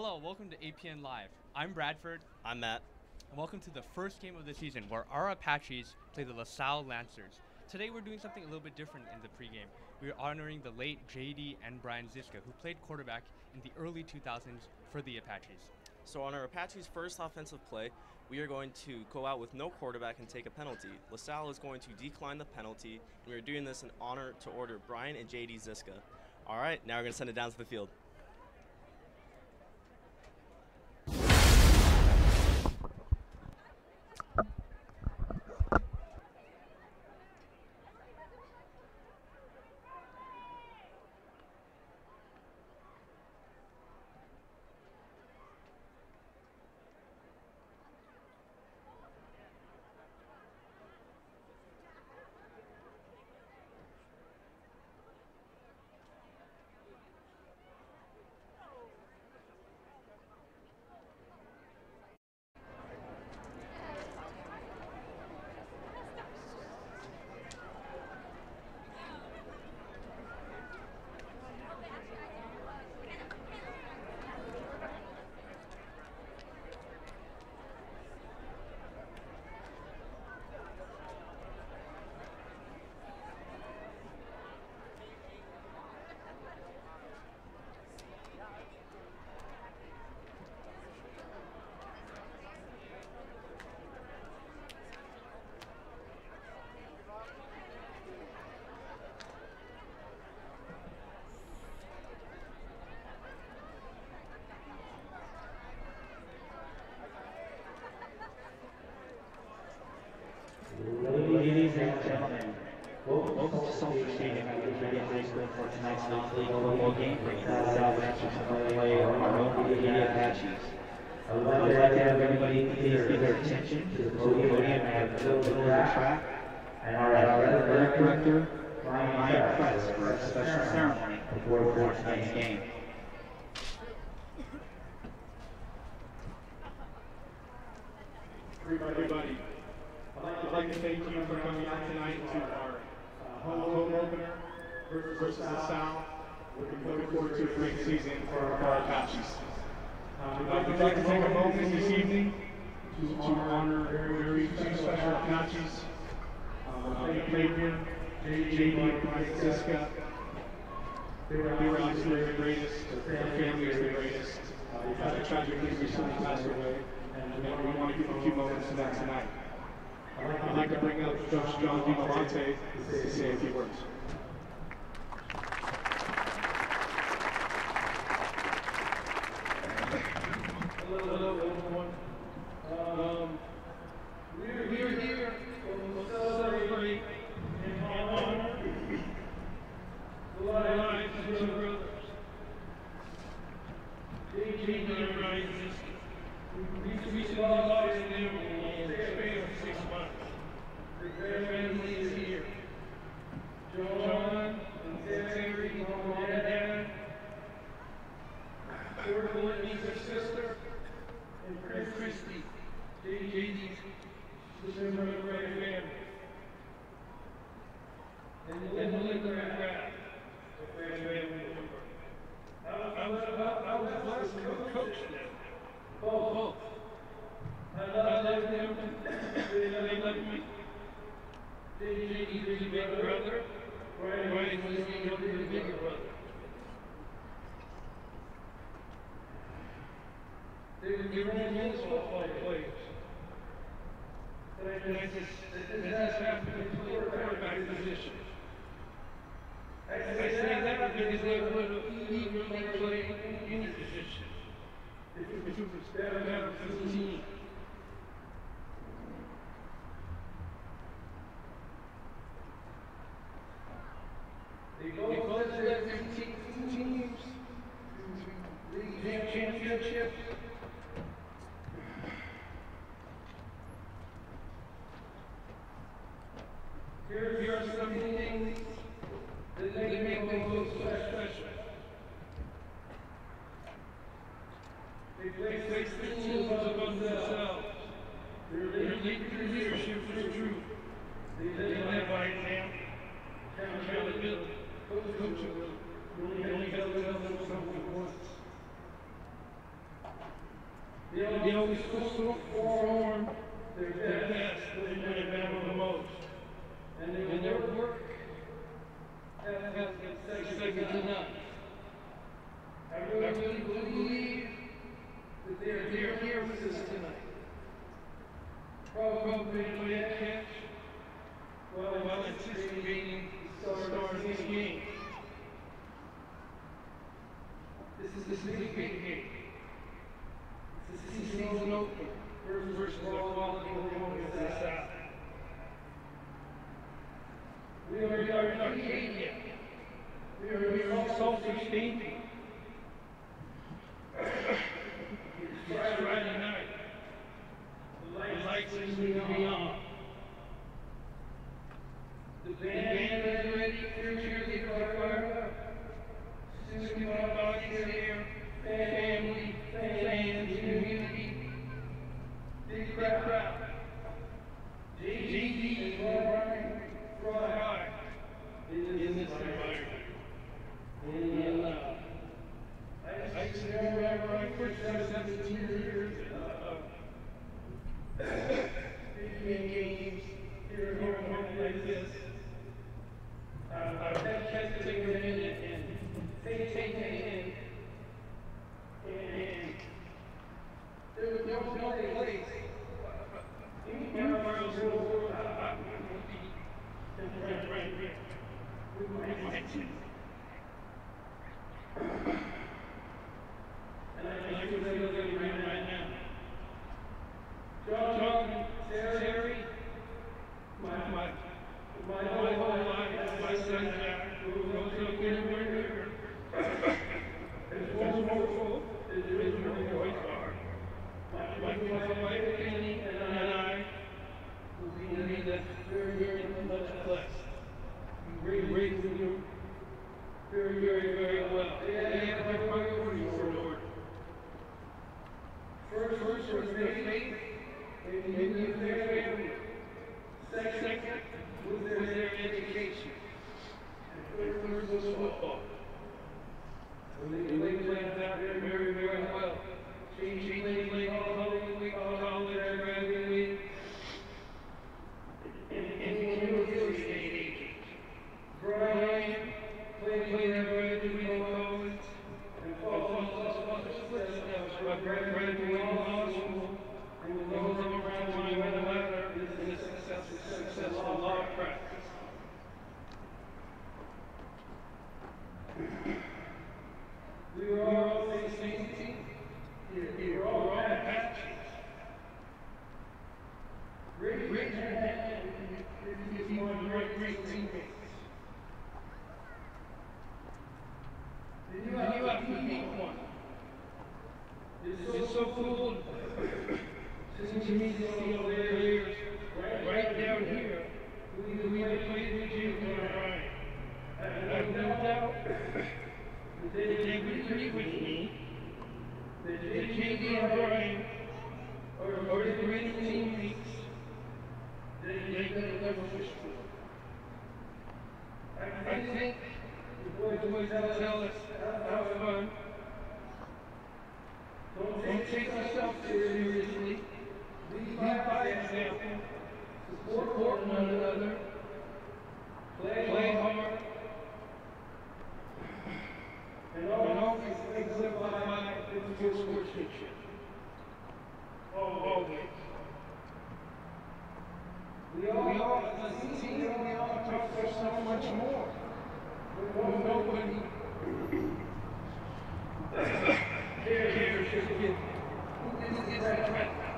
Hello, welcome to APN Live. I'm Bradford. I'm Matt. And welcome to the first game of the season where our Apaches play the Salle Lancers. Today we're doing something a little bit different in the pregame. We're honoring the late JD and Brian Ziska, who played quarterback in the early 2000s for the Apaches. So on our Apaches' first offensive play, we are going to go out with no quarterback and take a penalty. LaSalle is going to decline the penalty, and we're doing this in honor to order Brian and JD Ziska. All right, now we're going to send it down to the field. Ladies and gentlemen, welcome to Salle Stadium at Arcadia High School for tonight's non-league football game against the Salle Lancers to play our own Arcadia Apaches. I would like to have everybody please give their attention to the podium and the middle of the track, and our athletic director, Ryan Price, for a special ceremony before tonight's game. Everybody, I'd like to thank you for coming out tonight to our home opener versus LaSalle. We're looking forward to a great season for our Apaches. We'd like to take a moment this evening to honor very two special Apaches. They played here, JD and Brian Ziska. They were obviously the greatest. Their family is the greatest. They've had a tragic history, recently passed away, and we want to give a few moments to that tonight. I'd like to bring up Coach John DiMolante to say a few words. Hello, everyone. We are here to celebrate and honor the lives of two brothers, JD and Brian Ziska. We recently lost them in the span of 6 months. Their family is here. John and Terry, mom and dad. Courtney's sister. And Christy, JD's sister and family. And Melinda and Brad, their family member. I was blessed to coach them. Both. I love them. They love me. JD is the big brother. Brian was the bigger brother. They were tremendous football players. And I just happened to play a quarterback position. I say that because they would eagerly play any position. If it was better for the team. They both led their teams to league championships. Here are some things that make them both so special. They place their teams above themselves. Their leadership is true. They led by example. Accountability. Coaching. Only held them something once. They always perform their best when they matter the most. And their work has second to none. I really believe that they're here with us tonight. Probably playing catch while anticipating the start of this game. This is a big game. This is a season opener versus a quality opponent as the Salle. We are in Arcadia. We are in Salty Stadium. It's Friday night. The lights seem to be on. The band is ready. Cheerleaders are fired up. Student bodies here. Family, fans, community. Big crowd. JD and Brian thrive in this environment. And I used to remember I first had 17 years big games here at home like this. I've had to take a minute and take it in. And there was no place anywhere else in the world I would be right here with my team. And I can feel it right now. John, Terry, my whole life, my son Jack, who goes up anywhere here, as wonderful as your boys are. My wife Penny and I will be that very much blessed. We raised you very well. They have my priority for Lord. First was faith, and then their family. Second was their education. And third was football. They played that very well. She played college, graduated, and became a real estate agent. Brian played graduated college and followed his father's footsteps by graduating law school and goes around climbing the ladder in a successful law practice. We were all facing team. We were all Apaches. Raise your hand if you want great teammates. Then you have to meet one. It's so cool to me to see all the players right down here who either played with you or Brian. I have no doubt that they would agree with me that JD and Brian are the greatest teammates that they could have ever wished for. I think the boys tell us have fun. Don't take yourself too seriously. Lead by example. Support one another. Play hard. And always exemplify good sportsmanship. Always. We all, as a team, we all talk for so much more. Nobody cares to get who is that right now.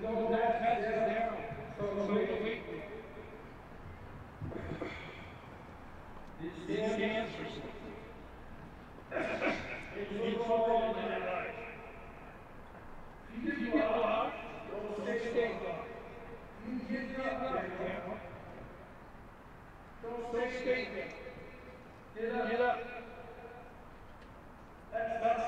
No, that has it down. So wait. It stands for something. It's all in your life. If you get lost, don't stay lost. You get up now. Don't stay there. Get up. That's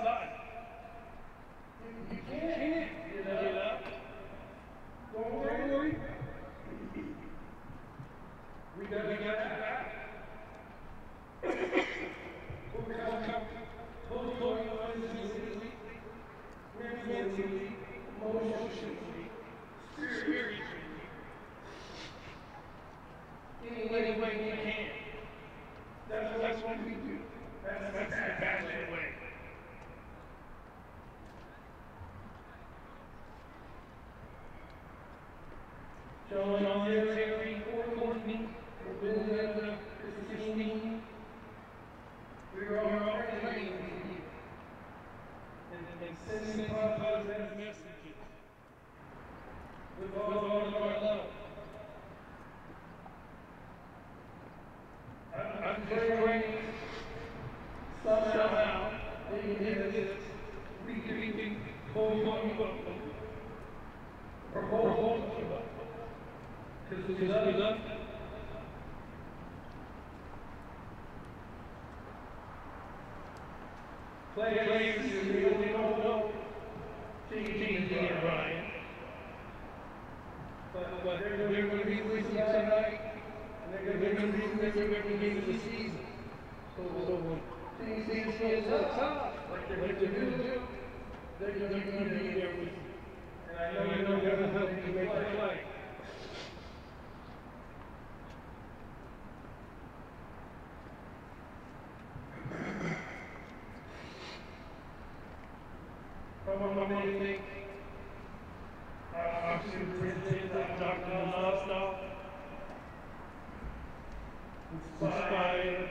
John Terry, Courtney, Belinda, Christine. We are all praying and sending positive messages with all of our love. I'm just praying somehow in this reading hold on or hold on because we love players who really don't know T and Ryan, but they're going to be with you tonight, and they're going to be with you every game of the season. So when things get tough, like they're going to do, they're going to be there with you. And I know you're going to help you make the play. From anything, our superintendent, Dr. Nostal, inspired,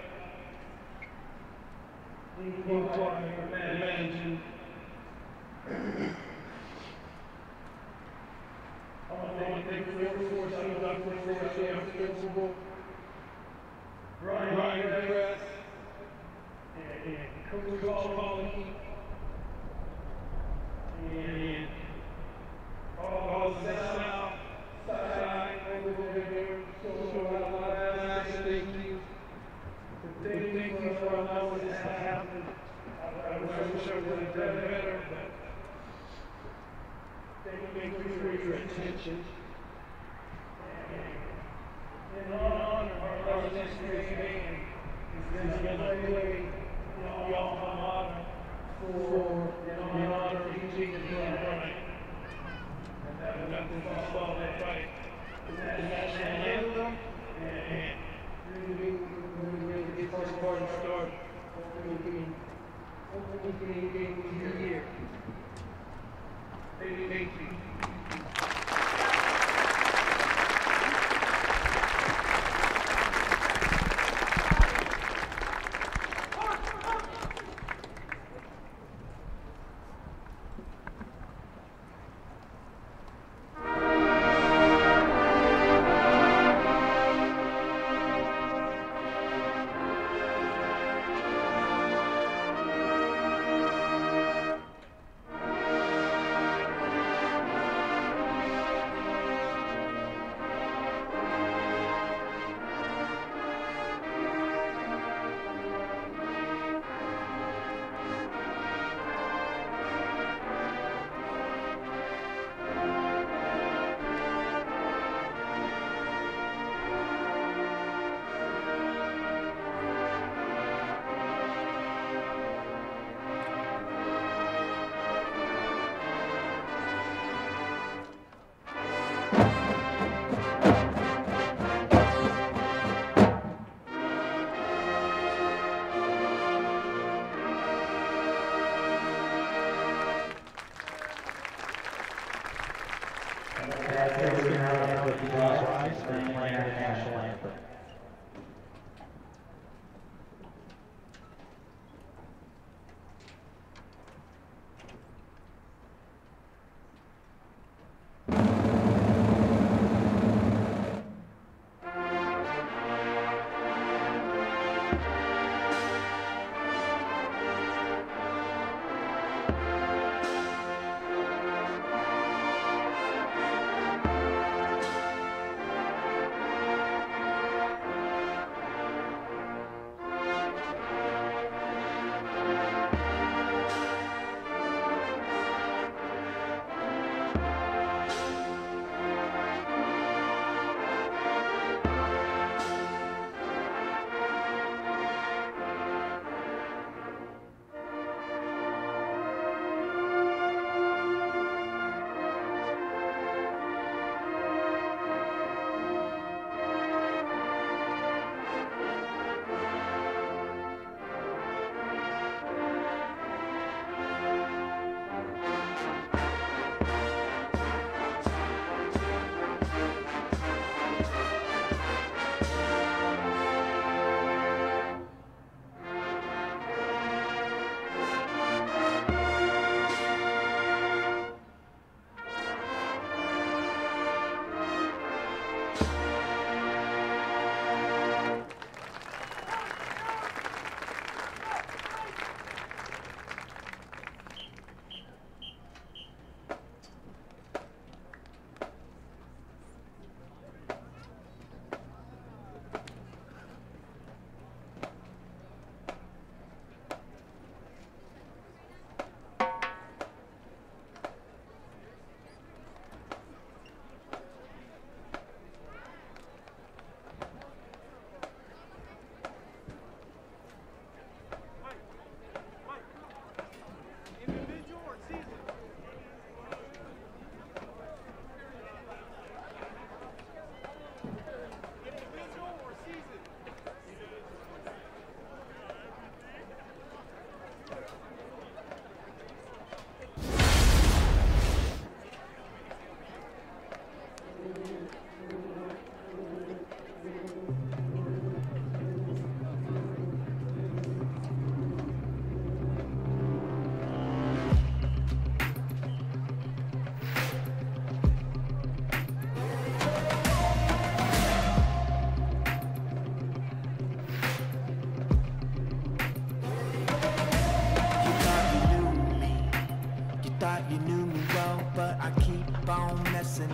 imagine. I want to thank you for Dr. Principal, Brian Press, and Coach Paulie. And all the Salle side over there, so a lot of thank you. Thank you for allowing this to happen. I wish I would have done better, but thank you for your attention. And in honor of our illustrious band, is going to play the alma mater for in honor of Eugene and Brian. And nothing but all that right. The national anthem, and really the first party started. Hopefully we can engage with you here. Thank you.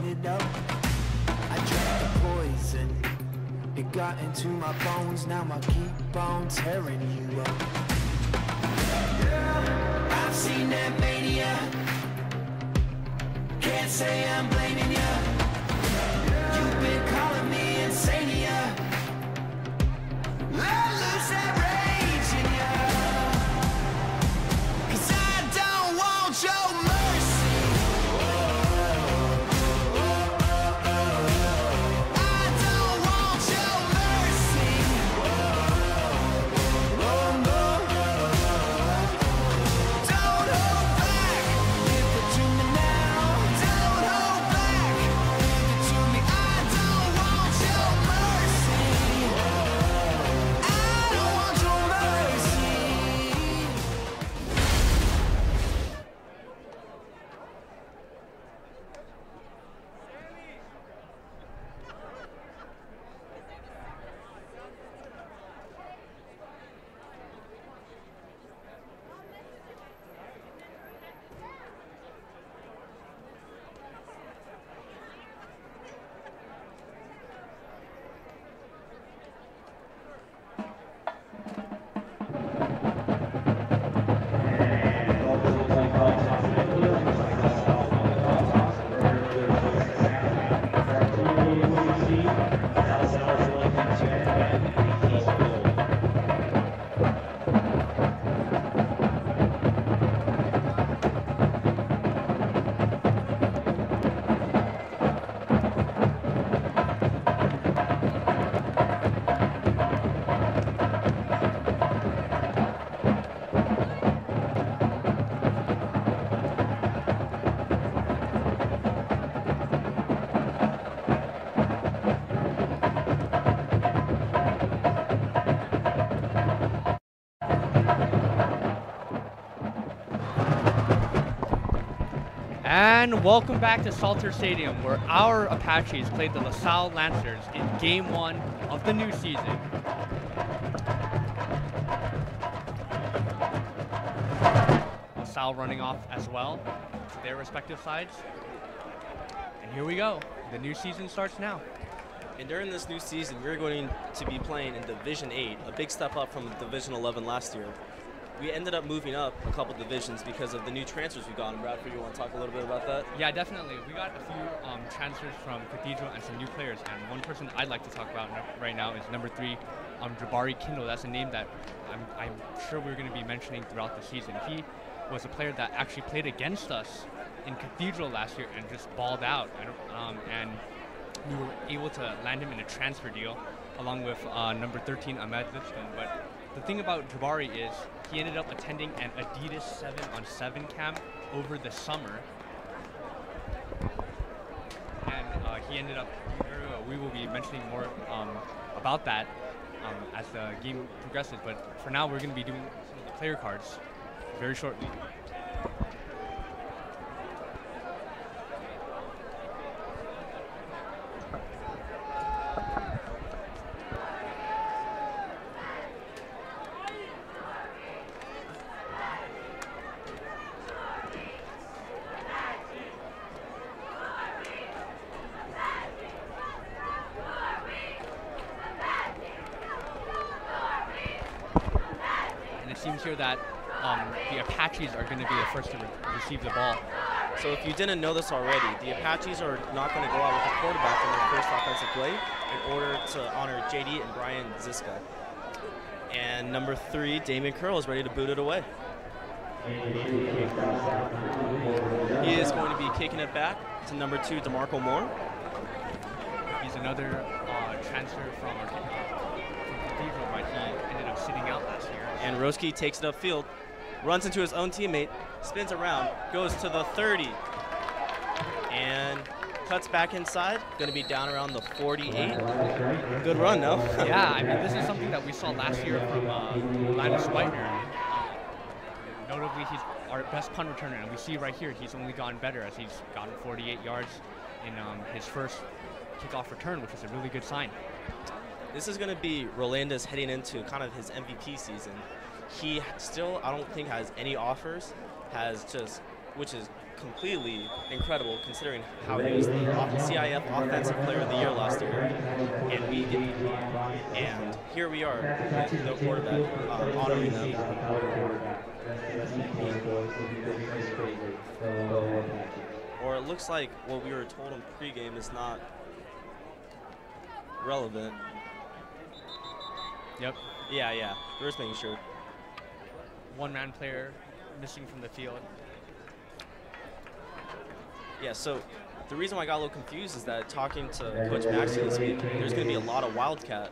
it up. I drank the poison, it got into my bones. Now I keep on tearing you up. I've seen that mania, can't say I'm blaming you. You've been calling me insania. Let loose that rage in you, 'cause I don't want your mercy. I don't want your mercy. Oh no. Don't hold back, give it to me now. Don't hold back, give it to me. I don't want your mercy. I don't want your mercy. And welcome back to Salter Stadium, where our Apaches played the LaSalle Lancers in Game 1 of the new season. LaSalle running off as well to their respective sides. And here we go. The new season starts now. And during this new season, we're going to be playing in Division 8, a big step up from Division 11 last year. We ended up moving up a couple divisions because of the new transfers we got. And Bradford, you want to talk a little bit about that? Yeah, definitely. We got a few transfers from Cathedral and some new players. And one person I'd like to talk about right now is number 3, Jabari Kindle. That's a name that I'm sure we're going to be mentioning throughout the season. He was a player that actually played against us in Cathedral last year and just balled out. And we were able to land him in a transfer deal along with number 13, Ahmed Lipscomb. But the thing about Jabari is he ended up attending an Adidas 7-on-7 camp over the summer. And he ended up, we will be mentioning more about that as the game progresses. But for now, we're going to be doing some of the player cards very shortly. Seems here that the Apaches are going to be the first to receive the ball. So if you didn't know this already, the Apaches are not going to go out with a quarterback in their first offensive play in order to honor JD and Brian Ziska. And number 3, Damon Curl, is ready to boot it away. He is going to be kicking it back to number 2, DeMarco Moore. He's another transfer from Cathedral, but he ended up sitting out last year. And Roski takes it upfield, runs into his own teammate, spins around, goes to the 30, and cuts back inside. Going to be down around the 48. Good run, no? Yeah, I mean, this is something that we saw last year from Linus Whitener. Notably, he's our best punt returner, and we see right here he's only gotten better as he's gotten 48 yards in his first kickoff return, which is a really good sign. This is going to be Rolanda's heading into kind of his MVP season. He still, I don't think, has any offers, has just which is completely incredible considering how he was the CIF Offensive Player of the Year last year, and here we are with no quarterback honoring them. Or it looks like what we were told in pregame is not relevant. Yep. Yeah. We're just making sure. One-man player missing from the field. Yeah, so the reason why I got a little confused is that talking to Coach Maxey this week, there's going to be a lot of Wildcat.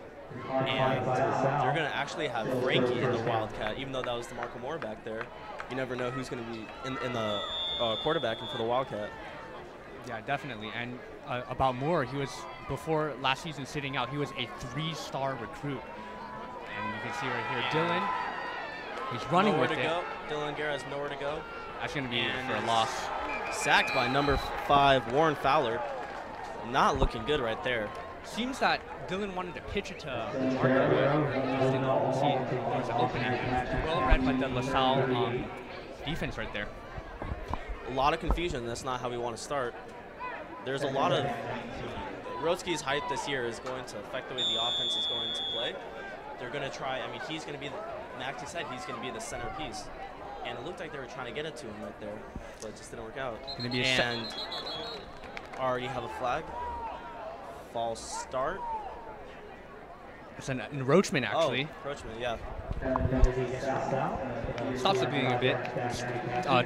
And they're going to actually have Frankie in the Wildcat, even though that was DeMarco Moore back there. You never know who's going to be in the quarterbacking for the Wildcat. Yeah, definitely. And about Moore, he was, before last season sitting out, he was a 3-star recruit. And you can see right here, Dylan, he's running nowhere with to it. go. Dylan Guerra has nowhere to go. That's going to be And for a loss. Sacked by number 5, Warren Fowler. Not looking good right there. Seems that Dylan wanted to pitch it to Arcadia, but just didn't see there was an opening. Well read by the LaSalle defense right there. A lot of confusion. That's not how we want to start. There's a lot of Rotsky's hype this year is going to affect the way the offense is going to play. They're going to try. I mean, he's going to be. Maxey said he's going to be the centerpiece, and it looked like they were trying to get it to him right there, but it just didn't work out. Going to be and already have a flag. False start. It's an encroachment, actually. Oh, encroachment, yeah. Stops the bleeding a bit.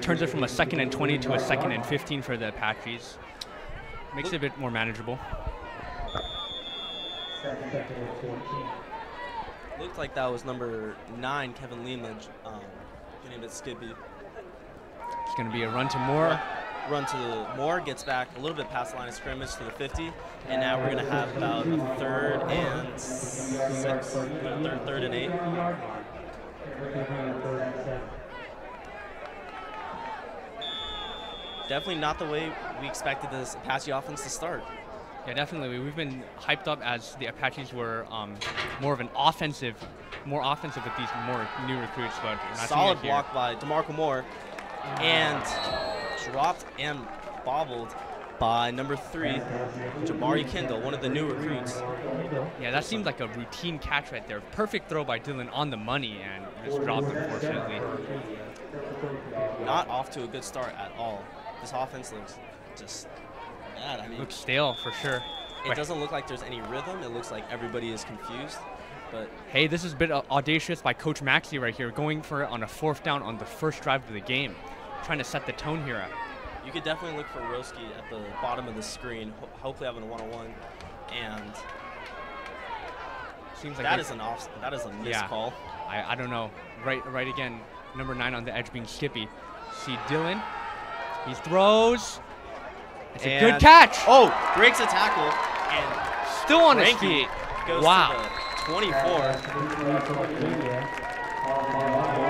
Turns it from a 2nd and 20 to a 2nd and 15 for the Apaches. Makes it a bit more manageable. Looked like that was number 9, Kevin Lima, getting a bit skippy. It's going to be a run to Moore. Run to Moore, gets back a little bit past the line of scrimmage to the 50, and now we're going to have about a 3rd and 6, third and 8. Definitely not the way we expected this Apache offense to start. Yeah, definitely. We've been hyped up as the Apaches were more of an offensive, more offensive with these more new recruits. But solid block by DeMarco Moore, and dropped and bobbled by number 3, Jabari Kendall, one of the new recruits. Yeah, that seemed like a routine catch right there. Perfect throw by Dylan on the money, and just dropped, unfortunately. Not off to a good start at all. This offense looks just bad. I mean, looks stale for sure. It doesn't look like there's any rhythm. It looks like everybody is confused. But hey, this is a bit audacious by Coach Maxey right here, going for it on a 4th down on the first drive of the game, trying to set the tone here. You could definitely look for Roski at the bottom of the screen, hopefully having a 1-on-1, and seems like that is a missed call. I don't know. Right again. Number 9 on the edge being Skippy. See Dylan. He throws. It's a good catch. Oh, breaks a tackle and still on his feet. Goes wow. To the 24.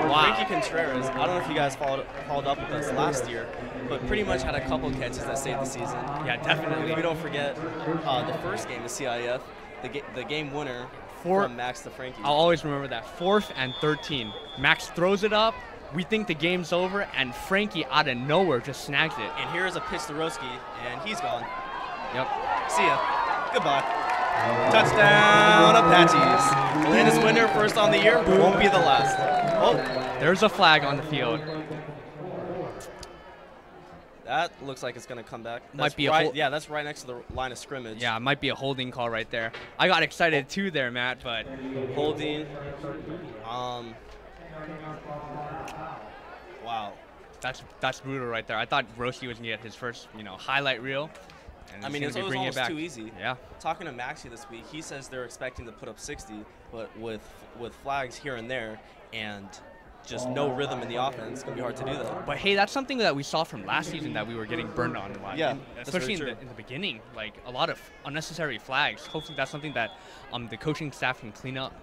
Wow. Frankie Contreras, I don't know if you guys followed up with us last year, but pretty much had a couple catches that saved the season. Yeah, definitely. We don't forget the first game of CIF, the game winner from Max to Frankie. I'll always remember that. 4th and 13. Max throws it up. We think the game's over, and Frankie out of nowhere just snags it. And here's a pitch to Roski, and he's gone. Yep. See ya. Goodbye. Touchdown, Apaches. Landis winner, first on the year, won't be the last. Oh, there's a flag on the field. That looks like it's going to come back. That's might be yeah, that's right next to the line of scrimmage. Yeah, it might be a holding call right there. I got excited too there, Matt, but holding. Wow. That's brutal right there. I thought Roski was going to get his first, highlight reel. And I mean, it's almost too easy. Yeah. Talking to Maxey this week, he says they're expecting to put up 60, but with flags here and there and just no rhythm in the offense, it's going to be hard to do that. But hey, that's something that we saw from last season that we were getting burned on a lot. Yeah, especially in the beginning, like a lot of unnecessary flags. Hopefully that's something that the coaching staff can clean up.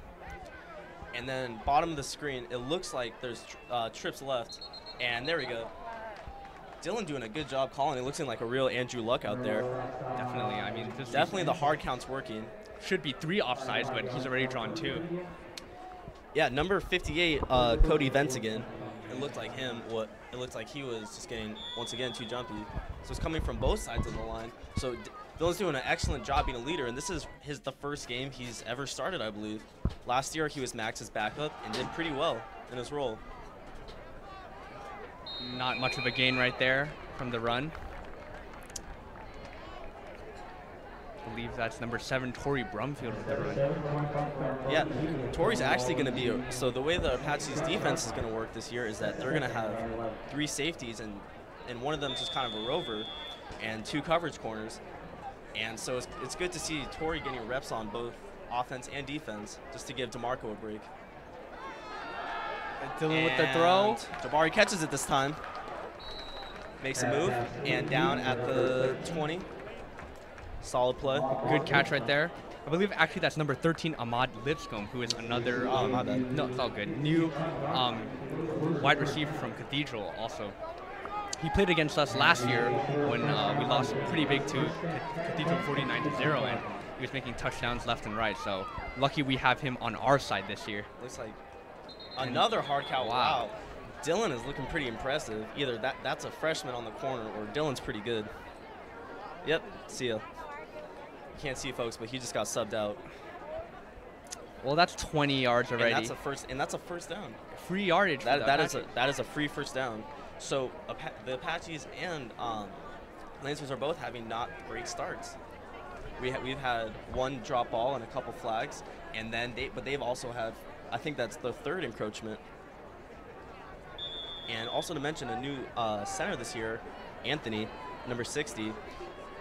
And then bottom of the screen, it looks like there's trips left, and there we go. Dylan doing a good job calling. It looks like a real Andrew Luck out there. Definitely. I mean, definitely the hard count's working. Should be 3 offsides, but he's already drawn 2. Yeah, number 58, Cody Vence again. It looked like him. it looked like he was just getting, once again, too jumpy. So it's coming from both sides of the line. So Dylan's doing an excellent job being a leader, and this is the first game he's ever started, I believe. Last year, he was Max's backup and did pretty well in his role. Not much of a gain right there from the run. I believe that's number 7, Tori Brumfield with the run. Yeah, Tori's actually going to be, so the way the Apache's defense is going to work this year is that they're going to have 3 safeties, and one of them is just kind of a rover, and 2 coverage corners. And so it's good to see Tori getting reps on both offense and defense, just to give DeMarco a break. Dylan with the throw. Jabari catches it this time. Makes a move, and down at the 20. Solid play. Good catch right there. I believe actually that's number 13, Ahmad Lipscomb, who is another my bad. No, it's all good. New wide receiver from Cathedral also. He played against us last year when we lost pretty big to Cathedral 49-0, and he was making touchdowns left and right. So lucky we have him on our side this year. Looks like another hard cow. Wow. Dylan is looking pretty impressive. Either that's a freshman on the corner, or Dylan's pretty good. Yep, see ya. You can't see folks, but he just got subbed out. Well, that's 20 yards already. And that's a first down. Free yardage. That is a free first down. So the Apaches and Lancers are both having not great starts. We've had 1 drop ball and a couple flags, and then they've also had, I think that's the 3rd encroachment. And also to mention, a new center this year, Anthony, number 60,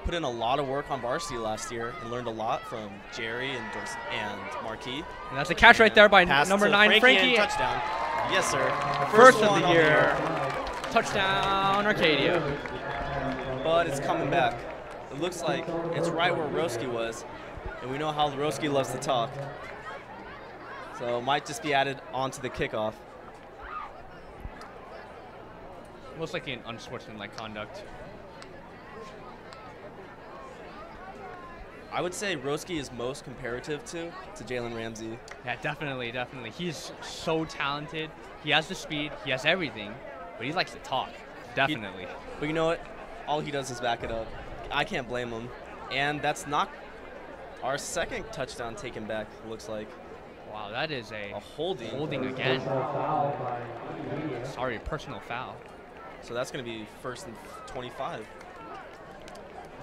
put in a lot of work on varsity last year and learned a lot from Jerry and Marquis. And that's a catch right there by number 9, Frankie. Touchdown. Yes, sir. First of the year. Touchdown, Arcadia. But it's coming back. It looks like it's right where Roski was, and we know how Roski loves to talk. So it might just be added onto the kickoff. Most likely an unsportsmanlike conduct. I would say Roski is most comparative to Jalen Ramsey. Yeah, definitely. He's so talented. He has the speed. He has everything, but he likes to talk. Definitely. But you know what? All he does is back it up. I can't blame him. And that's not our 2nd touchdown taken back, looks like. Wow, that is a holding. Holding again. Sorry, personal foul. So that's going to be 1st and 25.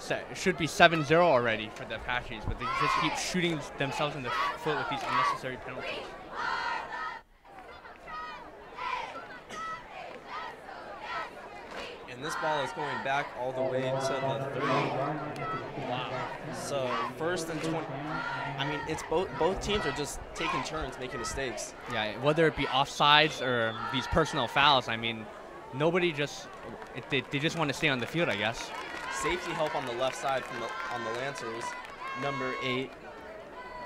It should be 7-0 already for the Apaches, but they just keep shooting themselves in the foot with these unnecessary penalties. And this ball is going back all the way to the 30. Wow. So 1st and 20. I mean, it's both teams are just taking turns making mistakes. Yeah, whether it be offsides or these personal fouls, I mean, nobody just they just want to stay on the field, I guess. Safety help on the left side on the Lancers, number 8.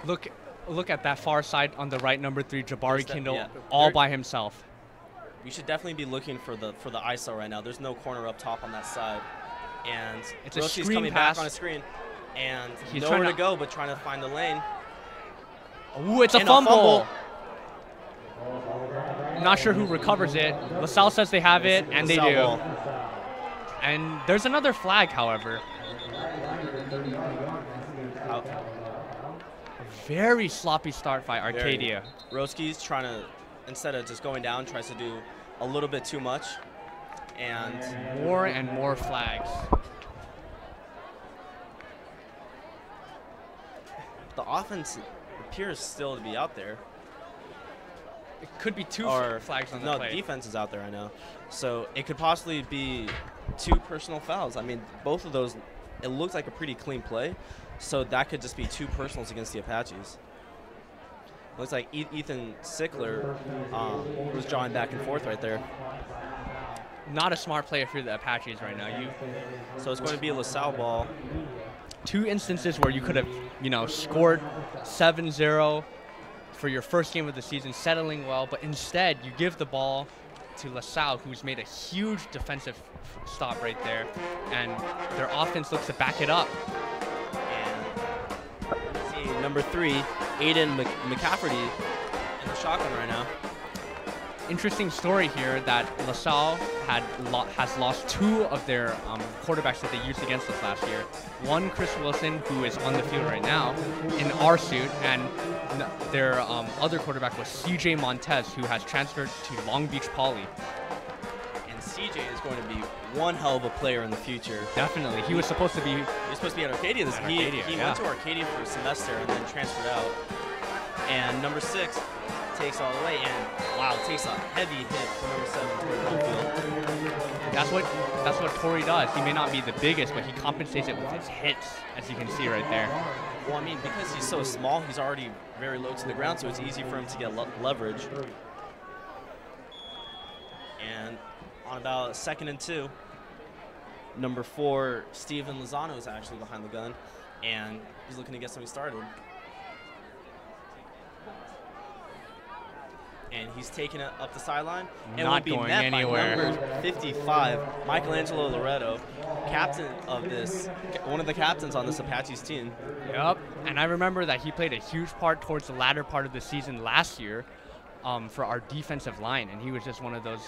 Look at that far side on the right, number 3, Jabari Kindle, yeah, all by himself. We should definitely be looking for the ISO right now. There's no corner up top on that side, and it's a Roshi's screen coming pass. back on a screen, and he's nowhere to go but trying to find the lane. Ooh, it's a fumble. Not sure who recovers it. LaSalle says they have it, and they do. Ball. And there's another flag, however. Out. Very sloppy start by Arcadia. Roski's trying to, instead of just going down, tries to do a little bit too much. And more flags. The offense appears still to be out there. It could be 2 flags on the play. No, defense is out there, I know. So it could possibly be 2 personal fouls. I mean, both of those, it looks like a pretty clean play. So that could just be 2 personals against the Apaches. Looks like Ethan Sickler was drawing back and forth right there. Not a smart play for the Apaches right now. So it's going to be a LaSalle ball. 2 instances where you could have, scored 7-0 for your first game of the season, settling well, but instead you give the ball to LaSalle, who's made a huge defensive stop right there, and their offense looks to back it up. And see number 3, Aiden McCafferty, in the shotgun right now. interesting story here that LaSalle has lost 2 of their quarterbacks that they used against us last year. One, Chris Wilson, who is on the field right now in our suit, and their other quarterback was CJ Montez, who has transferred to Long Beach Poly. And CJ is going to be one hell of a player in the future. Definitely. He was supposed to be at Arcadia this year. He went to Arcadia for a semester and then transferred out. And number 6 takes all the way, and wow, takes a heavy hit from number 7, Tori Brumfield. That's what Tori does. He may not be the biggest, but he compensates it with his hits, as you can see right there. Well, I mean, because he's so small, he's already very low to the ground, so it's easy for him to get leverage. And on about 2nd and 2, number 4, Steven Lozano is actually behind the gun, and he's looking to get something started. And he's taking it up the sideline and will be met by number 55, Michelangelo Loretto, captain of one of the captains on this Apaches team. Yep, and I remember that he played a huge part towards the latter part of the season last year for our defensive line, and he was just one of those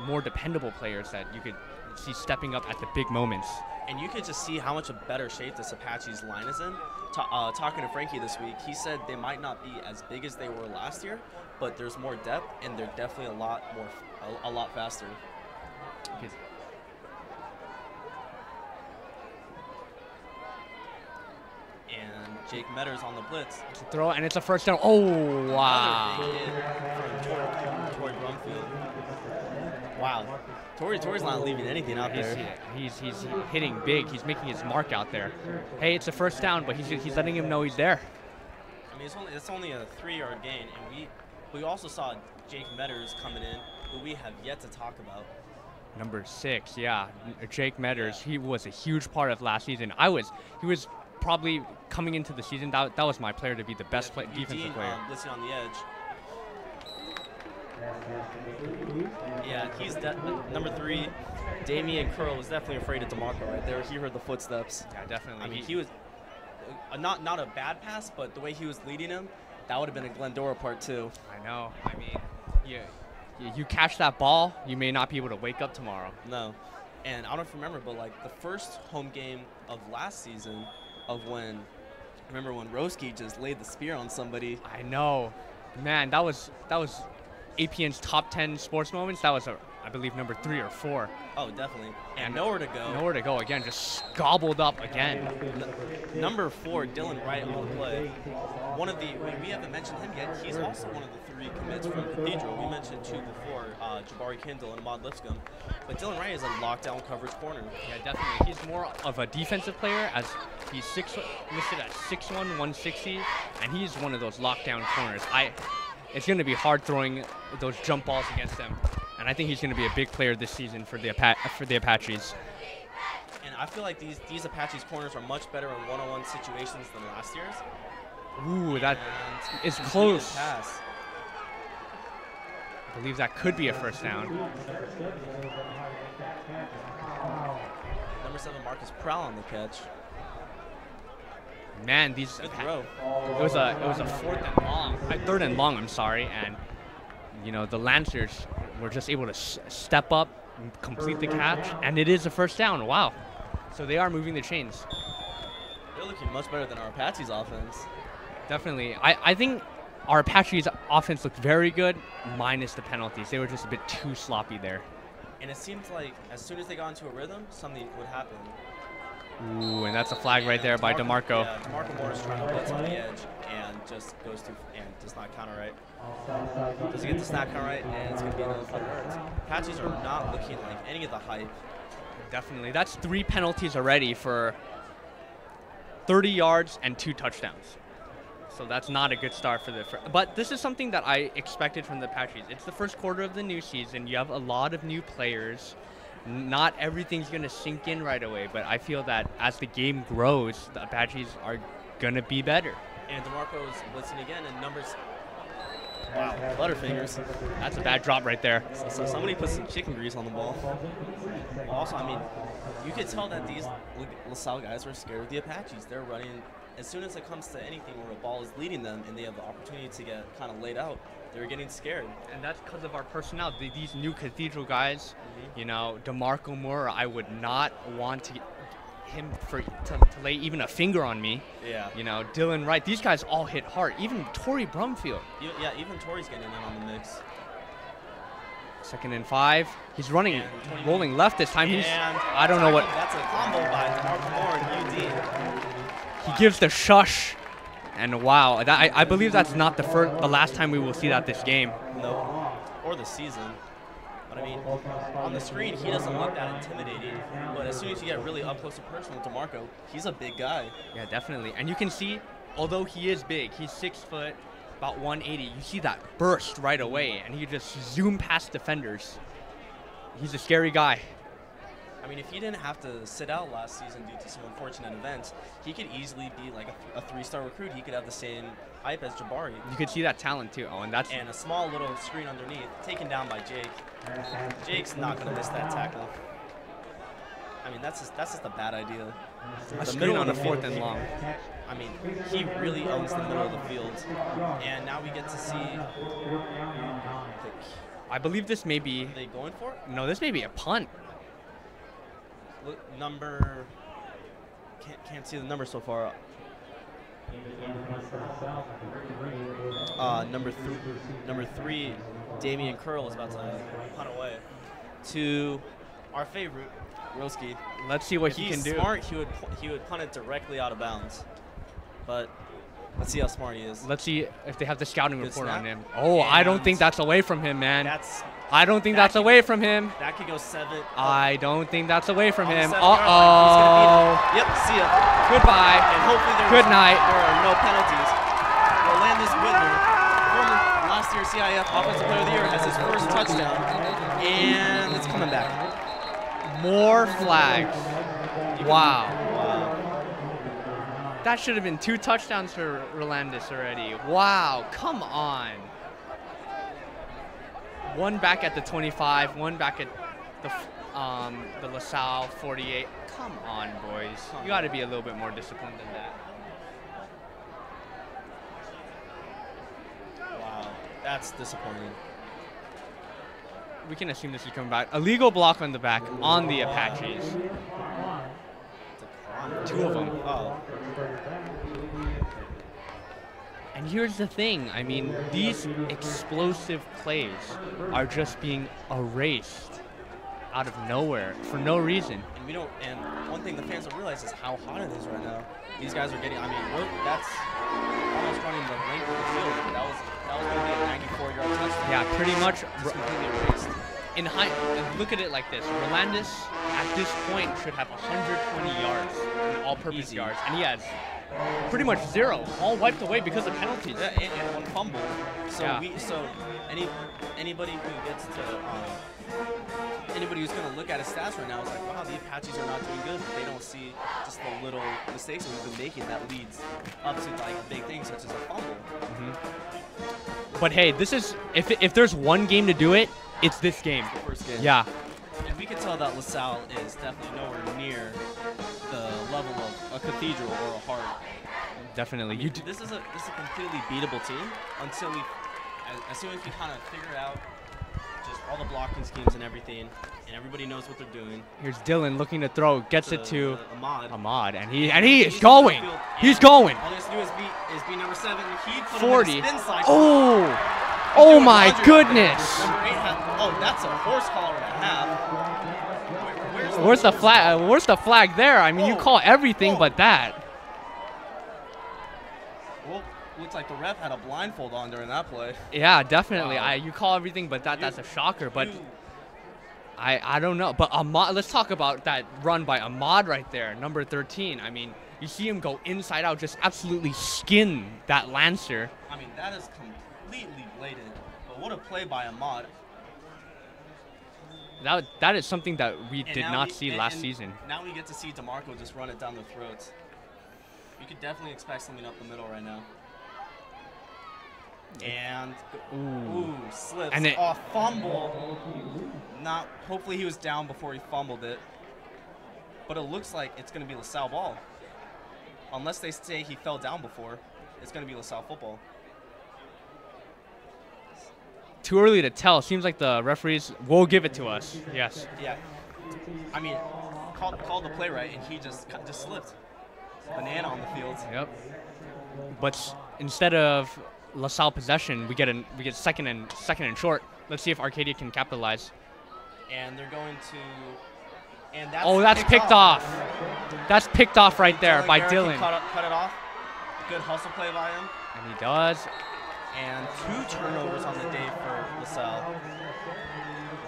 more dependable players that you could see stepping up at the big moments. And you could just see how much of better shape this Apaches line is in. Talking to Frankie this week, he said they might not be as big as they were last year, but there's more depth, and they're definitely a lot faster. And Jake Metters on the blitz. It's a throw, and it's a first down. Oh, wow. Another big hit from Tori Brumfield. Wow. Tori's not leaving anything out there. He's hitting big. He's making his mark out there. Hey, it's a first down, but he's letting him know he's there. I mean, it's only a 3-yard gain, and we also saw Jake Metters coming in, who we have yet to talk about. Number 6, yeah, Jake Metters. Yeah. He was a huge part of last season. He was probably coming into the season. That was my player to be the best defensive player. Blitzing on the edge. Yeah, he's number 3. Damian Curl was definitely afraid of DeMarco right there. He heard the footsteps. Yeah, definitely. I mean, he was not a bad pass, but the way he was leading him, that would have been a Glendora part 2. I know. I mean, you catch that ball, you may not be able to wake up tomorrow. No. And I don't know if you remember, but like the first home game of last season, remember when Roski just laid the spear on somebody? I know. Man, that was APN's top 10 sports moments. That was, I believe, number 3 or 4. Oh, definitely. And nowhere to go. Nowhere to go again. Just gobbled up again. Number 4, Dylan Wright on the play. We haven't mentioned him yet. He's also one of the 3 commits from Cathedral. We mentioned 2 before, Jabari Kindle and Ahmad Lipscomb. But Dylan Wright is a lockdown coverage corner. Yeah, definitely. He's more of a defensive player, as he's listed at 6'1", 160, and he's one of those lockdown corners. It's going to be hard throwing those jump balls against him, and I think he's going to be a big player this season for the Apaches. And I feel like these Apaches corners are much better in one-on-one situations than last year's. Ooh, that is close. I believe that could be a first down. Number 7, Marcus Prowl on the catch. Man, good throw. It was a 3rd and long. I'm sorry, and the Lancers were just able to step up, and complete the catch, and it is a first down. Wow, so they are moving the chains. They're looking much better than our Apaches offense. Definitely, I think our Apaches offense looked very good, minus the penalties. They were just a bit too sloppy there. And it seems like as soon as they got into a rhythm, something would happen. Ooh, and that's a flag right there by DeMarco. Yeah, DeMarco Moore's trying to blitz on the edge and just goes to and does not counter right. Doesn't get the snap count right, and it's going to be another 5 yards. Apaches are not looking like any of the hype. Definitely. That's 3 penalties already for 30 yards and 2 touchdowns. So that's not a good start for but this is something that I expected from the Apaches. It's the first quarter of the new season. You have a lot of new players. Not everything's going to sink in right away, but I feel that as the game grows, the Apaches are going to be better. And DeMarco's blitzing again, and numbers. Wow, Butterfingers. That's a bad drop right there. So somebody put some chicken grease on the ball. Also, I mean, you could tell that these LaSalle guys were scared of the Apaches. They're running as soon as it comes to anything where a ball is leading them and they have the opportunity to get kind of laid out, they're getting scared. And that's because of our personnel. These new Cathedral guys, you know, DeMarco Moore, I would not want to him to lay even a finger on me. Yeah. You know, Dylan Wright, these guys all hit hard. Even Torrey Brumfield. Yeah, even Torrey's getting in on the mix. 2nd and 5. He's running, And rolling left this time. He's, And I don't know what. That's a combo by DeMarco Moore and UD. He gives the shush. And wow, I believe that's not the last time we will see that this game. No, or the season. But I mean, on the screen, he doesn't look that intimidating. But as soon as you get really up close and personal with DeMarco, he's a big guy. Yeah, definitely. And you can see, although he is big, he's 6 foot, about 180. You see that burst right away, and he just zoom past defenders. He's a scary guy. I mean, if he didn't have to sit out last season due to some unfortunate events, he could easily be like a 3-star recruit. He could have the same hype as Jabari. You could see that talent too. Oh, and that's And a small little screen underneath, taken down by Jake. Jake's not going to miss that tackle. I mean, that's just a bad idea. a screen on a 4th and long. I mean, he really owns the middle of the field. And now we get to see. I believe this may be. Are they going for it? No, this may be a punt. Look, number. Can't see the number so far. Number 3, Damian Curl is about to punt away to our favorite, Roski. Let's see what he can do. He's smart. He would punt it directly out of bounds. But let's see how smart he is. Let's see if they have the scouting Good report snap. on him. Oh, I don't think that's away from him, man. I don't think that's away from him. That could go 7. I don't think that's away from On the him. 7-yard line. He's Uh-oh. gonna beat him. Yep, see ya. Goodbye. And hopefully Good night. there are no penalties. Rolandis Whitner, former last year CIF Offensive Player of the Year, has his first touchdown. And it's coming back. More flags. Wow. Wow. That should have been 2 touchdowns for Rolandis already. Wow, come on. 1 back at the 25, 1 back at the LaSalle 48. Come on, boys. You got to be a little bit more disciplined than that. Wow. That's disappointing. We can assume this is coming back. Illegal block on the back on the Apaches. 2 of them. Oh. And here's the thing. I mean, these explosive plays are just being erased out of nowhere for no reason. And we don't. And one thing the fans don't realize is how hot it is right now. These guys are getting. I mean, look, that's almost running the length of the field. That was going to be a 94-yard touchdown. Yeah, pretty much. Just completely erased. In high, look at it like this. Rolandis at this point should have 120 yards in all-purpose Easy. yards, and he has pretty much 0, all wiped away because of penalties. Yeah, and 1 fumble. So Yeah. anybody who gets to anybody who's going to look at his stats right now is like, wow, the Apaches are not doing good, but they don't see just the little mistakes that we've been making that leads up to like big things such as a fumble. But hey, this is if there's one game to do it, it's this game. The first game. Yeah. And we can tell that LaSalle is definitely nowhere near the level of a Cathedral or a Hart. Definitely. This is a completely beatable team until as soon as we kind of figure out just all the blocking schemes and everything, and everybody knows what they're doing. Here's Dylan looking to throw, gets it to Ahmad. and he is going. He's going. All he has to do is beat number 7. He put 40. him in a spin cycle. Oh my goodness. Number 8 that's a horse collar and a half. Where's the flag? Where's the flag there? I mean, you call everything but that. Well, looks like the ref had a blindfold on during that play. Yeah, definitely. Wow. You call everything but that. That's a shocker. But You- I don't know. But Ahmad, let's talk about that run by Ahmad right there, number 13. I mean, you see him go inside out, just absolutely skin that Lancer. I mean, that is completely blatant. But what a play by Ahmad. That is something that we And did now not see last and season. Now we get to see DeMarco just run it down their throats. You could definitely expect something up the middle right now. And slips. And Fumble. Hopefully he was down before he fumbled it. But it looks like it's going to be LaSalle ball. unless they say he fell down before, it's going to be LaSalle football. Too early to tell. Seems like the referees will give it to us. Yes. Yeah. I mean, called the play right, and he just slipped. Banana on the field. Yep. But instead of LaSalle possession, we get second and short. Let's see if Arcadia can capitalize. And they're going to. And that's picked off. That's picked off right there by Dylan. Dylan. Cut it off. Good hustle play by him. And he does. And 2 turnovers on the day for LaSalle.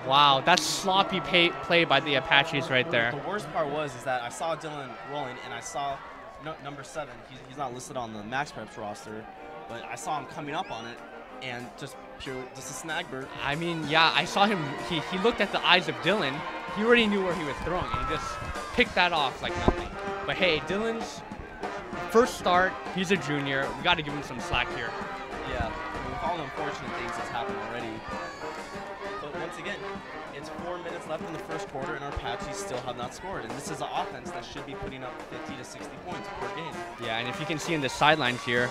Wow, that's sloppy play by the Apaches right there. The worst part is that I saw Dylan rolling, and I saw number 7. He's not listed on the Max Preps roster, but I saw him coming up on it, and just a snag bird. I mean, yeah, I saw him. He looked at the eyes of Dylan. He already knew where he was throwing, and he just picked that off like nothing. But hey, Dylan's first start. He's a junior. We got to give him some slack here. Yeah, with all the unfortunate things that's happened already. But once again, it's 4 minutes left in the first quarter, and our Apaches still have not scored. And this is an offense that should be putting up 50 to 60 points per game. Yeah, and if you can see in the sidelines here,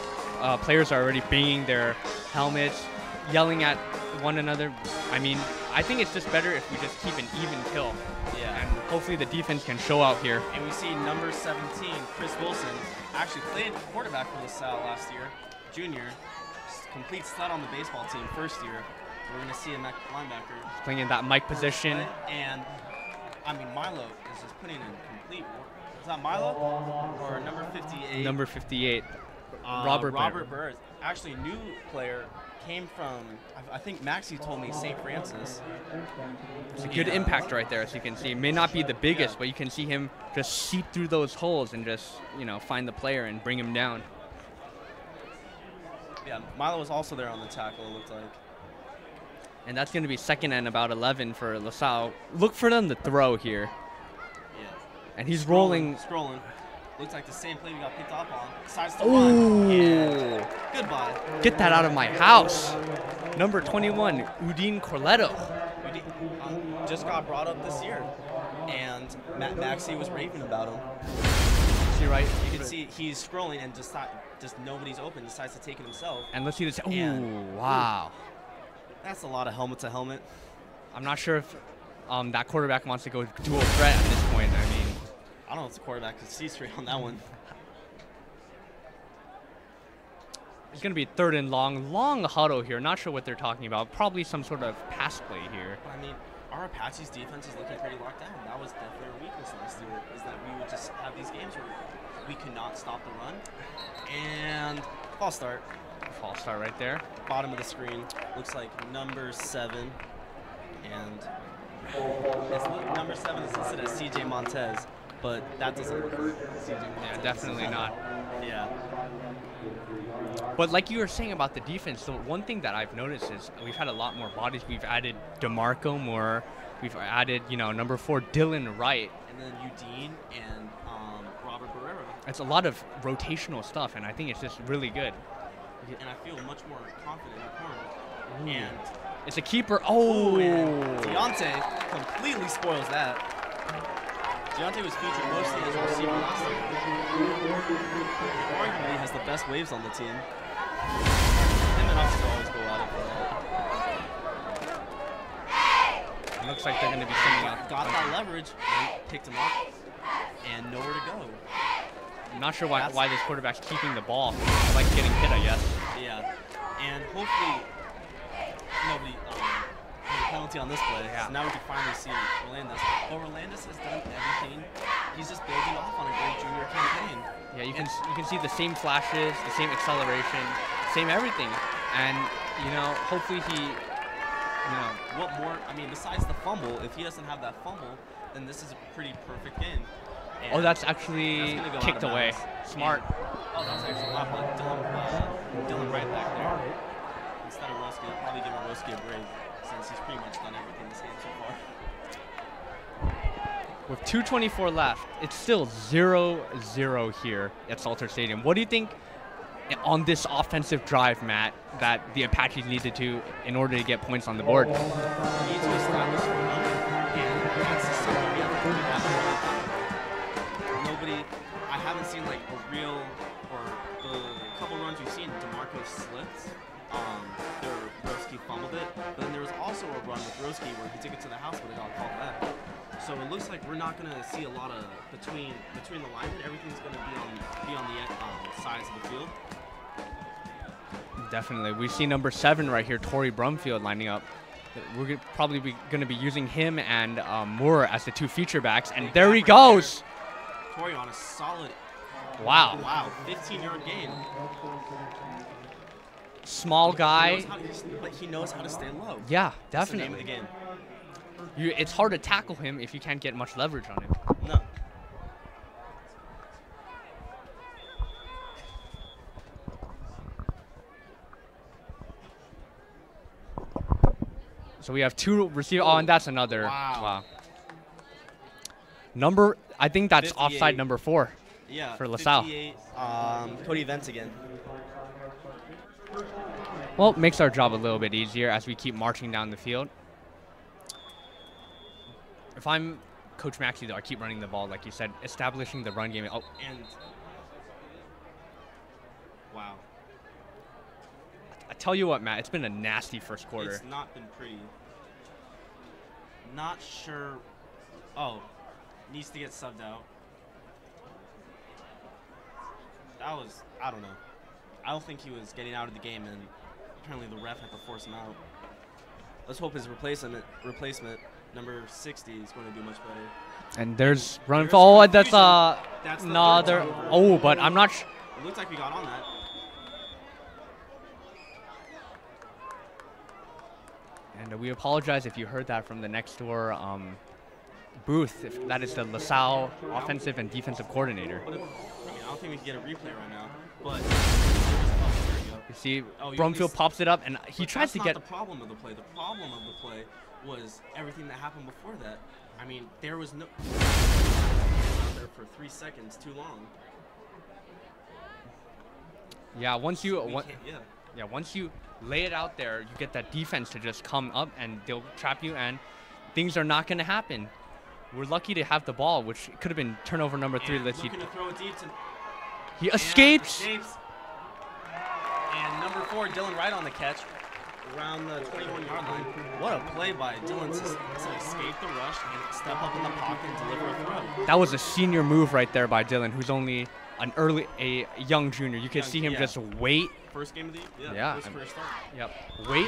players are already banging their helmets, yelling at one another. I mean, I think it's just better if we just keep an even kill. Yeah. And hopefully the defense can show out here. And we see number 17, Chris Wilson, actually played quarterback for LaSalle last year, junior. Complete stud on the baseball team first year. We're going to see him at linebacker. Playing in that Mike position. And, I mean, Milo is just putting in complete work. Is that Milo? Or number 58? Number 58. Robert Burrs. Actually, a new player came from, I think Maxie told me, St. Francis. It's a good impact right there, as you can see. May not be the biggest, but you can see him just seep through those holes and just, find the player and bring him down. Yeah, Milo was also there on the tackle, it looked like. And that's going to be second and about 11 for LaSalle. Look for them to throw here. Yeah. And he's rolling. Scrolling. Looks like the same play we got picked up on. Decides to run. Yeah. Goodbye. Get that out of my house. Number 21, Udine Corletto. Just got brought up this year. And Maxie was raving about him. See, right? You can see he's scrolling and just nobody's open, decides to take it himself. And let's see this. Ooh, wow. That's a lot of helmet to helmet. I'm not sure if that quarterback wants to go dual threat at this point. I mean, I don't know if the quarterback could see straight on that one. It's going to be third and long huddle here. Not sure what they're talking about. Probably some sort of pass play here. I mean, our Apache's defense is looking pretty locked down. That was definitely our weakness last year, is that we would just have these games where we could not stop the run. And false start. False start right there. Bottom of the screen. Looks like number 7. And number 7 is listed as CJ Montez, but that doesn't look like CJ Montez. Yeah, definitely not. Yeah. But like you were saying about the defense, the one thing that I've noticed is we've had a lot more bodies. We've added DeMarco more. We've added, number 4, Dylan Wright. And then Udine and Robert Barrera. It's a lot of rotational stuff, and I think it's just really good. And I feel much more confident in the corner. And it's a keeper. Oh! And Deontay completely spoils that. Deontay was featured mostly as a receiver last year. Arguably has the best waves on the team. Him and Austin always go at it for that. It looks like they're going to be sending out. Got that leverage and picked him up. And nowhere to go. I'm not sure why this quarterback's keeping the ball. I like getting hit, I guess. Yeah. And hopefully nobody has a penalty on this play. Yeah. So now we can finally see Rolandis. But Rolandis has done everything. He's just building off on a great junior campaign. Yeah, you can see the same flashes, the same acceleration, same everything. And, hopefully he, What more? I mean, besides the fumble, if he doesn't have that fumble, then this is a pretty perfect game. And that's actually kicked away. Smart. And, that was actually not play. Dylan right back there. Instead of Roski, I'll probably give Roski a break since he's pretty much done everything this game so far. With 2:24 left, it's still 0-0 here at Salter Stadium. What do you think on this offensive drive, Matt, that the Apaches needed to in order to get points on the board? We need to establish a run, and that's something we have to do. I haven't seen like a real, or the couple runs we've seen, DeMarco slipped. Roski fumbled it, but then there was also a run with Roski where he took it to the house, but it got called back. So it looks like we're not going to see a lot of between the linemen. Everything's going to be on the sides of the field. Definitely. We see number 7 right here, Torrey Brumfield, lining up. We're probably going to be using him and Moore as the 2 feature backs, and there he goes. Torrey on a solid. Wow. Wow. 15-yard gain. Small guy. But he knows how to stay low. Yeah, That's the name definitely. of the game. It's hard to tackle him if you can't get much leverage on him. No. So we have 2 receivers. Oh, and that's another. Wow. I think that's 58. offside number 4. Yeah. For LaSalle. 58, Cody Vance again. Well, it makes our job a little bit easier as we keep marching down the field. If I'm Coach Maxey, though, I keep running the ball, like you said, establishing the run game. Oh, And wow. I tell you what, Matt, it's been a nasty first quarter. It's not been pretty. Not sure. Oh, needs to get subbed out. That was, I don't know. I don't think he was getting out of the game, and apparently the ref had to force him out. Let's hope his replacement, number 60, is going to do much better. And there's run. There's Oh, that's That's the another. third time. Oh, but I'm not. It looks like we got on that. And we apologize if you heard that from the next door booth. If that is the LaSalle offensive and defensive coordinator. What if, I mean, I don't think we can get a replay right now, but oh, there we go. You see, Oh, you Brumfield please- pops it up, and he But tries to that's get. not the problem of the play. The problem of the play was everything that happened before that. I mean, there was no out there for 3 seconds too long. Yeah, once you. We can't- yeah. Yeah, once you lay it out there, you get that defense to just come up and they'll trap you, and things are not going to happen. We're lucky to have the ball, which could have been turnover number 3. And Let's see. looking to throw it deep to He and escapes. And number 4, Dylan Wright on the catch around the 21-yard line. What a play by Dylan to escape the rush and step up in the pocket and deliver a throw. That was a senior move right there by Dylan, who's only a young junior. You could see him just wait. First game of the year? Yeah, First career start. Yep. Wait,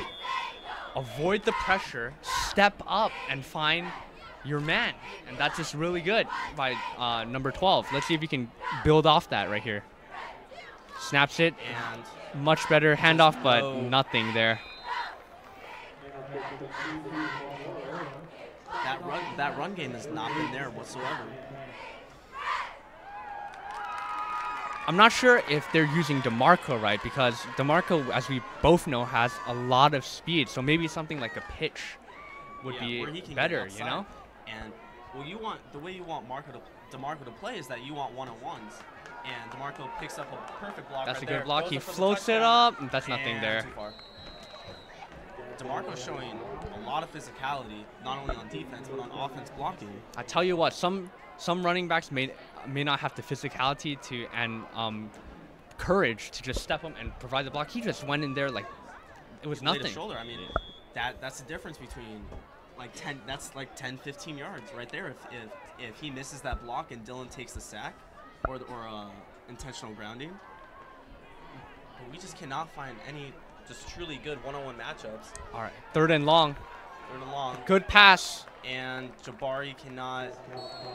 avoid the pressure, step up, and find your man. And that's just really good by number 12. Let's see if you can build off that right here. Snaps it. And Much better handoff, but no. nothing there. that run game has not been there whatsoever. I'm not sure if they're using DeMarco right, because DeMarco, as we both know, has a lot of speed. So maybe something like a pitch would Yeah, where he can be get better, outside. you know? And well, the way you want DeMarco to play is that you want one-on-ones. And DeMarco picks up a perfect block. That's right a good there, block. throws He it for the floats it touchdown, up. That's nothing and there. too far. DeMarco's showing a lot of physicality, not only on defense but on offense blocking. I tell you what, some running backs may not have the physicality to and courage to just step up and provide the block. He just went in there like it was He laid nothing. his shoulder. I mean, that's the difference between like 10. That's like 10, 15 yards right there. If he misses that block and Dylan takes the sack or intentional grounding. But we just cannot find any just truly good one-on-one matchups. All right, 3rd and long. Third and long. Good pass, And Jabari cannot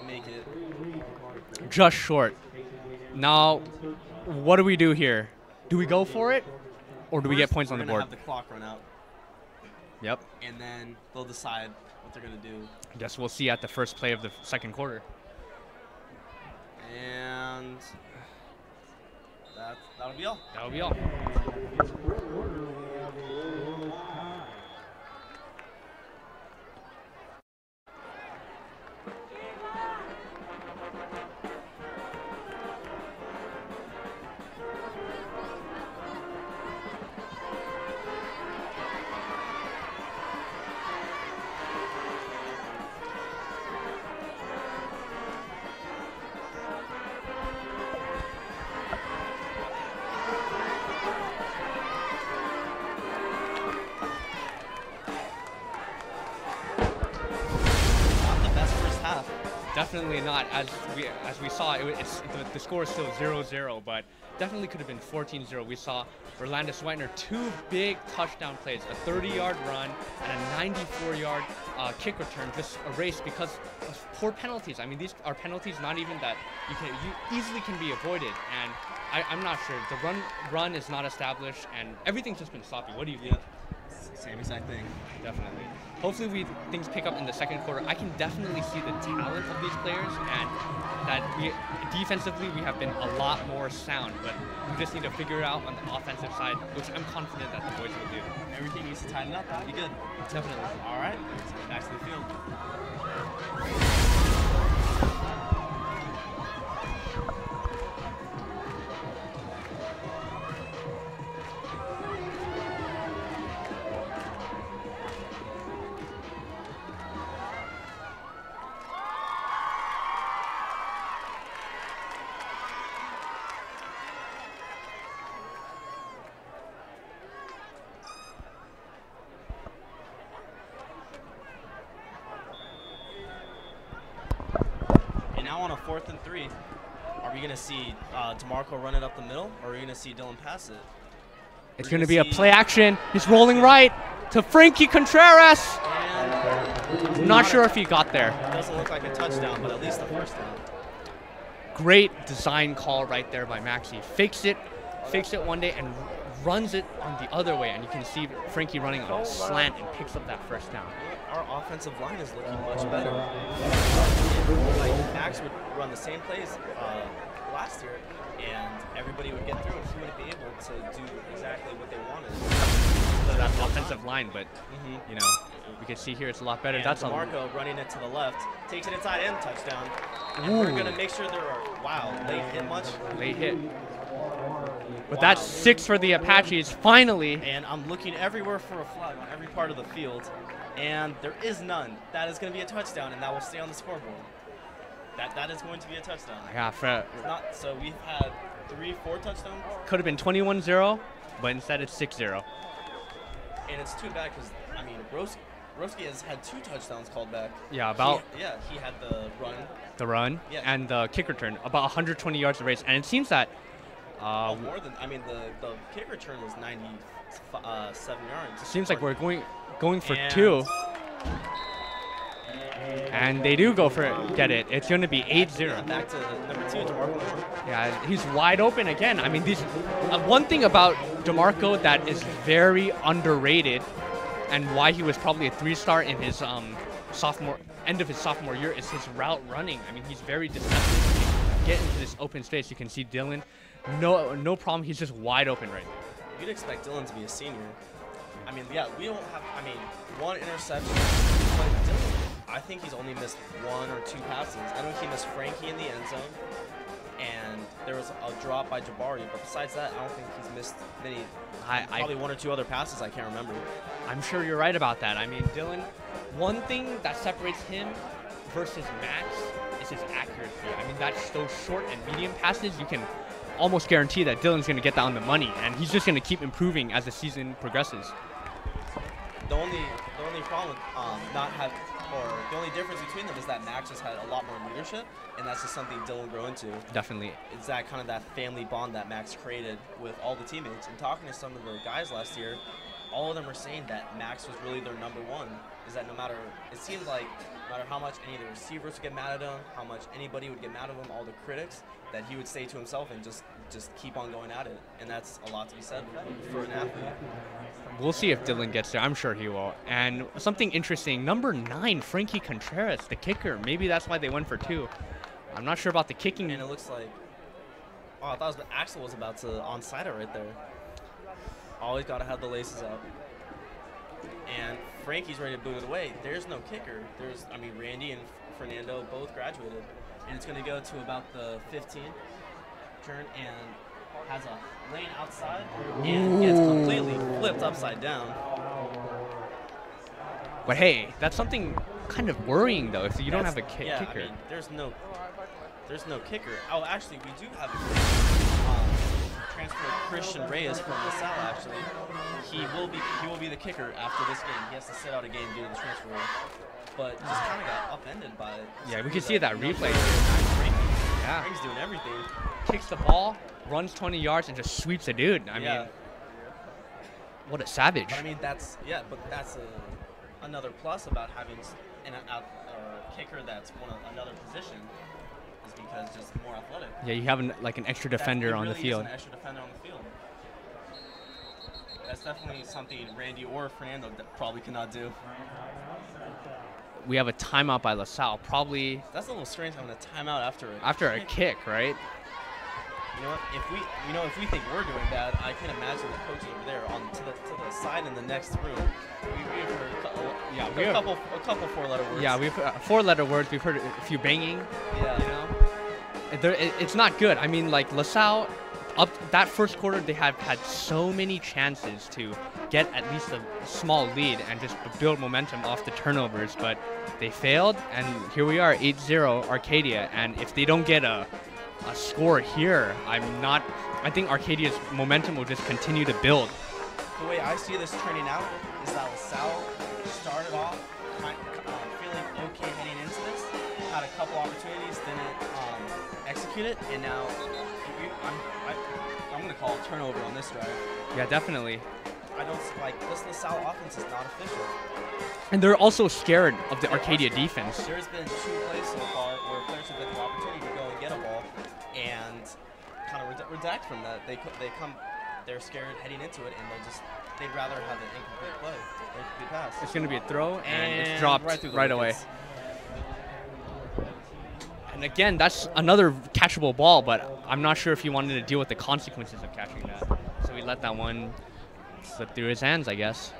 make it. just short. Now, what do we do here? Do we go for it, or do we get First, points on we're the gonna board? have the clock run out, Yep. and then they'll decide what they're gonna do. Guess we'll see at the first play of the second quarter. And that'll be all. That'll be all. definitely not. As we saw, the score is still 0-0, but definitely could have been 14-0. We saw Orlando Sweitner 2 big touchdown plays, a 30-yard run and a 94-yard kick return, just erased because of poor penalties. I mean, these are penalties not even that you easily can be avoided, and I'm not sure. The run is not established, and everything's just been sloppy. What do you think? Same exact thing. Definitely. Hopefully things pick up in the second quarter. I can definitely see the talent of these players, and that defensively we have been a lot more sound, but we just need to figure it out on the offensive side, which I'm confident that the boys will do. Everything needs to tighten up. That'll be good. Definitely. All right. Back to the field. On a 4th and 3, are we going to see DeMarco run it up the middle, or are we going to see Dylan pass it? It's going to be a play action. He's rolling right to Frankie Contreras. I'm not sure if he got there. It doesn't look like a touchdown, but at least a first down. Great design call right there by Maxi. Fakes it one day and runs it on the other way, and you can see Frankie running on a slant and picks up that first down. Our offensive line is looking much better. Like Max would run the same plays last year, and everybody would get through, and he would be able to do exactly what they wanted. So that's offensive line, but you know, we can see here it's a lot better. And that's DeMarco running it to the left, takes it inside and touchdown. And we're gonna make sure there are late hit much. Late hit. But that's 6 for the Apaches finally. And I'm looking everywhere for a flag on every part of the field, and there is none. That is going to be a touchdown, and that will stay on the scoreboard. That is going to be a touchdown. Yeah, so we've had 3-4 touchdowns. Could have been 21-0, but instead it's 6-0. And it's too bad because I mean Broski has had 2 touchdowns called back. Yeah, he had the run. The run and the kick return, about 120 yards of race, and it seems that. More than the kick return was 97 yards. It seems like we're going for 2. And they do go for it, get it. It's going to be 8-0. Yeah, back to number 2, DeMarco. Yeah, he's wide open again. I mean, these one thing about DeMarco that is very underrated, and why he was probably a 3-star in his end of his sophomore year, is his route running. I mean, he's very deceptive. Get into this open space. You can see Dylan. No problem. He's just wide open right now. You'd expect Dylan to be a senior. I mean, yeah, we don't have, 1 interception. But Dylan, I think he's only missed 1 or 2 passes. I know he missed Frankie in the end zone, and there was a drop by Jabari. But besides that, I don't think he's missed many. Probably 1 or 2 other passes I can't remember. I'm sure you're right about that. I mean, Dylan, one thing that separates him versus Max is his accuracy. I mean, that's those short and medium passes, you can almost guarantee that Dylan's going to get that on the money, and he's just going to keep improving as the season progresses. The only problem with the only difference between them is that Max has had a lot more leadership, and that's just something Dylan will grow into. Definitely. It's that kind of that family bond that Max created with all the teammates. And talking to some of the guys last year, all of them were saying that Max was really their number 1. Is that it seemed like no matter how much any of the receivers would get mad at him, how much anybody would get mad at him, all the critics, that he would stay to himself and just keep on going at it. And that's a lot to be said for an athlete. We'll see if Dylan gets there. I'm sure he will. And something interesting, number 9, Frankie Contreras, the kicker. Maybe that's why they went for 2. I'm not sure about the kicking. And it looks like, I thought Axel was about to onside it right there. Always got to have the laces up. And Frankie's ready to boot it away. There's no kicker. Randy and Fernando both graduated. And it's going to go to about the 15 turn and has a lane outside and gets completely flipped upside down. But hey, that's something kind of worrying though if you don't have a kicker. I mean, there's no kicker. Oh, actually, we do have a transfer Christian Reyes from LaSalle, actually, he will be the kicker after this game. He has to sit out a game due to the transfer rule. But just kind of got upended by it. Yeah, we can see that replay. Yeah. He's doing everything. Kicks the ball, runs 20 yards, and just sweeps a dude. I mean, what a savage. But I mean, that's another plus about having a kicker that's another position is because just more athletic. Yeah, you have an extra defender on the field. An extra defender on the field. That's definitely something Randy or Fernando probably cannot do. We have a timeout by LaSalle. Probably. That's a little strange having a timeout after a kick, right? You know what? If we think we're doing bad, I can imagine the coach over there to the side in the next room. We've heard a couple four-letter words. Yeah, we've heard four-letter words. We've heard a few banging. Yeah. You know, it's not good. I mean, like LaSalle, up that first quarter, they have had so many chances to get at least a small lead and just build momentum off the turnovers, but they failed. And here we are, 8-0 Arcadia. And if they don't get a score here, I think Arcadia's momentum will just continue to build. The way I see this turning out is that LaSalle started off feeling okay heading into this, had a couple opportunities, didn't execute it, and now I'm going to call a turnover on this drive. Yeah, definitely. I don't like this LaSalle offense is not efficient. And they're also scared of the Arcadia defense. There's been 2 plays so far where players have had the opportunity to go and get a ball and kind of redact from that. They're scared heading into it, and they'd rather have an incomplete play, incomplete pass. It's going to be a throw, and it's dropped right away. And again, that's another catchable ball, but I'm not sure if he wanted to deal with the consequences of catching that. So he let that one slip through his hands, I guess.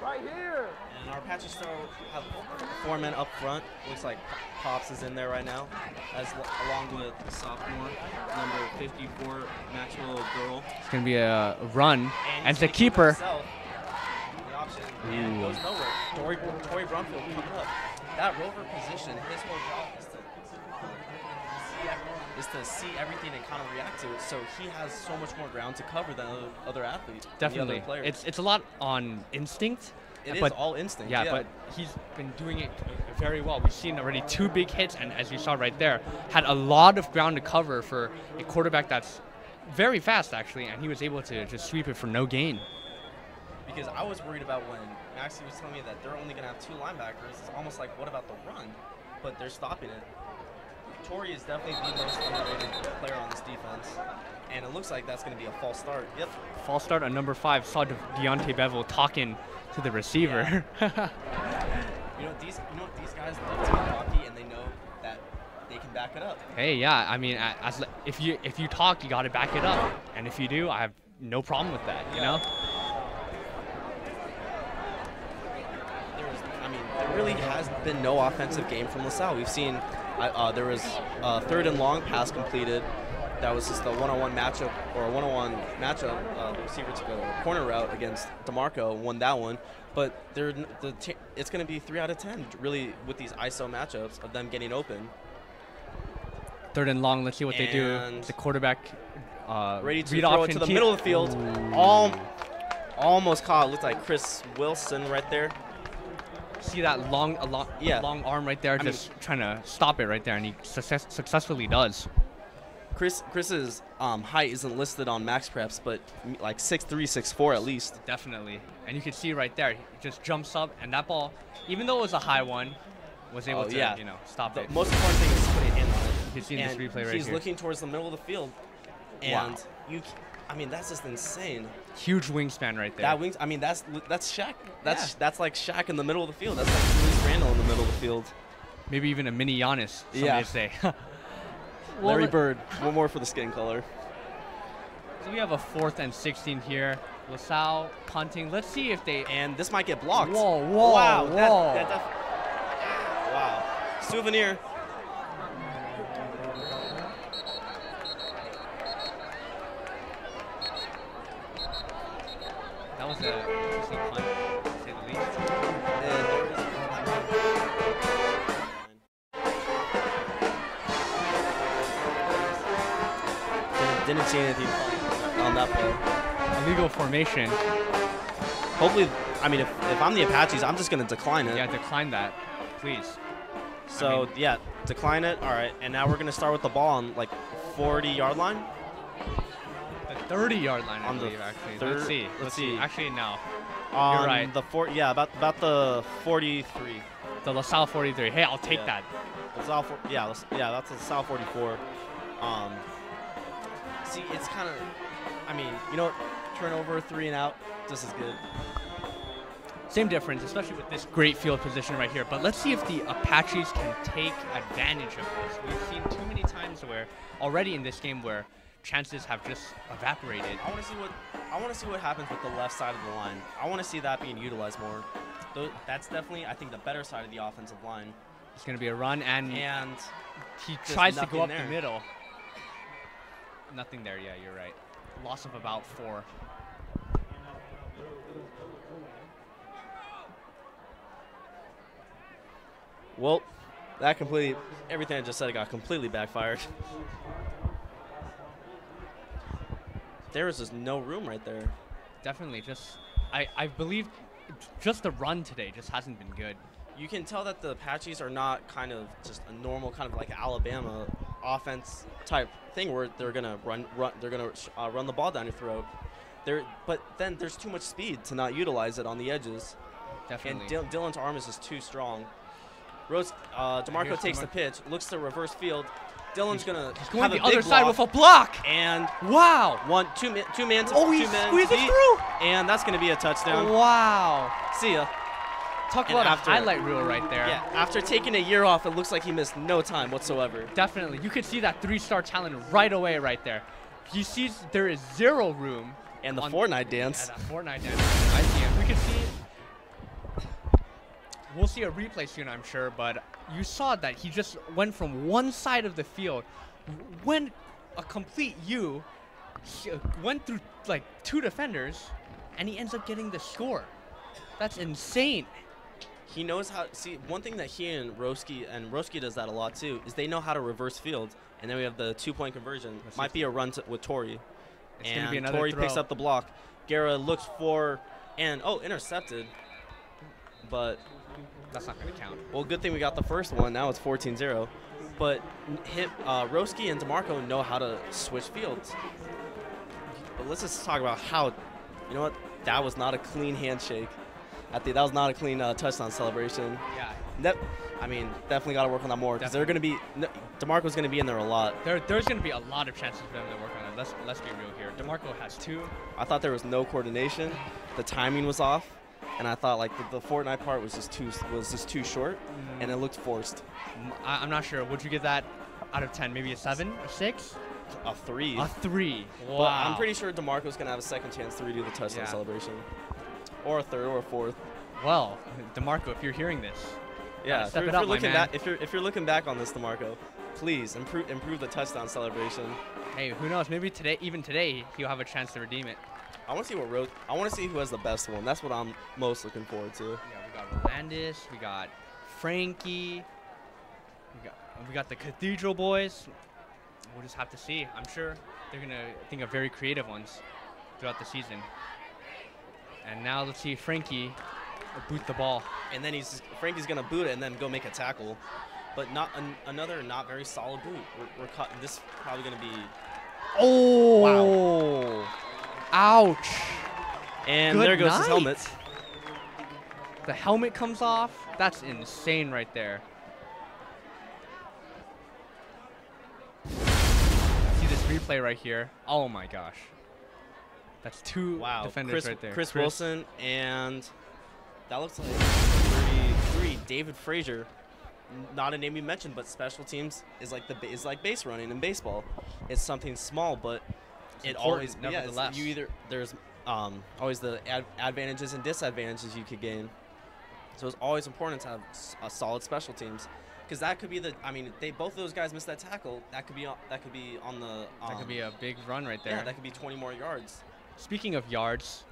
Right here. And our Apaches still have 4 men up front. Looks like Pops is in there right now, along with the sophomore, number 54, Maxwell Girl. It's going to be a run, and the keeper. The option, and goes nowhere. Torrey Brumfield coming up. That rover position, his whole job is to see everything and kind of react to it. So he has so much more ground to cover than other athletes. Definitely. Other players. It's a lot on instinct. It is all instinct. Yeah, but he's been doing it very well. We've seen already 2 big hits, and as you saw right there, had a lot of ground to cover for a quarterback that's very fast, actually, and he was able to just sweep it for no gain. Because I was worried about when Maxie was telling me that they're only going to have 2 linebackers. It's almost like, what about the run? But they're stopping it. Torrey is definitely the most underrated player on this defense, and it looks like that's going to be a false start. Yep. False start on number 5. Saw Deontay Bevel talking to the receiver. Yeah. These guys love to get cocky, and they know that they can back it up. Hey, yeah. I mean, if you talk, you got to back it up, and if you do, I have no problem with that. You know. There really has been no offensive game from LaSalle. We've seen there was a 3rd and long pass completed. That was just a one-on-one matchup, or a one-on-one matchup. The receiver took a corner route against DeMarco, won that one. But it's going to be 3 out of 10, really, with these ISO matchups of them getting open. 3rd and long. Let's see what they do. The quarterback ready to throw it to the middle of the field. Almost caught. Looked like Chris Wilson right there. See that long arm right there, trying to stop it right there, and he successfully does. Chris's height isn't listed on Max Preps, but like 6'3", 6'4" at least. Definitely. And you can see right there, he just jumps up, and that ball, even though it was a high one, was able to stop it. The most important thing is putting in on it. You've seen this replay right here. He's looking towards the middle of the field, and that's just insane. Huge wingspan right there. That's Shaq. That's like Shaq in the middle of the field. That's like Julius Randle in the middle of the field. Maybe even a mini Giannis, some may say. Larry Bird. One more for the skin color. So we have a 4th and 16 here. LaSalle punting. Let's see if they... And this might get blocked. Whoa. Wow. Wow. Souvenir. That was an interesting punt, to say the least. Didn't see anything on that play. Illegal formation. Hopefully, I mean, if I'm the Apaches, I'm just going to decline it. Yeah, decline that, please. So, yeah, decline it. All right, and now we're going to start with the ball on, like, 40-yard line. The 30-yard line, I On the believe, actually. third- Let's see. let's see. Actually, no. On You're right. The about the 43. The LaSalle 43. Hey, I'll take Yeah. that. LaSalle, that's the LaSalle 44. See, it's kind of, I mean, you know, turnover, 3 and out, just as good. Same difference, especially with this great field position right here. But let's see if the Apaches can take advantage of this. We've seen too many times where already in this game where chances have just evaporated. I want to see what happens with the left side of the line. I want to see that being utilized more. That's definitely, I think, the better side of the offensive line. It's going to be a run, and he just tries to go nothing up there. the middle. Nothing there, yeah, you're right. Loss of about 4. Well, everything I just said got completely backfired. There was just no room right there. Definitely, I believe just the run today just hasn't been good. You can tell that the Apaches are not kind of just a normal kind of like Alabama offense type thing where they're gonna run the ball down your throat. But then there's too much speed to not utilize it on the edges. Definitely. And Dylan's arm is just too strong. DeMarco Here's takes the pitch, looks to reverse field. Dylan's gonna He's going have the a big other side block, with a block. and Wow. two man to Oh, he two men squeezes beat, through. and that's gonna be a touchdown. Wow. See ya. Talk And about after- a highlight reel right there. Yeah, after taking a year off, it looks like he missed no time whatsoever. Definitely. You could see that 3-star talent right away right there. He sees there is 0 room. And the on- Fortnite dance. Yeah, that Fortnite dance. I see him. We could see. We'll see a replay soon, I'm sure, but you saw that he just went from one side of the field, went a complete U, went through like 2 defenders, and he ends up getting the score. That's insane. He knows how. See, one thing that he and Roski does that a lot too, is they know how to reverse field. And then we have the 2-point conversion. Might be a run with Tori. It's gonna be another Tori throw. picks up the block. Guerra looks for, and intercepted. But That's not going to count. well, good thing we got the first one. Now it's 14-0. But Roski and DeMarco know how to switch fields. But let's just talk about how. You know what? That was not a clean handshake. I think that was not a clean touchdown celebration. Yeah. I mean, definitely got to work on that more because they're going to be. DeMarco's going to be in there a lot. There's going to be a lot of chances for them to work on it. Let's be real here. DeMarco has 2. I thought there was no coordination. The timing was off, and I thought like the Fortnite part was just too short, and it looked forced. I'm not sure. Would you give that out of 10? Maybe a 7, a 6? A 3. A 3. Wow. But I'm pretty sure DeMarco's going to have a second chance to redo the touchdown Yeah. celebration, or a third, or a fourth. Well, DeMarco, if you're hearing this, Yeah, step if it you're up, my looking man. back, if you're looking back on this, DeMarco, please improve the touchdown celebration. hey, who knows? Maybe even today, he'll have a chance to redeem it. I want to see I want to see who has the best one. That's what I'm most looking forward to. Yeah, we got Rolandis, we got Frankie, we got the Cathedral Boys. We'll just have to see. I'm sure they're gonna think of very creative ones throughout the season. And now let's see Frankie boot the ball. And then Frankie's gonna boot it and then go make a tackle, but another not very solid boot. We're cutting this probably gonna be. Oh! Wow. Ouch! And Good there goes his night. helmet. The helmet comes off. That's insane right there. See this replay right here. Oh my gosh. That's 2 Wow. defenders right there. Chris Wilson, and that looks like 33. David Frazier. Not a name you mentioned, but special teams is like base running in baseball. It's something small, but it always nevertheless. There's always the advantages and disadvantages you could gain. So it's always important to have a solid special teams, because that could be both of those guys missed that tackle. That could be on the. That could be a big run right there. Yeah, that could be 20 more yards. Speaking of yards,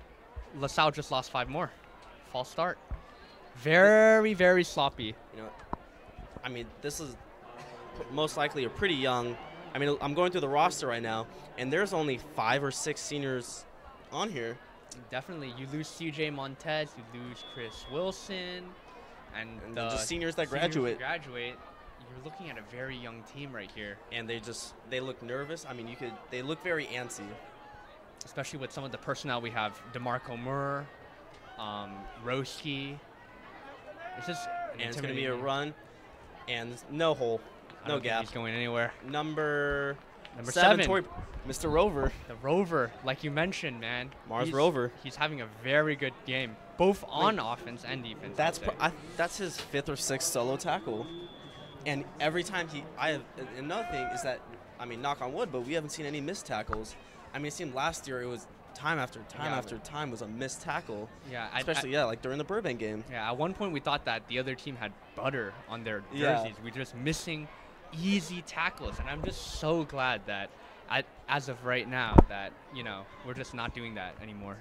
LaSalle just lost 5 more. False start. Very, very sloppy. You know, I mean, this is most likely a pretty young I mean, I'm going through the roster right now, and there's only 5 or 6 seniors on here. Definitely, you lose CJ Montez, you lose Chris Wilson, and the just seniors that seniors who graduate. You're looking at a very young team right here. And they look nervous. I mean, they look very antsy. Especially with some of the personnel we have, DeMarco Murr, Roski. It's just And it's going to be a run, and no hole, I no don't think gap. he's going anywhere. Number 7. Tori, Mr. Rover. The Rover, like you mentioned, man. Mars Rover. He's having a very good game, both on offense and defense. That's his 5th or 6th solo tackle. And every time another thing is that, I mean, knock on wood, but we haven't seen any missed tackles. I mean, it seemed last year it was time after time was a missed tackle. Yeah, especially like during the Burbank game. Yeah, at one point we thought that the other team had butter on their Yeah. jerseys. We were just missing easy tackles, and I'm just so glad that as of right now that we're just not doing that anymore.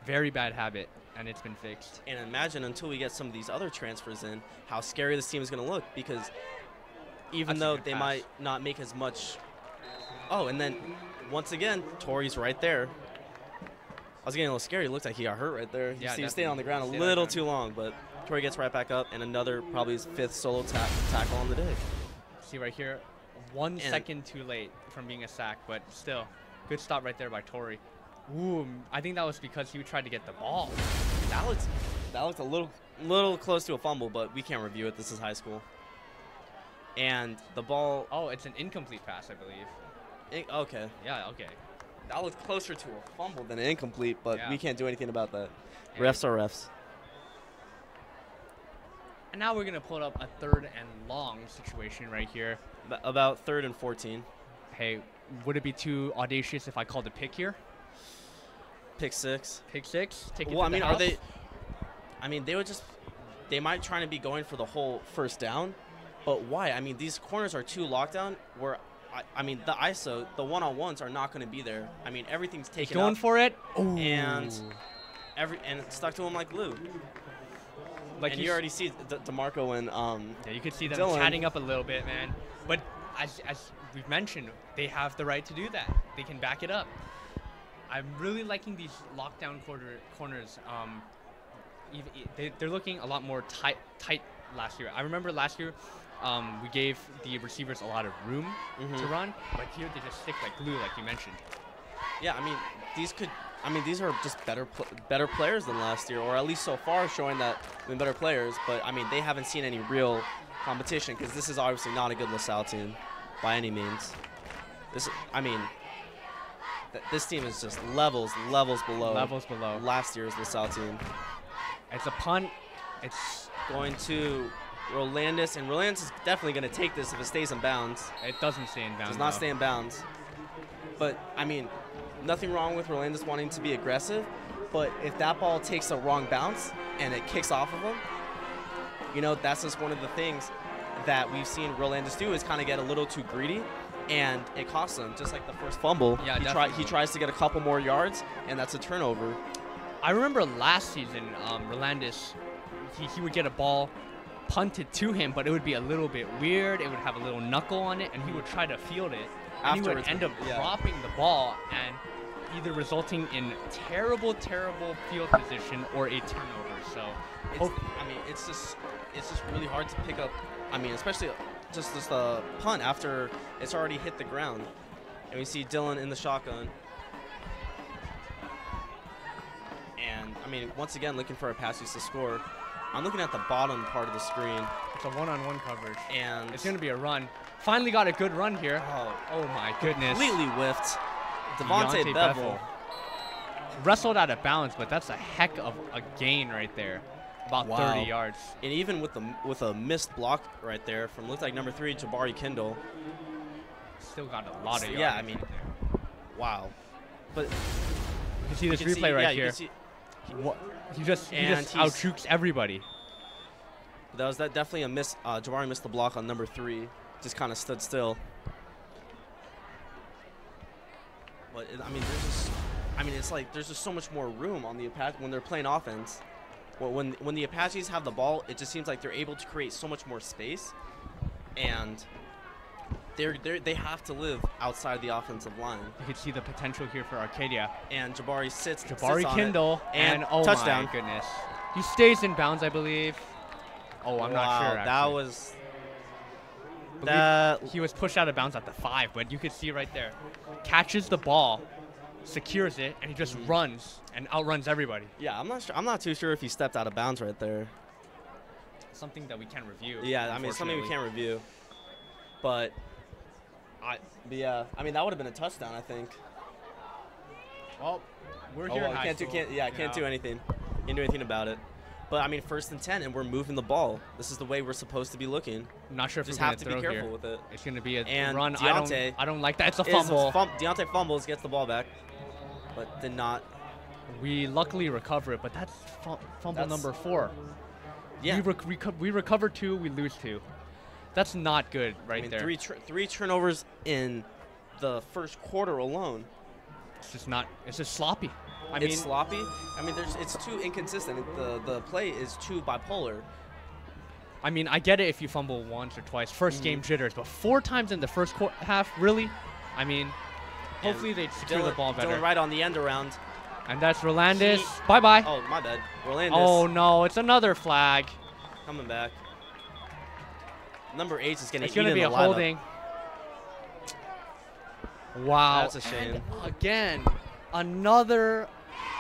Very bad habit, and it's been fixed. And imagine until we get some of these other transfers in, how scary this team is going to look, because even That's a though good they pass. might not make as much. Oh, and then once again, Tori's right there. I was getting a little scared. It looked like he got hurt right there. Yeah, He stayed on the ground a Stayed little on the too long, but Tori gets right back up, and another, probably his 5th solo tackle on the day. See right here, 1 second too late from being a sack, but still, good stop right there by Tori. Ooh, I think that was because he tried to get the ball. That looked a little close to a fumble, but we can't review it. This is high school. And the ball. Oh, it's an incomplete pass, I believe. Okay. Yeah, okay. That looked closer to a fumble than an incomplete, but Yeah. we can't do anything about that. Hey. Refs are refs. And now we're going to pull up a 3rd and long situation right here. About 3rd and 14. Hey, would it be too audacious if I called a pick here? Pick 6. Pick 6? Take it Well, to I mean, the are house? they? I mean, they might try to be going for the whole first down, but why? I mean, these corners are too locked down. Where, I mean, the ISO, the one-on-ones are not going to be there. I mean, everything's taken Going up, for it? Ooh. and it's stuck to him like glue. Like And you already see DeMarco and yeah, you could see them Dylan. chatting up a little bit, man. But as we've mentioned, they have the right to do that. They can back it up. I'm really liking these lockdown corners. They're looking a lot more tight last year. I remember last year we gave the receivers a lot of room to run, but here they just stick like glue, like you mentioned. Yeah, I mean, these are just better players than last year, or at least so far showing that they're better players. But I mean, they haven't seen any real competition, because this is obviously not a good LaSalle team by any means. This team is just levels below. Levels below. Last year's LaSalle team. It's a punt. It's Going to Rolandis, and Rolandis is definitely going to take this if it stays in bounds. It doesn't stay in bounds. Does not though. stay in bounds. But, I mean, nothing wrong with Rolandis wanting to be aggressive, but if that ball takes a wrong bounce and it kicks off of him, that's just one of the things that we've seen Rolandis do, is kind of get a little too greedy, and it costs him, just like the first fumble. Yeah, he tries to get a couple more yards, and that's a turnover. I remember last season, Rolandis, he would get a ball punted to him, but it would be a little bit weird. It would have a little knuckle on it, and he would try to field it. And he would Afterwards, end up yeah. dropping the ball and either resulting in terrible field position or a turnover. So, It's just really hard to pick up. I mean, especially just the punt after it's already hit the ground. And we see Dylan in the shotgun. And, I mean, once again, looking for Apaches to score. I'm looking at the bottom part of the screen. it's a one-on-one coverage. And It's going to be a run. Finally got a good run here. Oh my goodness. completely whiffed. Devontae Bevel. Wrestled out of bounds, but that's a heck of a gain right there. About Wow. 30 yards. And even with a missed block right there from, looks like number 3, Jabari Kindle. Still got a lot of yards. Yeah, I mean, wow. But you can see this you can replay see- right yeah, you here. can see- He just And he's- outshoots everybody. That was definitely a miss. Jabari missed the block on number 3. Just kind of stood still. But it's like there's just so much more room on the Apache when they're playing offense. When the Apaches have the ball, it just seems like they're able to create so much more space. And they have to live outside the offensive line. You can see the potential here for Arcadia. And Jabari sits Jabari on Kindle it, and oh touchdown. my goodness. He stays in bounds, I believe. Oh, I'm not sure. That actually. was He was pushed out of bounds at the 5, but you could see right there. Catches the ball, secures it, and he just runs and outruns everybody. Yeah, I'm not sure. I'm not too sure if he stepped out of bounds right there. Something that we can't review. Yeah, I mean something we can't review. But yeah, I mean that would have been a touchdown, I think. Well, we're Oh, here. well, in high can't do school, can't do anything. Can't do anything about it. But I mean, 1st and 10, and we're moving the ball. This is the way we're supposed to be looking. I'm not sure if Just we're have gonna to be throw careful here. with it. It's going to be a And run. Deontay I don't like that. It's a fumble. Deontay fumbles, gets the ball back, but did not. We luckily recover it, but that's fumble number 4. Yeah. We recover 2, we lose 2. That's not good right I mean, there. three turnovers in the first quarter alone. It's just not. It's just sloppy. I It's mean, sloppy. I mean, it's too inconsistent. The play is too bipolar. I mean, I get it if you fumble once or twice, first game jitters, but 4 times in the first half, really? I mean, hopefully they secure the ball better. Dylan right on the end around. And that's Rolandis. Bye-bye. Oh, my bad. Rolandis Oh, no, it's another flag. coming back. Number 8 is going It's to going to be a holding. Wow. That's a shame. And again, another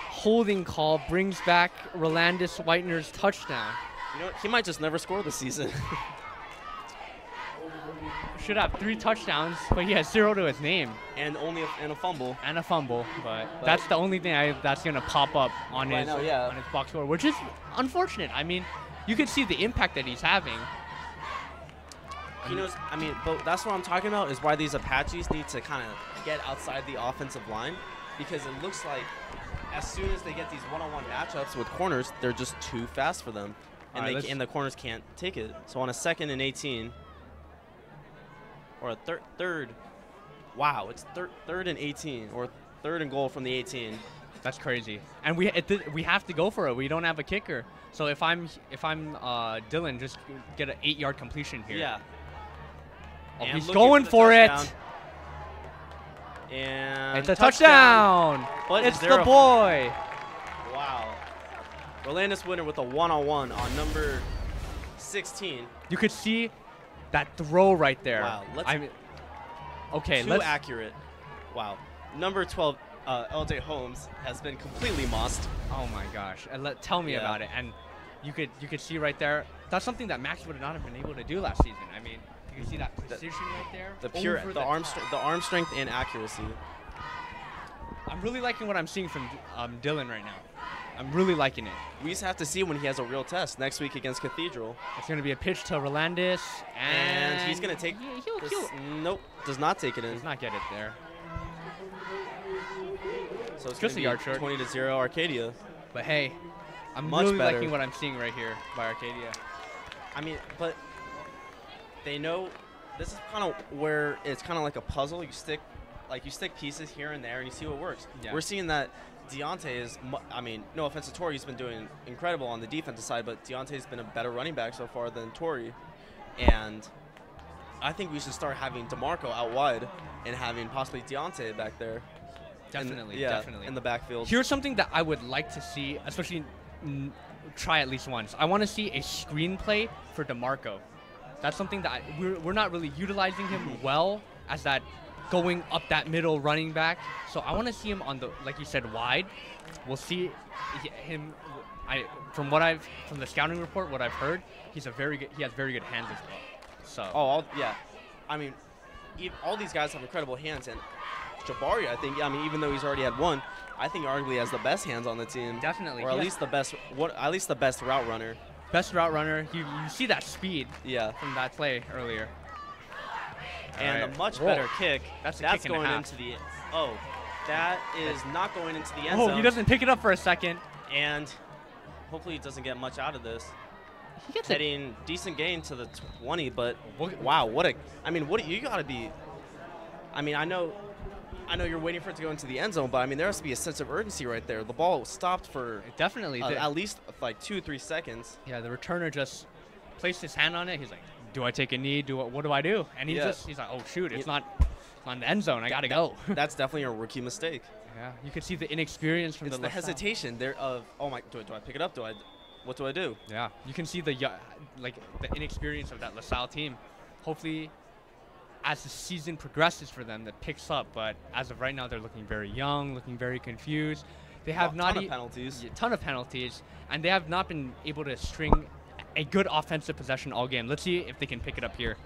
holding call brings back Rolandis Whitener's touchdown. You know what? He might just never score this season. Should have 3 touchdowns, but he has 0 to his name. and a fumble. And a fumble, but that's the only thing that's going to pop up on Right his now, yeah. on his box score, which is unfortunate. I mean, you can see the impact that he's having. He knows. I mean, but that's what I'm talking about is why these Apaches need to kind of get outside the offensive line, because it looks like as soon as they get these one-on-one matchups with corners, they're just too fast for them, and and the corners can't take it. So on a 2nd and 18, or a third, wow, it's 3rd and 18, or 3rd and goal from the 18. That's crazy, and we have to go for it. We don't have a kicker, so if I'm Dylan, just get an 8-yard completion here. Yeah. Oh, And he's looking going the for it. touchdown. And It's a touchdown. But It's is there the a- boy. Wow. Rolandis winner with a one-on-one on number 16. You could see that throw right there. Wow. Okay, Too accurate. Wow. Number 12, LJ Holmes, has been completely mossed. Oh my gosh! And tell me Yeah. about it. And you could see right there. That's something that Max would not have been able to do last season. I mean, you can see that precision right there. Over The arm strength and accuracy. I'm really liking what I'm seeing from Dylan right now. I'm really liking it. We just have to see when he has a real test next week against Cathedral. It's going to be a pitch to Rolandis, And he's going to take he'll this. Nope, does not take it in. does not get it there. So it's just gonna a be yard short. 20-0 Arcadia. But hey, I'm Much really better. liking what I'm seeing right here by Arcadia. I mean, but they know this is kind of where it's kind of like a puzzle. You stick pieces here and there, and you see what works. Yeah. We're seeing that Deontay is. I mean, no offense to Torrey, he's been doing incredible on the defensive side, but Deontay's been a better running back so far than Torrey, and I think we should start having DeMarco out wide and having possibly Deontay back there. Definitely, In the backfield. Here's something that I would like to see, especially try at least once. I want to see a screenplay for DeMarco. That's something that we're not really utilizing him well as that going up that middle running back. So I want to see him on the, like you said, wide. We'll see him. From the scouting report, what I've heard, he has very good hands as well. So. Yeah. I mean, all these guys have incredible hands, and Jabari, I think, even though he's already had one, I think arguably has the best hands on the team. Definitely. Or at least the best route runner. Best route runner. You see that speed Yeah. from that play earlier. And Alright. a much Whoa. better kick. That's a That's kick and a going half. into the. Oh, that is not going into the end Oh, zone. he doesn't pick it up for a second. And hopefully he doesn't get much out of this. He gets it. Heading decent gain to the 20, but What- wow, you got to be. I know you're waiting for it to go into the end zone, but there has to be a sense of urgency right there. The ball stopped for Definitely. at least like 2-3 seconds. Yeah, the returner just placed his hand on it. He's like, do I take a knee? What do I do? And he's like, oh shoot, it's not in the end zone. I gotta go. That's definitely a rookie mistake. Yeah, you can see the inexperience from It's the hesitation there of, oh my, do I pick it up? What do I do? Yeah, you can see the inexperience of that LaSalle team. Hopefully, as the season progresses for them, that picks up. But as of right now, they're looking very young, looking very confused. They have a ton of penalties, and they have not been able to string a good offensive possession all game. Let's see if they can pick it up here.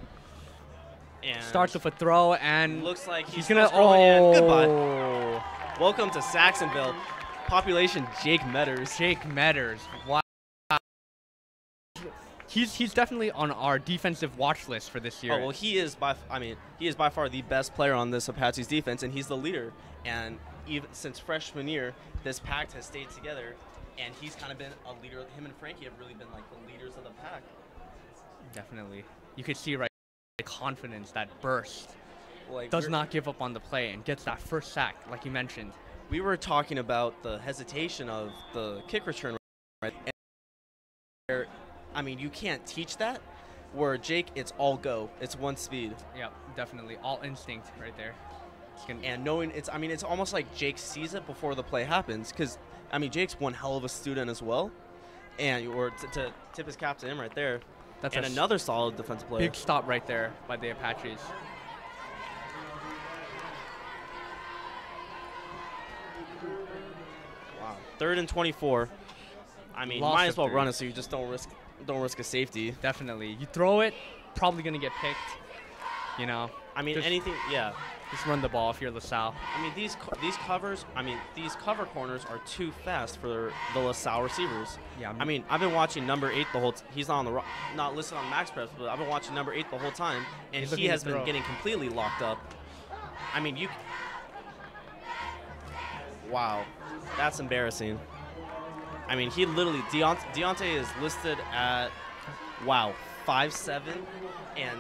And starts with a throw, and looks like he's gonna. Oh, goodbye. Welcome to Saxonville. Population Jake Metters. Jake Metters. Wow. He's definitely on our defensive watch list for this year. Oh, well, he is by far the best player on this Apache's defense, and he's the leader. And even since freshman year, this pact has stayed together, and he's kind of been a leader. Him and Frankie have really been like the leaders of the pack. Definitely. You could see the confidence, that burst. Like does not give up on the play and gets that first sack, like you mentioned. We were talking about the hesitation of the kick return, right? And I mean, you can't teach that. Where Jake, it's all go. It's one speed. Yeah, definitely. All instinct right there. And knowing it's almost like Jake sees it before the play happens. Because, I mean, Jake's one hell of a student as well. And, or to tip his cap to him right there. That's another solid defensive player. Big stop right there by the Apaches. Wow. 3rd and 24. I mean, might as well run it so you just don't risk a safety. Definitely. You throw it, probably going to get picked. You know. I mean, anything, yeah. Just run the ball if you're LaSalle. I mean, these cover corners are too fast for the LaSalle receivers. Yeah. I mean, I've been watching number 8 the whole he's not not listed on Max Preps, but I've been watching number 8 the whole time, and he has been getting completely locked up. I mean, wow, that's embarrassing. I mean, he literally Deontay is listed at 5'7", and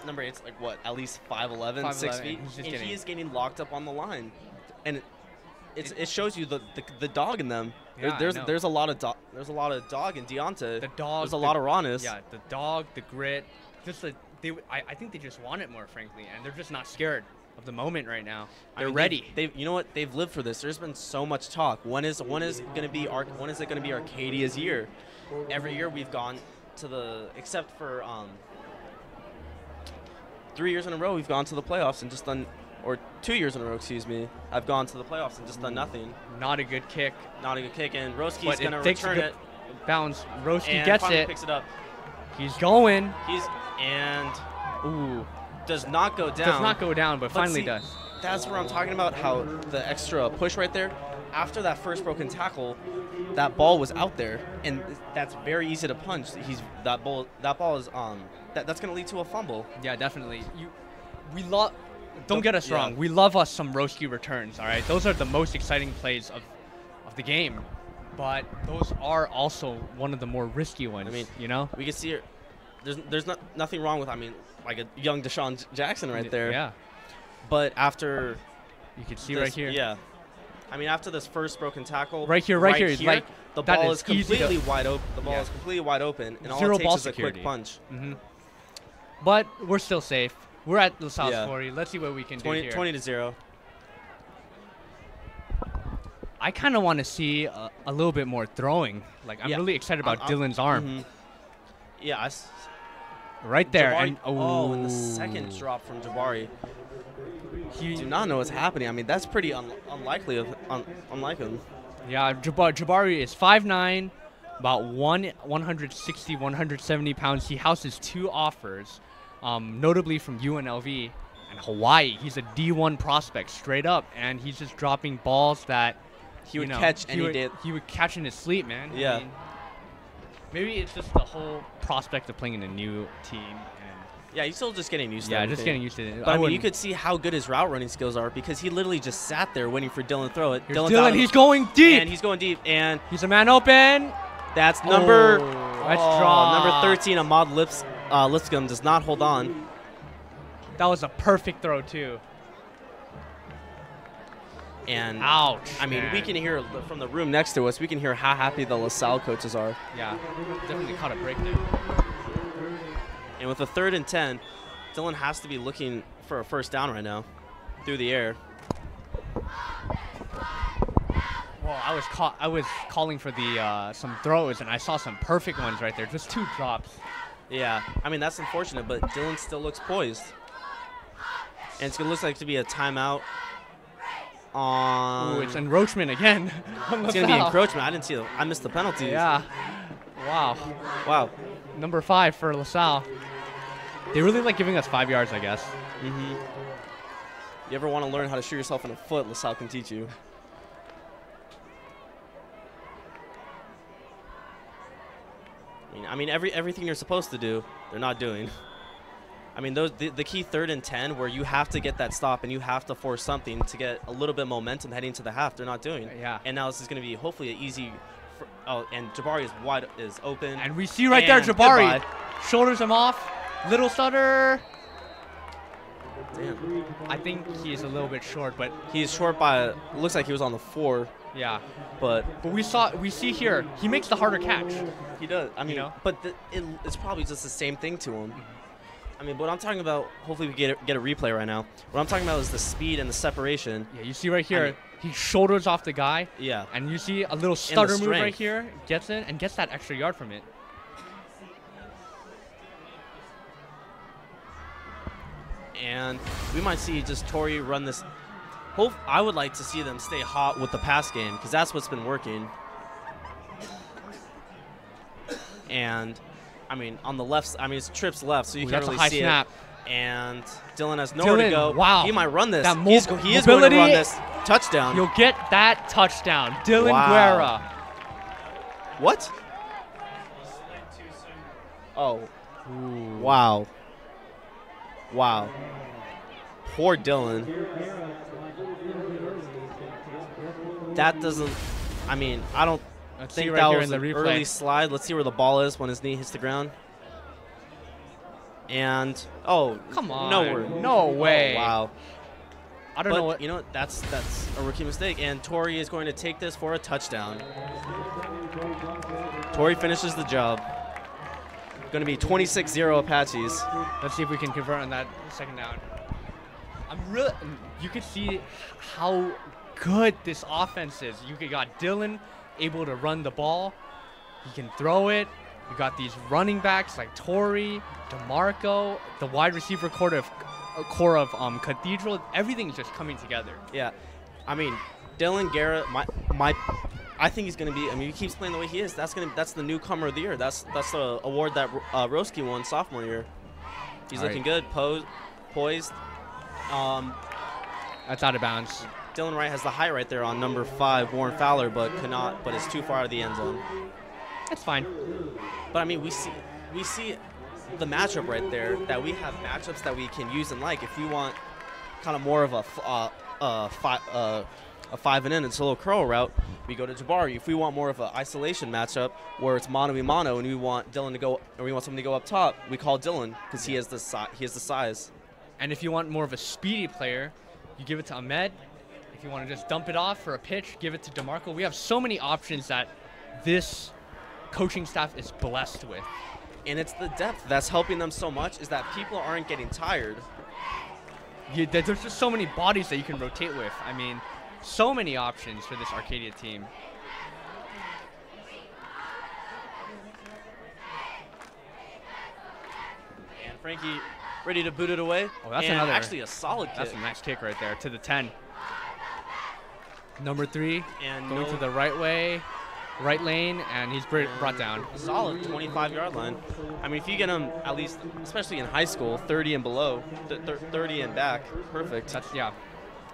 number 8's like what, at least 5'11", 6 feet, and he is getting locked up on the line, and it shows you the dog in them. Yeah, there's a lot of dog in Deontay. The dog. There's a lot of rawness. Yeah, the dog, the grit. I think they just want it more, frankly, and they're just not scared of the moment right now. They're ready. You know what? They've lived for this. There's been so much talk. When is it going to be Arcadia's year? Every year we've gone to except for 3 years in a row we've gone to the playoffs and just done, or 2 years in a row, excuse me. I've gone to the playoffs and just done nothing. Not a good kick. And Roski's going to return it. Bounce. Roski gets it. Picks it up. He's going. Ooh. Does not go down. Does not go down, but finally does. That's where I'm talking about, how the extra push right there. After that first broken tackle, that ball was out there, and that's very easy to punch. That ball is that's going to lead to a fumble. Yeah, definitely. Don't get us wrong. We love us some Roski returns. All right, those are the most exciting plays of the game, but those are also one of the more risky ones. I mean, you know, we can see it. There's nothing wrong with, like a young Deshaun Jackson right there. Yeah. But after, you can see right here. Yeah. I mean, after this first broken tackle, right here, like the ball is completely wide open. The ball is completely wide open, and all it takes is a quick punch. Mm-hmm. But we're still safe. We're at LaSalle's 40. Let's see what we can do here. 20-0. I kind of want to see a little bit more throwing. Like, I'm really excited about Dylan's arm. Mm-hmm. Yeah. Right there. Jabari, and the second drop from Jabari. You do not know what's happening. I mean, that's pretty unlike him. Yeah, Jabari is 5'9", about 160, 170 pounds. He houses 2 offers, notably from UNLV and Hawaii. He's a D1 prospect, straight up, and he's just dropping balls that he would catch any day. He would catch in his sleep, man. Yeah. I mean, maybe it's just the whole prospect of playing in a new team. Yeah, he's still just getting used to it. Yeah, just getting used to it. But I mean, you could see how good his route running skills are, because he literally just sat there waiting for Dylan to throw it. Dylan, he's going deep. And he's going deep. And he's a man open. That's number 13, Ahmad Lipscomb does not hold on. That was a perfect throw, too. And ouch. I mean, we can hear from the room next to us, we can hear how happy the LaSalle coaches are. Yeah, definitely caught a break there. And with a 3rd and 10, Dylan has to be looking for a first down right now through the air. Well, I was calling for the some throws, and I saw some perfect ones right there. Just 2 drops. Yeah, I mean, that's unfortunate, but Dylan still looks poised. And it's going to look like to be a timeout on... Ooh, it's encroachment again. It's going to be encroachment. I didn't see it. I missed the penalty. Yeah. Wow. Wow. Number 5 for LaSalle. They really like giving us 5 yards, I guess. Mm-hmm. You ever want to learn how to shoot yourself in the foot, LaSalle can teach you. I mean, everything you're supposed to do, they're not doing. I mean, the key 3rd and 10 where you have to get that stop and you have to force something to get a little bit of momentum heading to the half, they're not doing. Yeah. And now this is going to be hopefully an easy. Oh, and Jabari is open. And we see right there Jabari goodbye. shoulders him off. Little stutter. Damn. I think he is a little bit short, but He's short by. Looks like he was on the 4, yeah. but We see here he makes the harder catch. he does. I mean, know? but it's probably just the same thing to him. I mean, what I'm talking about. Hopefully, we get a replay right now. What I'm talking about is the speed and the separation. Yeah, you see right here, mean- he shoulders off the guy, Yeah. and you see a little stutter move right strength. here, gets in and gets that extra yard from it. And we might see just Torrey run this. I would like to see them stay hot with the pass game because that's what's been working. And, I mean, on the left, I mean, it's Tripp's left, so you Ooh, can't that's really a high see snap. it. And Dylan has nowhere to Dylan, go. wow. He might run this. That He is going to run mobility, this touchdown. You'll get that touchdown. Dylan Wow. Guerra. What? Oh. Wow. Wow. Poor Dylan. That doesn't. I mean, I don't Let's see think right that here was in the an replay. early slide. Let's see where the ball is when his knee hits the ground. And Come on. nowhere. No way. Oh, wow. I don't But know what. you know what? That's a rookie mistake. And Torrey is going to take this for a touchdown. Torrey finishes the job. Going to be 26-0 Apaches. Let's see if we can convert on that second down. You could see how good this offense is. You got Dylan able to run the ball. He can throw it. You got these running backs like Torrey, DeMarco, the wide receiver core of Cathedral. Everything's just coming together. Yeah, I mean, Dylan Guerra, I think he's gonna be. I mean, he keeps playing the way he is. That's the newcomer of the year. That's the award that Roski won sophomore year. He's All looking right. good, poised. That's out of bounds. Dylan Wright has the height right there on number 5, Warren Fowler, but is too far out of the end zone. That's fine. But I mean, we see the matchup right there, that we have matchups that we can use and like. If we want kind of more of a 5 and in and solo curl route, we go to Jabari. If we want more of an isolation matchup where it's mano a mano and we want Dylan to go, or we want someone to go up top, we call Dylan because he has the size. And if you want more of a speedy player, you give it to Ahmed. If you want to just dump it off for a pitch, give it to DeMarco. We have so many options that this coaching staff is blessed with. And it's the depth that's helping them so much, is that people aren't getting tired. There's just so many bodies that you can rotate with. I mean, so many options for this Arcadia team. And Frankie ready to boot it away. Oh, that's and another. actually a solid kick. That's a nice kick right there to the 10. Number 3 And going no- to the right lane, and he's brought down. Solid 25-yard line. I mean, if you get him at least, especially in high school, 30 and below, 30 and back, perfect.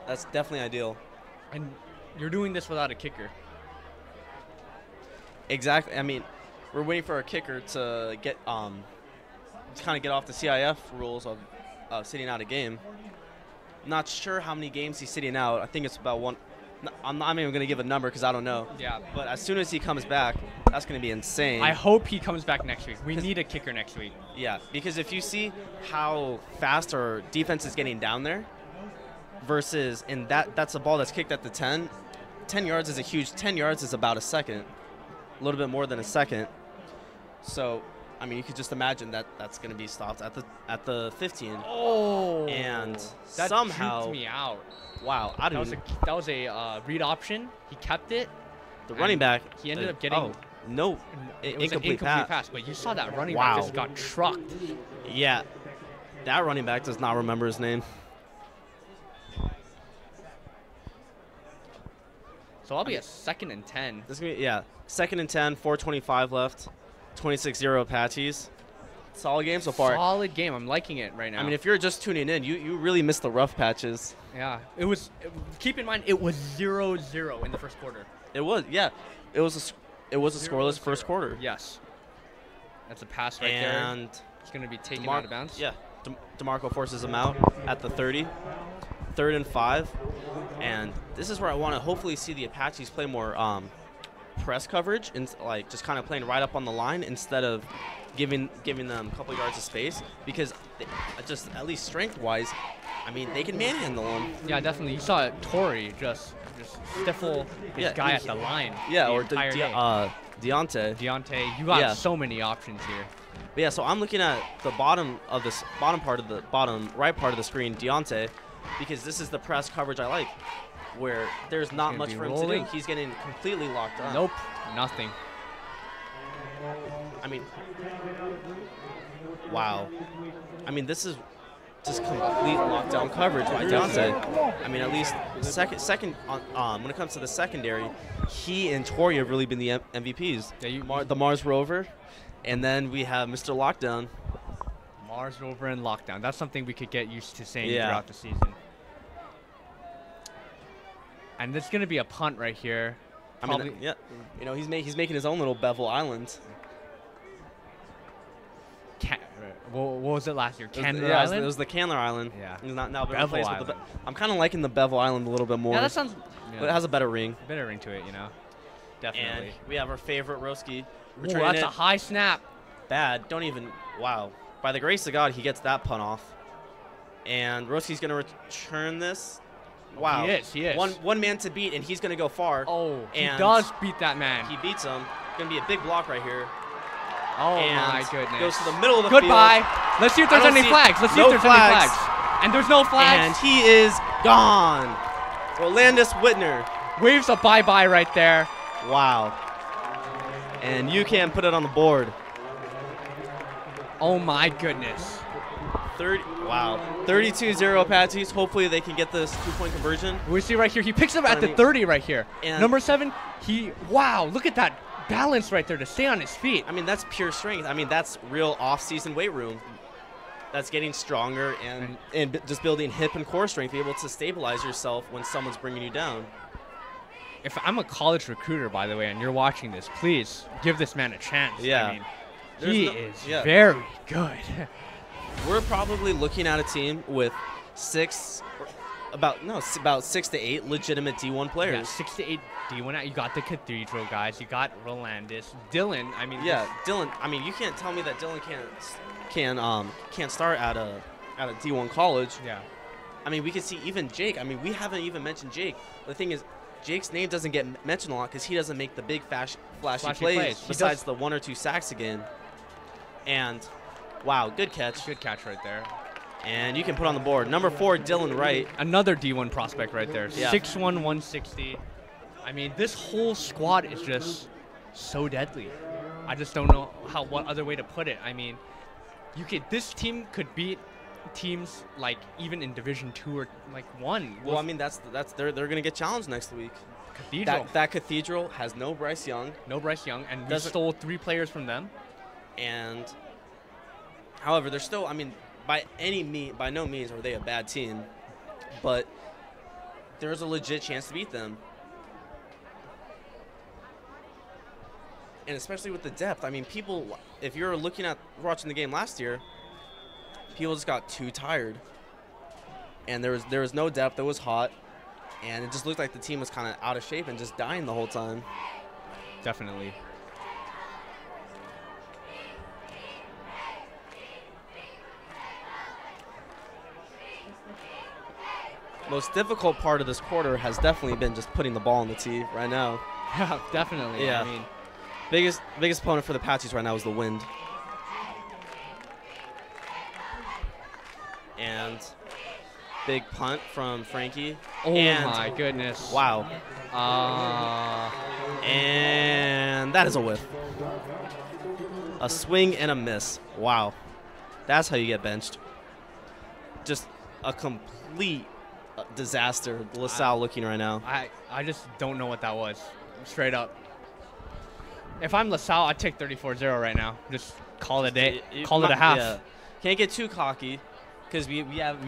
That's definitely ideal. And you're doing this without a kicker. Exactly. I mean, we're waiting for our kicker to get to kind of get off the CIF rules of sitting out a game. Not sure how many games he's sitting out. I think it's about one. I'm not even going to give a number because I don't know. Yeah. But as soon as he comes back, that's going to be insane. I hope he comes back next week. We need a kicker next week. Yeah, because if you see how fast our defense is getting down there versus, and that's a ball that's kicked at the 10. 10 yards is a huge, 10 yards is about a second. A little bit more than a second. So I mean, you could just imagine that that's going to be stopped at the 15. Oh, And that somehow, juked me out. wow, I That don't was even, that was a read option. He kept it. the running back. He ended up getting. Oh, no, It was an incomplete pass. but you saw that running Wow. back just got trucked. Yeah, that running back does not remember his name. So I'll be a 2nd and 10. This is gonna be, yeah, 2nd and 10, 4:25 left, 26-0 Apaches. Solid game so far. Solid game. I'm liking it right now. I mean, if you're just tuning in, you really missed the rough patches. yeah, it was. Keep in mind, it was 0-0 in the first quarter. It was, yeah, it was a scoreless first quarter. Yes. That's a pass right there. And It's going to be taken out of bounds. Yeah, DeMarco forces him out at the 30. 3rd and 5. And this is where I want to hopefully see the Apaches play more press coverage and like just kind of playing right up on the line instead of giving them a couple yards of space, because just at least strength-wise, I mean, they can manhandle them. Yeah, definitely. You saw Torrey just stifle his guy at the line. Yeah, the or entire day. Deontay. Deontay, you got Yeah. so many options here. But yeah, so I'm looking at the bottom right part of the screen, Deontay, because this is the press coverage I like, where there's not gonna much be for him to rolling. do. He's getting completely locked up. Nope, nothing. I mean, wow. I mean, this is just complete lockdown coverage by Deontay. I mean, at least second when it comes to the secondary, he and Torrey have really been the MVPs. Yeah, The Mars Rover, and then we have Mr. Lockdown. Mars Rover and lockdown. That's something we could get used to saying Yeah. throughout the season. And there's going to be a punt right here. I mean, yeah, you know, he's making his own little Bevel Island. What was it last year? Canada Yeah, Island? it was the Candler Island. Yeah. It's not now been Bevel replaced with the Island. I'm kind of liking the Bevel Island a little bit more. Yeah, that sounds. But it has a better ring. Better ring to it, you know. Definitely. And we have our favorite Roski. Ooh, Returning that's it. a high snap. Bad. Don't even. Wow. By the grace of God, he gets that punt off. And Roski's going to return this. Wow. He is. One man to beat, and he's going to go far. Oh, he and does beat that man. He beats him. Going to be a big block right here. Oh, and my goodness. Goes to the middle of the Goodbye. field. Let's see if I there's don't any see- flags. Let's see no if there's any flags. flags. And there's no And flags. he is gone. Rolandis Whitner. Waves a bye-bye right there. Wow. And you can put it on the board. Oh, my goodness. 32-0 Apaches. Hopefully they can get this two-point conversion. We see right here, he picks up at the Funny. 30 right here. And- Number 7, wow, look at that balance right there to stay on his feet. I mean, that's pure strength. I mean, that's real off-season weight room. That's getting stronger and just building hip and core strength, be able to stabilize yourself when someone's bringing you down. If I'm a college recruiter, by the way, and you're watching this, please give this man a chance. Yeah. I mean, There's he no- is yeah. very good. We're probably looking at a team with about 6 to 8 legitimate D1 Yeah, players. 6 to 8 D1. You got the Cathedral guys. You got Rolandis. Dylan, I mean. Yeah, Dylan. I mean, you can't tell me that Dylan can't start at a D1 college. Yeah. I mean, we could see even Jake. I mean, we haven't even mentioned Jake. The thing is, Jake's name doesn't get mentioned a lot because he doesn't make the big flashy plays He besides does- the 1 or 2 sacks again. And wow, good catch. Good catch right there. And you can put on the board. Number 4, Dylan Wright. Another D1 prospect right there. Yeah. 6'1", 160. I mean, this whole squad is just so deadly. I just don't know what other way to put it. I mean, this team could beat teams like even in Division 2 or like 1. Well, I mean, they're gonna get challenged next week. Cathedral. That Cathedral has no Bryce Young. No Bryce Young, and we Doesn't- stole 3 players from them. And however, they're still. I mean, by no means are they a bad team, but there's a legit chance to beat them. And especially with the depth, I mean, people. If you're watching the game last year, people just got too tired, and there was no depth. It was hot, and it just looked like the team was kind of out of shape and just dying the whole time. Definitely. Most difficult part of this quarter has definitely been just putting the ball on the tee right now. Yeah, definitely. Yeah. I mean, Biggest opponent for the Apaches right now is the wind. And big punt from Frankie. Oh and my goodness. Wow. And that is a whiff. A swing and a miss. Wow. That's how you get benched. Just a complete disaster. LaSalle looking right now. I just don't know what that was. Straight up. If I'm LaSalle, I'd take 34-0 right now. Just call it a day. Call it a half. Yeah. Can't get too cocky because we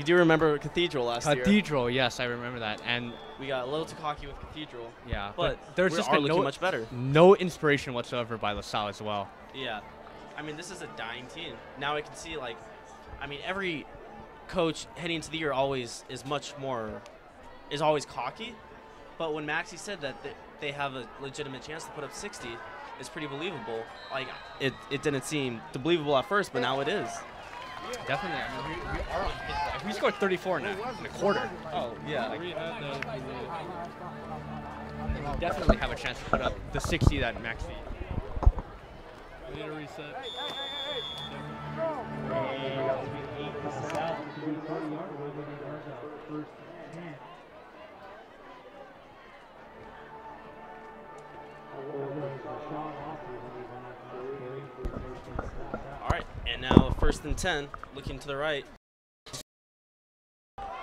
do remember Cathedral last year. Cathedral, yes, I remember that. And We got a little too cocky with Cathedral. yeah, But there's we just are been looking much better. no inspiration whatsoever by LaSalle as well. Yeah. I mean, this is a dying team. Now I can see, like, I mean, every coach heading into the year always is always cocky. But when Maxie said that they have a legitimate chance to put up 60, it's pretty believable. Like, it didn't seem believable at first, but now it is. Definitely. I mean, we are on his side. If we scored 34 in a quarter, Oh, yeah. we definitely have a chance to put up the 60 that Maxi. We need a reset. All right, and now 1st and 10, looking to the right.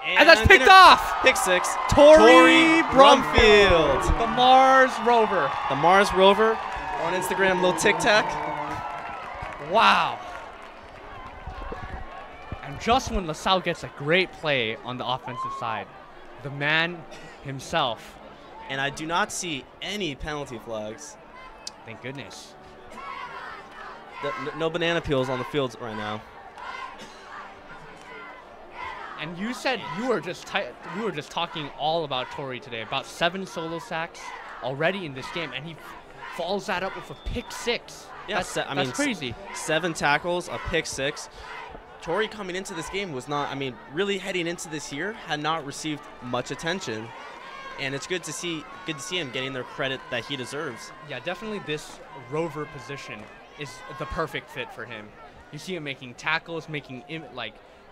And that's picked off! Pick 6. Tory Brumfield. The Mars Rover. The Mars Rover on Instagram, little tic tac. Wow. And just when LaSalle gets a great play on the offensive side, the man himself. And I do not see any penalty flags. Thank goodness. No banana peels on the fields right now. And you said you were just we were just talking all about Tory today, about 7 solo sacks already in this game, and he follows that up with a pick 6. Yeah, that's crazy. 7 tackles, a pick 6. Tory coming into this game was not, really heading into this year, had not received much attention. And it's good to see him getting the credit that he deserves. Yeah, definitely this Rover position is the perfect fit for him. You see him making tackles,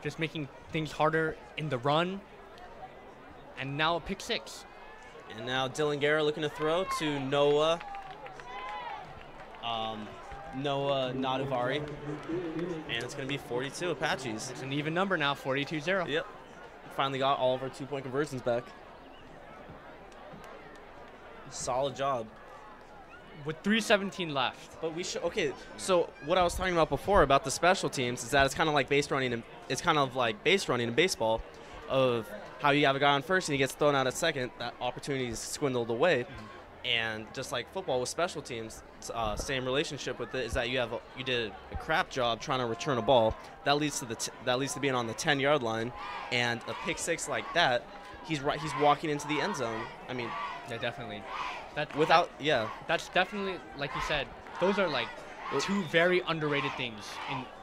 just making things harder in the run, and now a pick 6. And now Dylan Guerra looking to throw to Noah Nadavari. And it's going to be 42 Apaches. It's an even number now, 42-0. Yep. Finally got all of our 2-point conversions back. Solid job. With 3:17 left. But we should. Okay, so what I was talking about before about the special teams is that it's kind of like base running, in baseball, of how you have a guy on first and he gets thrown out at second. That opportunity is swindled away, and just like football with special teams, same relationship with it is that you did a crap job trying to return a ball that leads to being on the 10-yard line, and a pick 6 like that, he's walking into the end zone. I mean. Yeah, definitely. That's definitely, like you said, those are like 2 very underrated things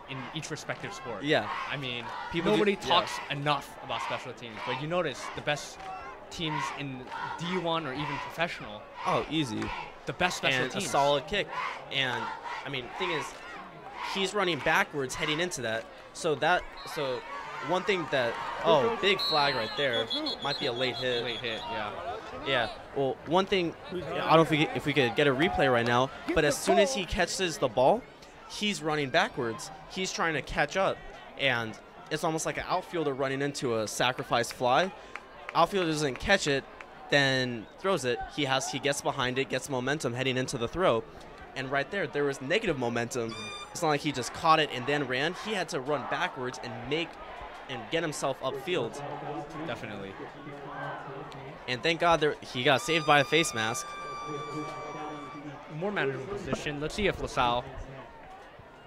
in each respective sport. Yeah. I mean, nobody talks enough about special teams, but you notice the best teams in D1 or even professional. Oh, easy. The best special and teams. A solid kick. And, thing is, he's running backwards heading into that. So one thing that, big flag right there. Might be a late hit. Late hit, yeah. Yeah. Well, one thing, I don't know if we could get a replay right now, but as soon as he catches the ball, he's running backwards. He's trying to catch up, and it's almost like an outfielder running into a sacrifice fly. Outfielder doesn't catch it, then throws it. He gets behind it, gets momentum heading into the throw, and right there was negative momentum. It's not like he just caught it and then ran. He had to run backwards and get himself upfield. Definitely. And thank God he got saved by a face mask. More manageable position. Let's see if LaSalle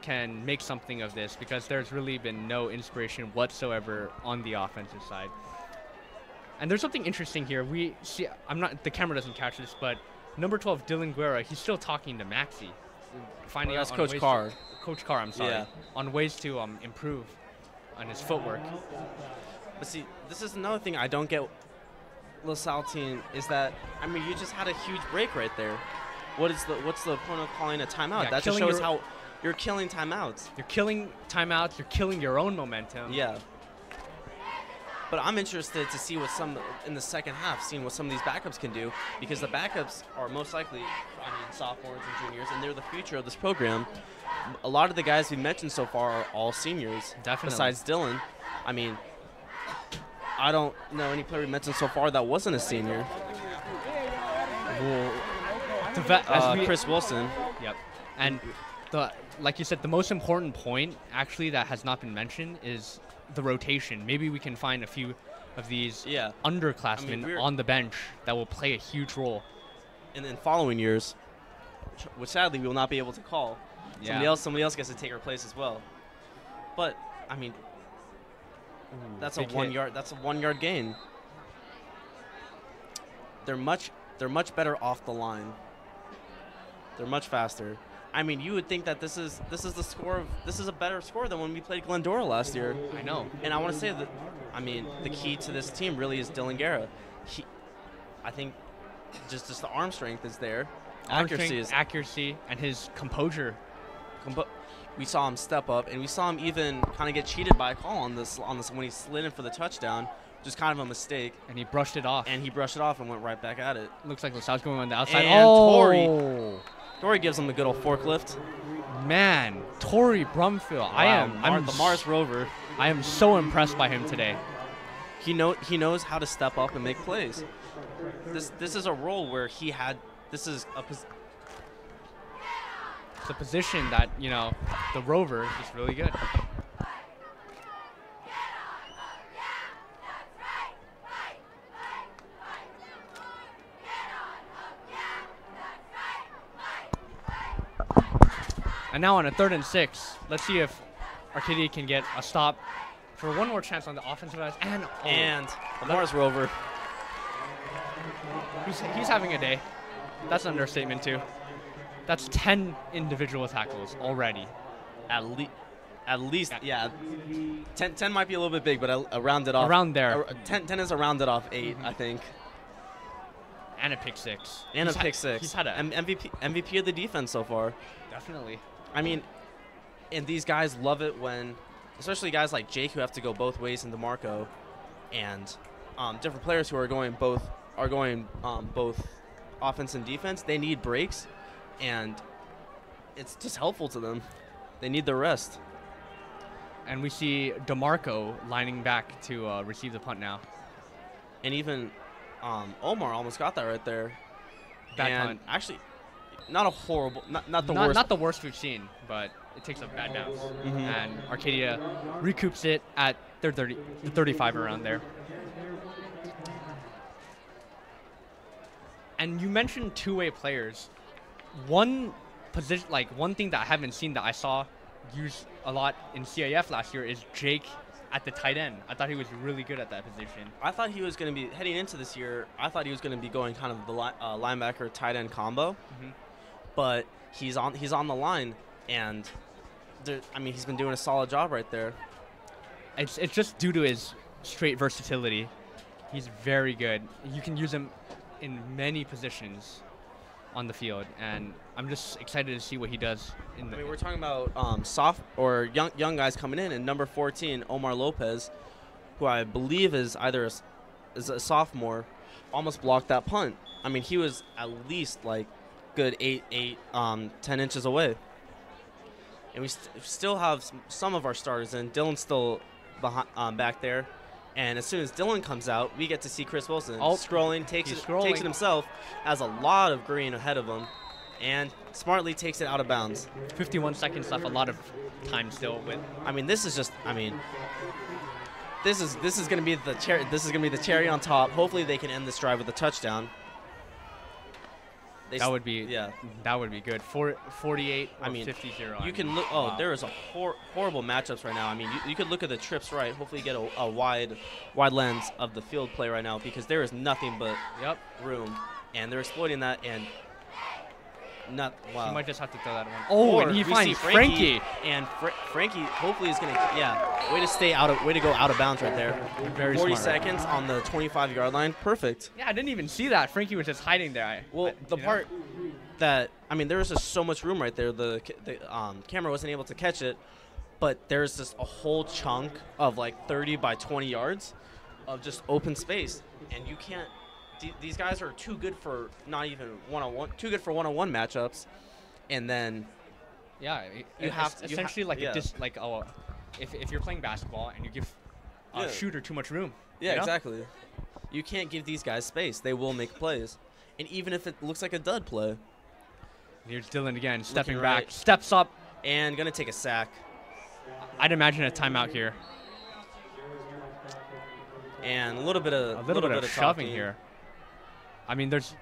can make something of this, because there's really been no inspiration whatsoever on the offensive side. And there's something interesting here. We see, the camera doesn't catch this, but number 12, Dylan Guerra, he's still talking to Maxie. Finding out that's Coach Carr. Coach Carr, I'm sorry. Yeah. On ways to improve on his footwork. But see, this is another thing I don't get. LaSalle team is that you just had a huge break right there. What's the point of calling a timeout? Yeah, that just shows how you're killing timeouts. You're killing timeouts. You're killing your own momentum. Yeah. But I'm interested to see what in the second half, seeing what some of these backups can do, because the backups are most likely, sophomores and juniors, and they're the future of this program. A lot of the guys we mentioned so far are all seniors. Definitely. Besides Dylan. I mean, I don't know any player we mentioned so far that wasn't a senior. Chris Wilson. Yep. And like you said, the most important point actually that has not been mentioned is the rotation. Maybe we can find a few of these underclassmen on the bench that will play a huge role. And in following years, which sadly we will not be able to call. Yeah. Somebody else gets to take her place as well. But I mean, that's a 1 yard. That's a 1 yard gain. They're much better off the line. They're much faster. I mean, you would think that this is a better score than when we played Glendora last year. I know. And I want to say that, I mean, the key to this team really is Dylan Guerra. I think just the arm strength is there. Accuracy and his composure. We saw him step up, and we saw him even kind of get cheated by a call on this when he slid in for the touchdown, which is kind of a mistake. And he brushed it off. And went right back at it. Looks like LaSalle's going on the outside. And Tori gives him a good old forklift. Man, Tori Brumfield. Wow, the Mars Rover. I am so impressed by him today. He knows how to step up and make plays. This is a role where this is a position that, the Rover is really good. And now on a 3rd and 6, let's see if Arcadia can get a stop for one more chance on the offensive side. And the Mars Rover. He's having a day. That's an understatement too. That's 10 individual tackles already. At least, yeah. 10 might be a little bit big, but I rounded off. Around there. 10 is a rounded off 8, I think. And a pick 6. He's had an MVP of the defense so far. Definitely. I mean, and these guys love it when, especially guys like Jake who have to go both ways in DeMarco, and different players who are going both offense and defense. They need breaks, and it's just helpful to them. They need the rest. And we see DeMarco lining back to receive the punt now. And even Omar almost got that right there. Bad punt. Actually, not a horrible, not the worst. Not the worst we've seen, but it takes a bad bounce. And Arcadia recoups it at their 35 around there. And you mentioned two-way players. One thing that I haven't seen that I saw used a lot in CIF last year is Jake at the tight end. I thought he was really good at that position. I thought he was going to be, heading into this year, I thought he was going to be going kind of the linebacker tight end combo. But he's on the line, and he's been doing a solid job right there. It's just due to his straight versatility. He's very good. You can use him in many positions on the field, and I'm just excited to see what he does. We're talking about young guys coming in, and number 14, Omar Lopez, who I believe is either is a sophomore, almost blocked that punt. I mean, he was at least like good 10 inches away. And we still have some of our starters in. Dylan's still back there. And as soon as Dylan comes out, we get to see Chris Wilson scrolling, takes it himself, has a lot of green ahead of him, and smartly takes it out of bounds. 51 seconds left, a lot of time still. This is going to be the cherry. This is going to be the cherry on top. Hopefully, they can end this drive with a touchdown. That would be good. 48 or 50-0. You can look. Oh, wow. There is a horrible matchups right now. I mean, you could look at the trips right. Hopefully, get a wide lens of the field play right now, because there is nothing but room, and they're exploiting that. And wow. He might just have to throw that one. Oh, and he finds Frankie. And Frankie hopefully is gonna way to go out of bounds right there. Very 40 smart. Seconds on the 25-yard line. Perfect. Yeah, I didn't even see that. Frankie was just hiding there. Part that there was just so much room right there. The camera wasn't able to catch it, but there's just a whole chunk of like 30 by 20 yards of just open space, and you can't. These guys are too good for not even one-on-one. Too good for one-on-one matchups, and then Yeah, you have essentially like yeah. if you're playing basketball and you give a Yeah. shooter too much room. Yeah, you know? exactly. You can't give these guys space. They will make plays, and even if it looks like a dud play, Here's Dylan again, stepping Looking back, right. steps up. and gonna take a sack, I'd imagine a timeout here. and a little bit of Shoving talking here. I mean, there's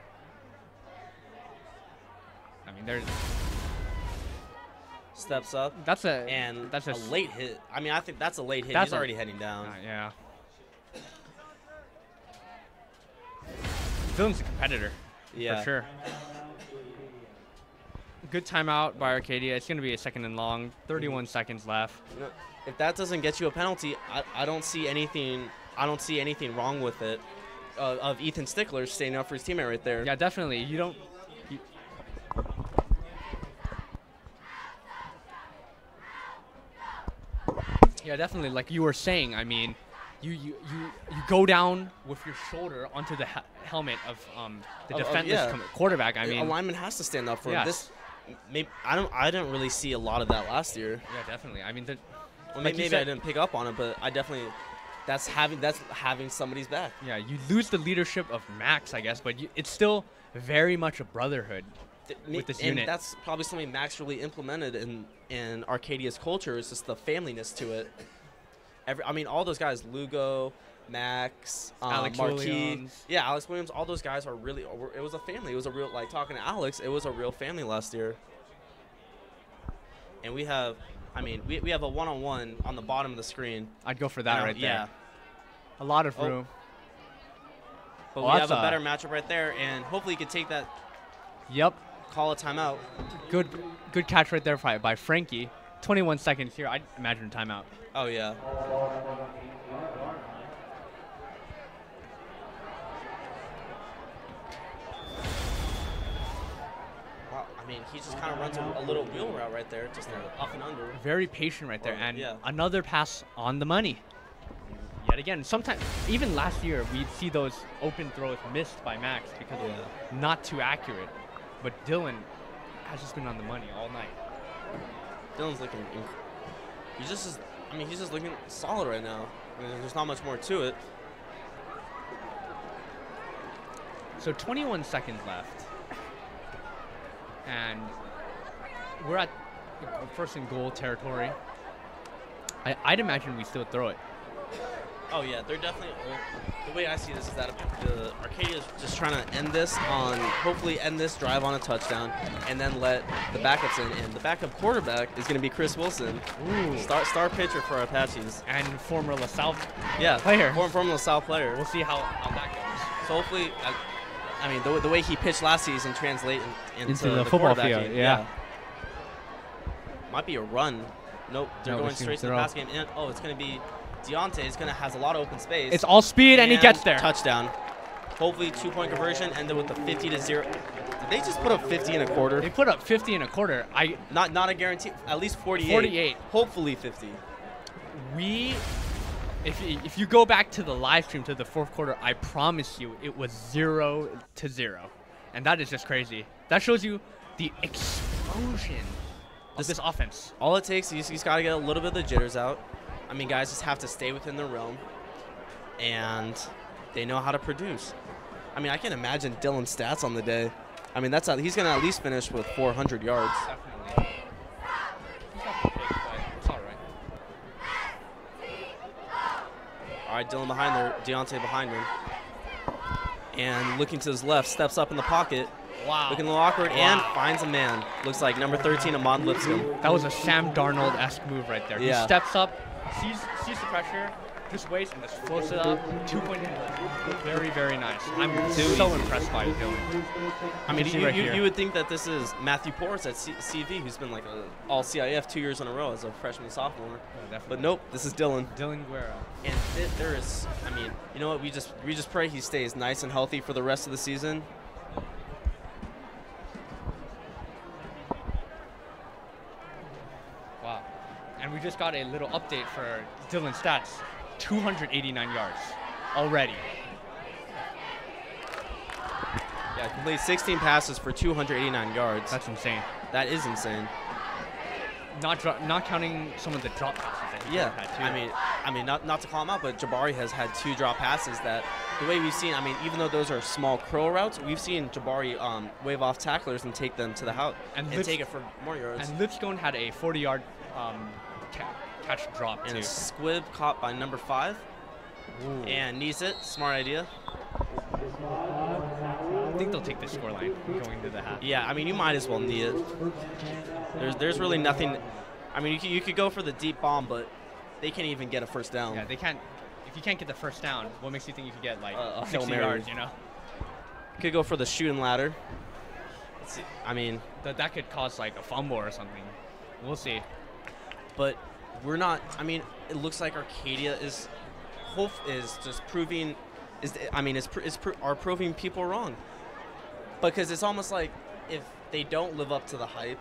Steps up, that's a and that's a late hit. I mean, I think that's a late hit. That's He's already heading down. yeah. Dylan's a competitor. Yeah. For sure. Good timeout by Arcadia. It's going to be a 2nd and long. 31 seconds left. No, if that doesn't get you a penalty, I don't see anything. I don't see anything wrong with it. Of Ethan Stickler standing up for his teammate right there. Yeah, definitely. You don't. Yeah, definitely. Like you were saying, I mean, you go down with your shoulder onto the helmet of the defenseless yeah. quarterback. I The mean, lineman has to stand up for him. Yes. This, maybe I didn't really see a lot of that last year. yeah, definitely. I mean, Well, like you maybe said- I didn't pick up on it, but I definitely. That's having somebody's back. yeah, you lose the leadership of Max, I guess, but it's still very much a brotherhood. With this and unit. that's probably something Max really implemented in Arcadia's culture. Is just the familyness to it. I mean, all those guys, Lugo, Max, Alex Marquis, Williams. yeah, Alex Williams. All those guys are really. It was a family. It was a real, like talking to Alex. It was a real family last year. And we have, I mean, we have a one-on-one on the bottom of the screen. I'd go for that And, right there. Yeah. A lot of Oh. room. But Well, we have that's a better matchup right there, and hopefully you can take that, Yep. call a timeout. Good catch right there by Frankie. 21 seconds here. I'd imagine a timeout. Oh, yeah. Wow, I mean, he just kind of runs a little wheel route right there, just up and under. Very patient right there. Well, And yeah. another pass on the money. Yet again, sometimes, even last year, we'd see those open throws missed by Max because of not too accurate. But Dylan has just been on the money all night. Dylan's looking, he's just looking solid right now. I mean, there's not much more to it. So 21 seconds left. And we're at 1st and goal territory. I'd imagine we still throw it. Oh yeah, they're definitely. The way I see this is that the Arcadia is just trying to hopefully end this drive on a touchdown, and then let the backups in. And the backup quarterback is going to be Chris Wilson, star pitcher for our Apaches. And former LaSalle Yeah, player. former LaSalle player. We'll see how that goes. So hopefully, I mean, the way he pitched last season translate into the football quarterbacking. field, yeah. Might be a run. Nope, they're No, going it's straight to the gonna pass game. And, it's going to be Deontay. It's going to has a lot of open space. It's all speed, and he gets there. Touchdown. Hopefully, 2-point conversion ended with a 50-0. Did they just put up 50 and a quarter? They put up 50 and a quarter. Not a guarantee. At least 48. 48. Hopefully 50. If you go back to the live stream to the 4th quarter, I promise you it was 0-0, and that is just crazy. That shows you the explosion of this offense. All it takes is he's got to get a little bit of the jitters out. I mean, guys just have to stay within the realm, and they know how to produce. I mean, I can imagine Dylan's stats on the day. I mean, he's going to at least finish with 400 yards. Definitely. He's not that big, but it's all right. All right, Dylan behind there, Deontay behind him. And looking to his left, steps up in the pocket. Wow. Looking a little awkward, and finds a man. Looks like number 13, Ahmad Lipscomb. That was a Sam Darnold-esque move right there. Yeah. He steps up, sees the pressure, just waits and just floats it up. 2-point conversion. Very, very nice. I'm so impressed by Dylan. I mean, see right here. you would think that this is Matthew Porras at CV, who's been like all CIF 2 years in a row as a freshman and sophomore. But nope, this is Dylan. Dylan Guerra. And there is, I mean, you know what? We just pray he stays nice and healthy for the rest of the season. Wow. And we just got a little update for Dylan's stats. 289 yards. already. Yeah, complete 16 passes for 289 yards. That's insane. That is insane. Not counting some of the drop passes that he Yeah, had too. I mean, not to call him out, but Jabari has had 2 drop passes that the way we've seen. I mean, even though those are small curl routes, we've seen Jabari wave off tacklers and take them to the house and take it for more yards. And Lipscomb had a 40-yard catch drop And too. a squib caught by number 5, Ooh. and needs it. Smart idea. I think they'll take the scoreline going to the half. Yeah, I mean, you might as well need it. There's really nothing. I mean, you could go for the deep bomb, but they can't even get a first down. Yeah, they can't. If you can't get the first down, what makes you think you could get like A Hail 60 Mary. yards? You know, Could go for the shooting ladder. Let's see. I mean, that could cause like a fumble or something. We'll see. but we're not. I mean, it looks like Arcadia is just proving are proving people wrong, because it's almost like if they don't live up to the hype,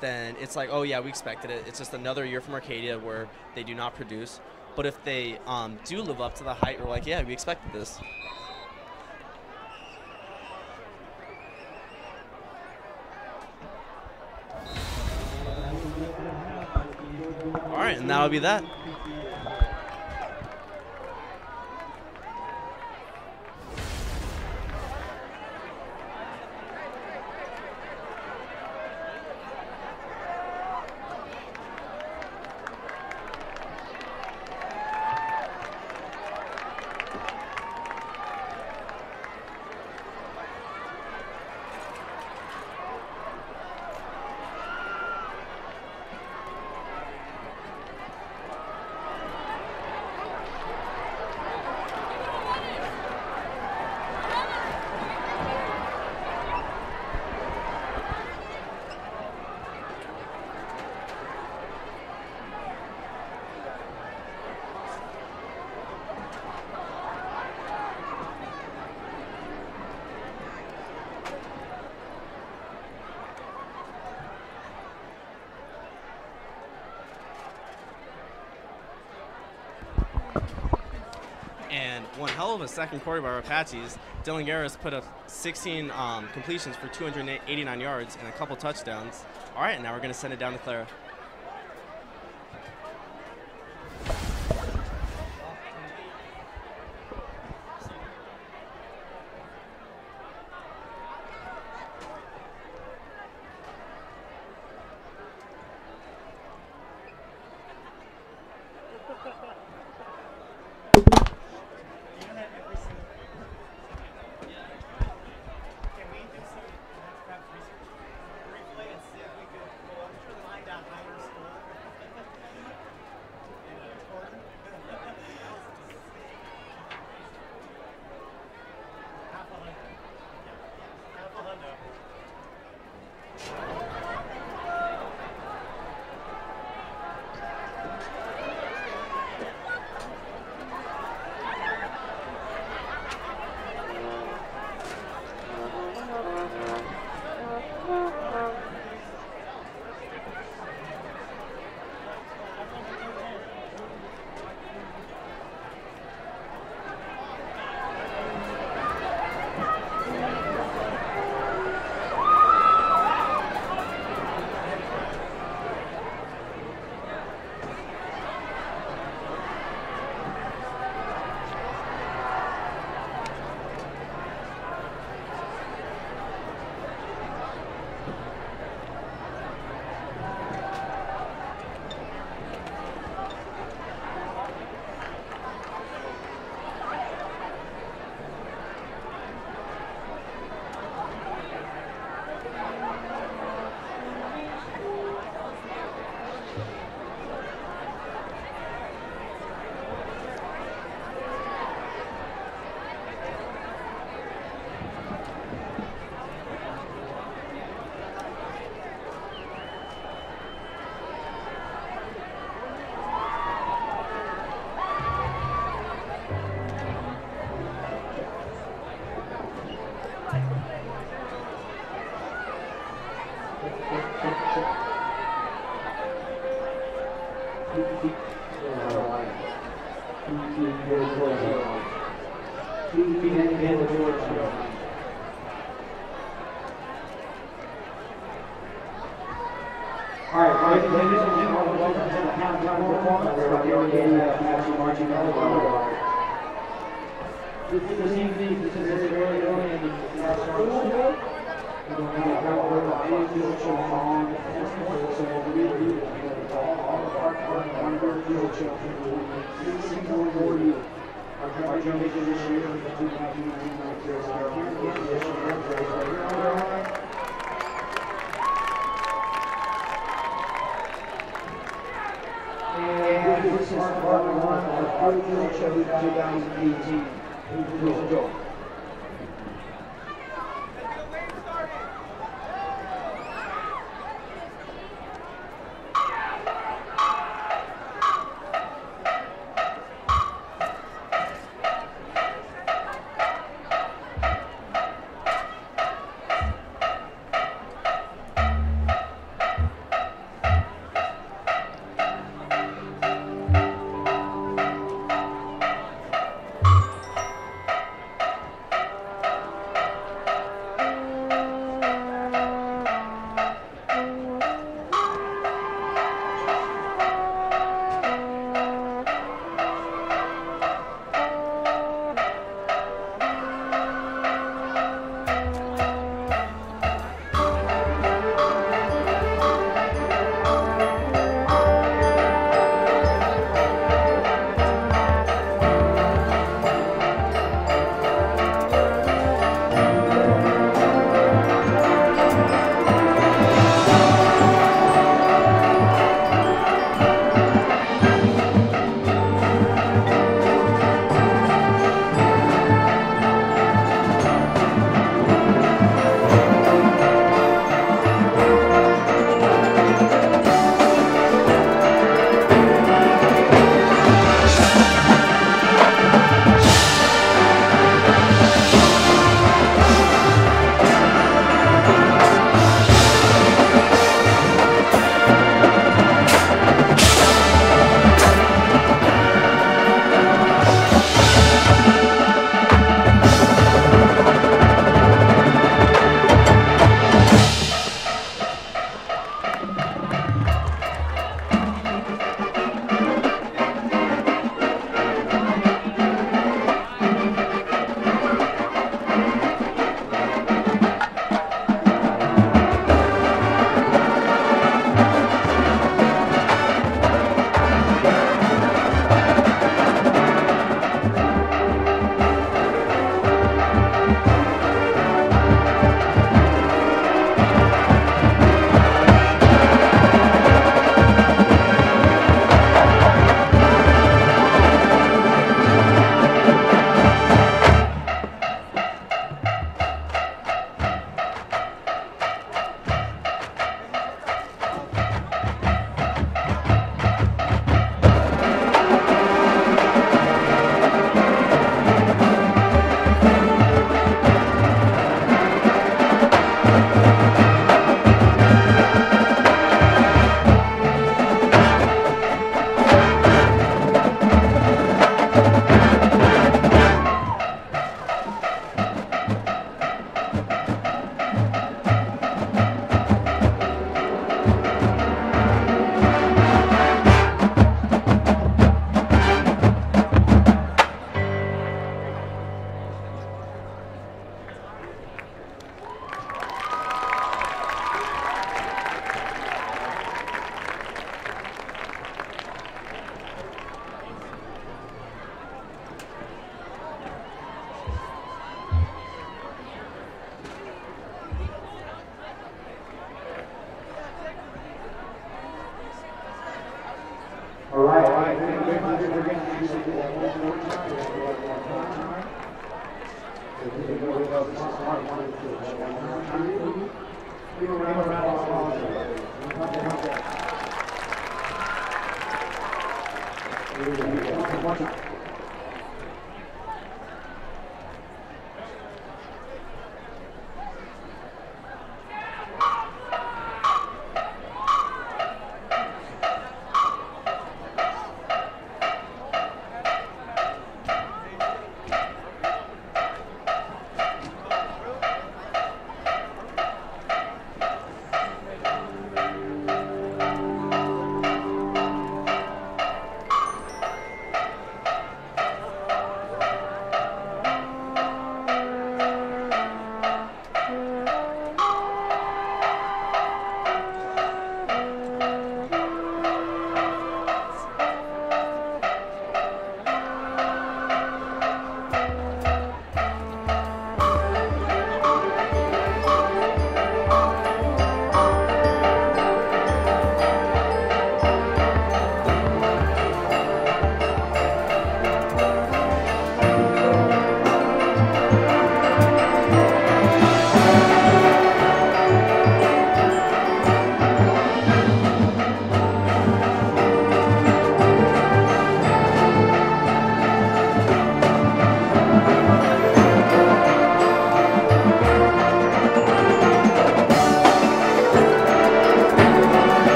then it's like, oh yeah, we expected it. It's just another year from Arcadia where they do not produce. But if they do live up to the hype, we're like, yeah, we expected this. All right, and that'll be that. And one hell of a second quarter by our Apaches. Dylan Garris put up 16 completions for 289 yards and a couple touchdowns. All right, now we're going to send it down to Clara. All right, ladies and gentlemen, welcome to the halftime performance of the Arcadia Apache Marching Band. This evening, this is very early in the national show. We're going to have a field show on this morning, so we'll be all the part field show for you. Our donation this year is the 2019 Series And this is part one of our field show 2018. Please enjoy.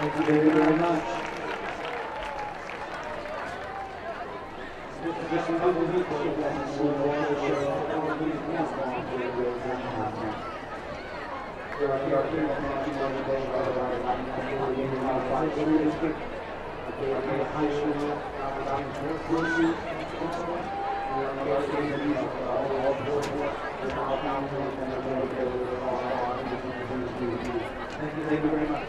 Thank you very, very much. Just a couple of people that will want to show all these now on to the road. There are here matches on the day by the Unified School District. They are the high school, we are getting the music all four. Thank you very much.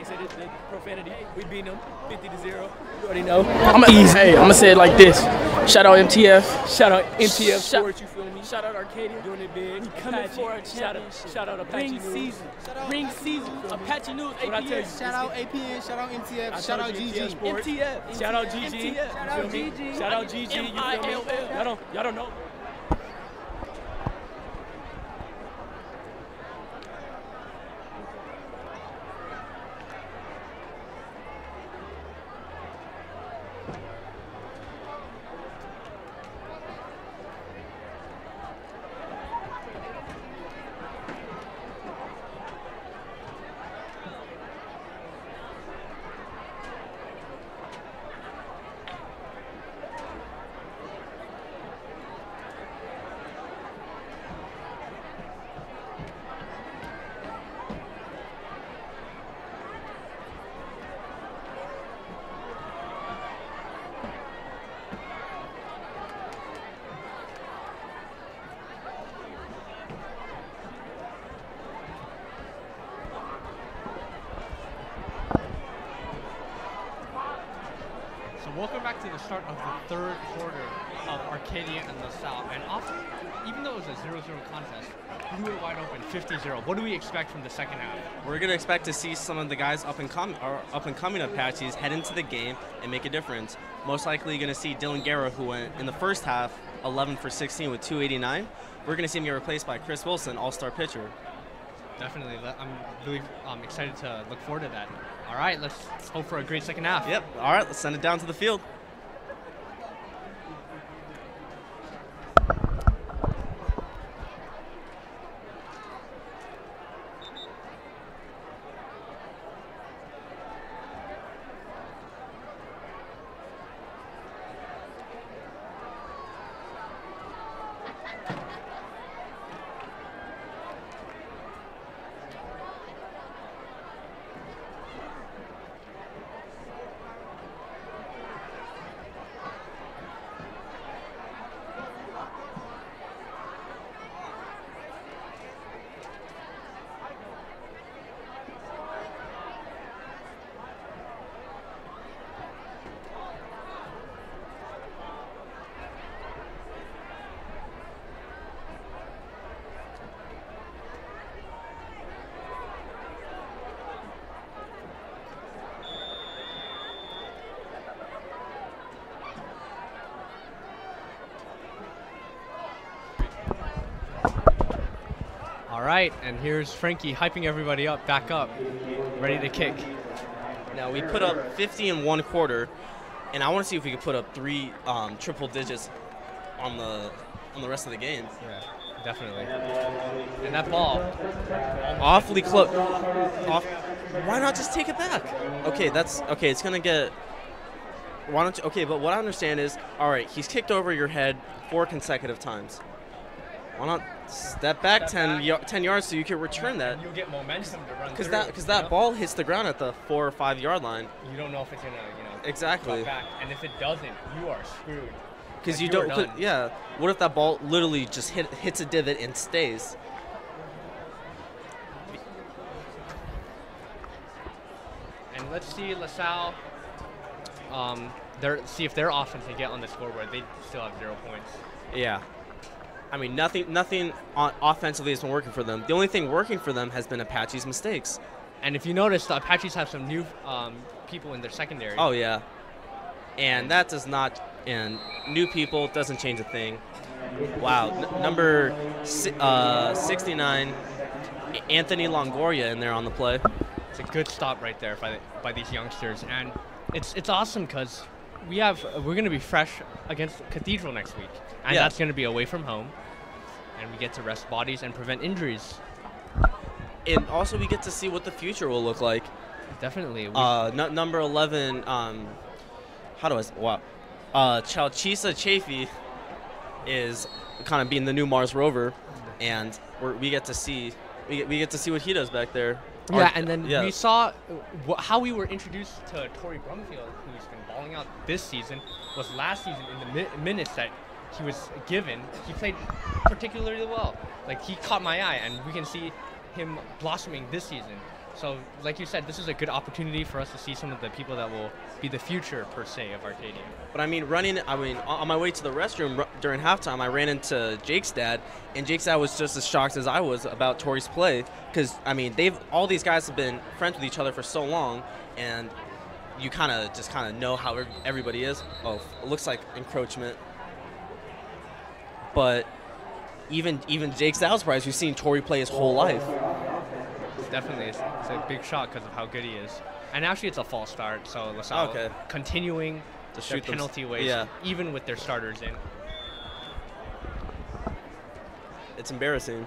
say the profanity. We beat them 50-0. You already know. Hey, I'm gonna say it like this. Shout out MTF. Shout out MTF Sports. You feel me? Shout out Arcadia. Doing it big. We coming for a championship. Shout out Apache News. Season. Ring season. Apache News. APN. Shout out APN. Shout out MTF. Shout out GG. MTF. Shout out GG. Shout out GG. Shout out GG. You feel me? Y'all don't know. Welcome back to the start of the third quarter of Arcadia and LaSalle. And even though it was a 0-0 contest, we were wide open 50-0. What do we expect from the second half? We're going to expect to see some of the guys up and coming Apaches head into the game and make a difference. Most likely going to see Dylan Guerra, who went in the first half 11 for 16 with 289. We're going to see him get replaced by Chris Wilson, all-star pitcher. Definitely. I'm really excited to look forward to that. All right, let's hope for a great second half. Yep. All right, let's send it down to the field. All right, and here's Frankie hyping everybody up, back up, ready to kick. Now we put up 50 in one quarter, and I want to see if we could put up 3 triple digits on the rest of the game. Yeah, definitely. And that ball, awfully close. Why not just take it back? Okay, that's okay. It's gonna get. Why don't you? Okay, but what I understand is, all right, he's kicked over your head 4 consecutive times. Why not step back 10 yards so you can return that? You get momentum to run Because that ball hits the ground at the 4 or 5 yard line. You don't know if it's gonna, exactly. drop back, and if it doesn't, you are screwed. Because you don't. Yeah. What if that ball literally just hits a divot and stays? And let's see LaSalle. See if their offense can get on the scoreboard. They still have 0 points. Yeah. I mean, nothing offensively has been working for them. The only thing working for them has been Apache's mistakes. And if you notice, the Apaches have some new people in their secondary. Oh, yeah. And that does not, and new people doesn't change a thing. Wow. Number 69, Anthony Longoria in there on the play. It's a good stop right there by these youngsters. And it's awesome because we're going to be fresh against Cathedral next week. And that's going to be away from home. And we get to rest bodies and prevent injuries. And also we get to see what the future will look like. Definitely. Number 11, Chalchisa Chafee is kind of being the new Mars rover. And we get to see what he does back there. Yeah, and then we saw how we were introduced to Torrey Brumfield, who's been balling out this season, was last season in the minutes that he was given. He played particularly well. Like, he caught my eye, and we can see him blossoming this season. So, like you said, this is a good opportunity for us to see some of the people that will be the future, per se, of Arcadia. But on my way to the restroom during halftime, I ran into Jake's dad, and Jake's dad was just as shocked as I was about Tori's play, because all these guys have been friends with each other for so long, and you kind of know how everybody is. Oh, it looks like encroachment. But even Jake's dad was surprised. We've seen Tori play his whole life. Definitely, it's a big shot because of how good he is. And actually, it's a false start, so LaSalle continuing to shoot penalty ways, even with their starters in. It's embarrassing.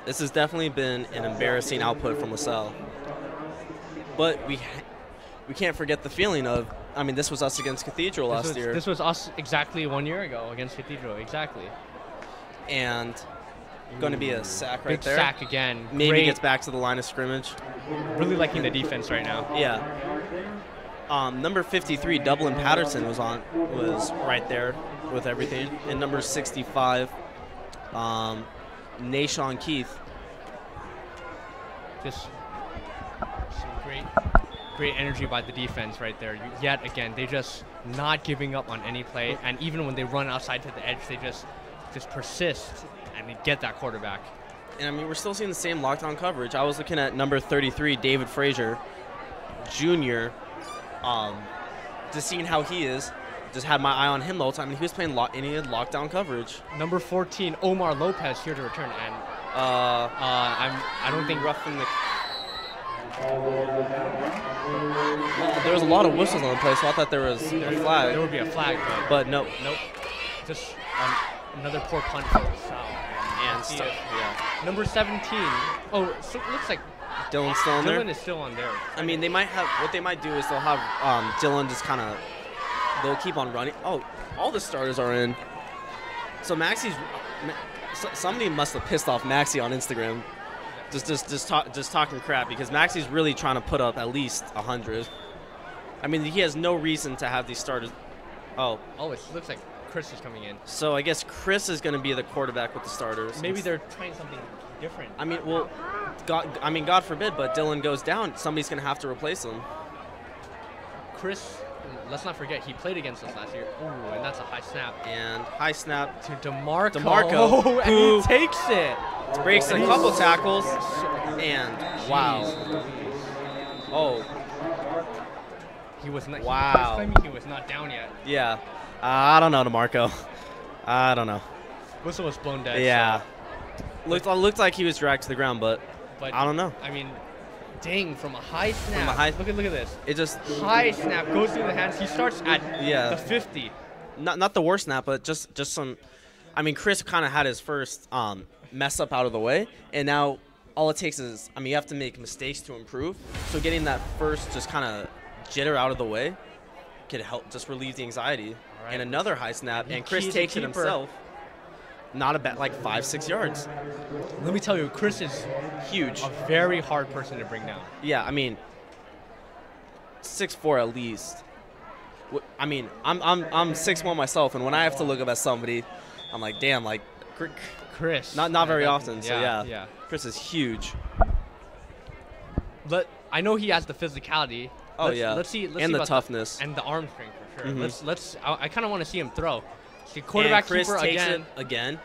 This has definitely been an embarrassing output from LaSalle. But we can't forget the feeling of, this was us against Cathedral last year. This was us exactly 1 year ago against Cathedral, exactly. And going to be a sack right there. Big sack again. Maybe gets back to the line of scrimmage. Really liking the defense right now. Yeah. Number 53, Dublin Patterson, was right there with everything. And number 65, Nashawn Keith. Just some great energy by the defense right there. Yet again, they just not giving up on any play. And even when they run outside to the edge, they just persist and get that quarterback. And we're still seeing the same lockdown coverage. I was looking at number 33, David Frazier, Jr., just seeing how he is. Just had my eye on him the whole time, and he was playing he had lockdown coverage. Number 14, Omar Lopez, here to return, and I don't think roughing the. Well, there was a lot of whistles on the play, so I thought there was a flag. There would be a flag, but nope. Just another poor punt for Salle. And stuff. Yeah. Number 17. Oh, so it looks like Dylan's still on there. Dylan is still on there. They might have. What they might do is they'll have Dylan just kind of. They'll keep on running. Oh, all the starters are in. So somebody must have pissed off Maxie on Instagram, just talking crap, because Maxie's really trying to put up at least 100. He has no reason to have these starters. Oh, it looks like Chris is coming in. So I guess Chris is going to be the quarterback with the starters. Maybe they're trying something different. God forbid, but Dylan goes down, somebody's going to have to replace him. Chris, let's not forget, he played against us last year. Ooh, and that's a high snap. And high snap to DeMarco. DeMarco, who he takes it. Breaks a couple tackles. And wow. Oh. He was not. Wow. He was claiming he was not down yet. Yeah. I don't know, DeMarco. I don't know. Whistle was blown dead. Yeah. So. Looked like he was dragged to the ground, but I don't know. Dang, from a high snap. Look at this. It just high snap goes through the hands. He starts at the 50. Not the worst snap, but just some. Chris kind of had his first mess up out of the way, and now all it takes is you have to make mistakes to improve. So getting that first just kind of jitter out of the way could help just relieve the anxiety. Right. And another high snap, and Chris takes it himself. Not a bad, 5-6 yards. Let me tell you, Chris is huge. A very hard person to bring down. Yeah, 6'4" at least. I'm 6'1" myself, and when I have to look up at somebody, I'm like, damn, Chris. Not very often. So yeah. Chris is huge. But I know he has the physicality. Let's see the toughness and the arm strength for sure. Mm-hmm. I kind of want to see him throw. The quarterback Chris keeper takes it again,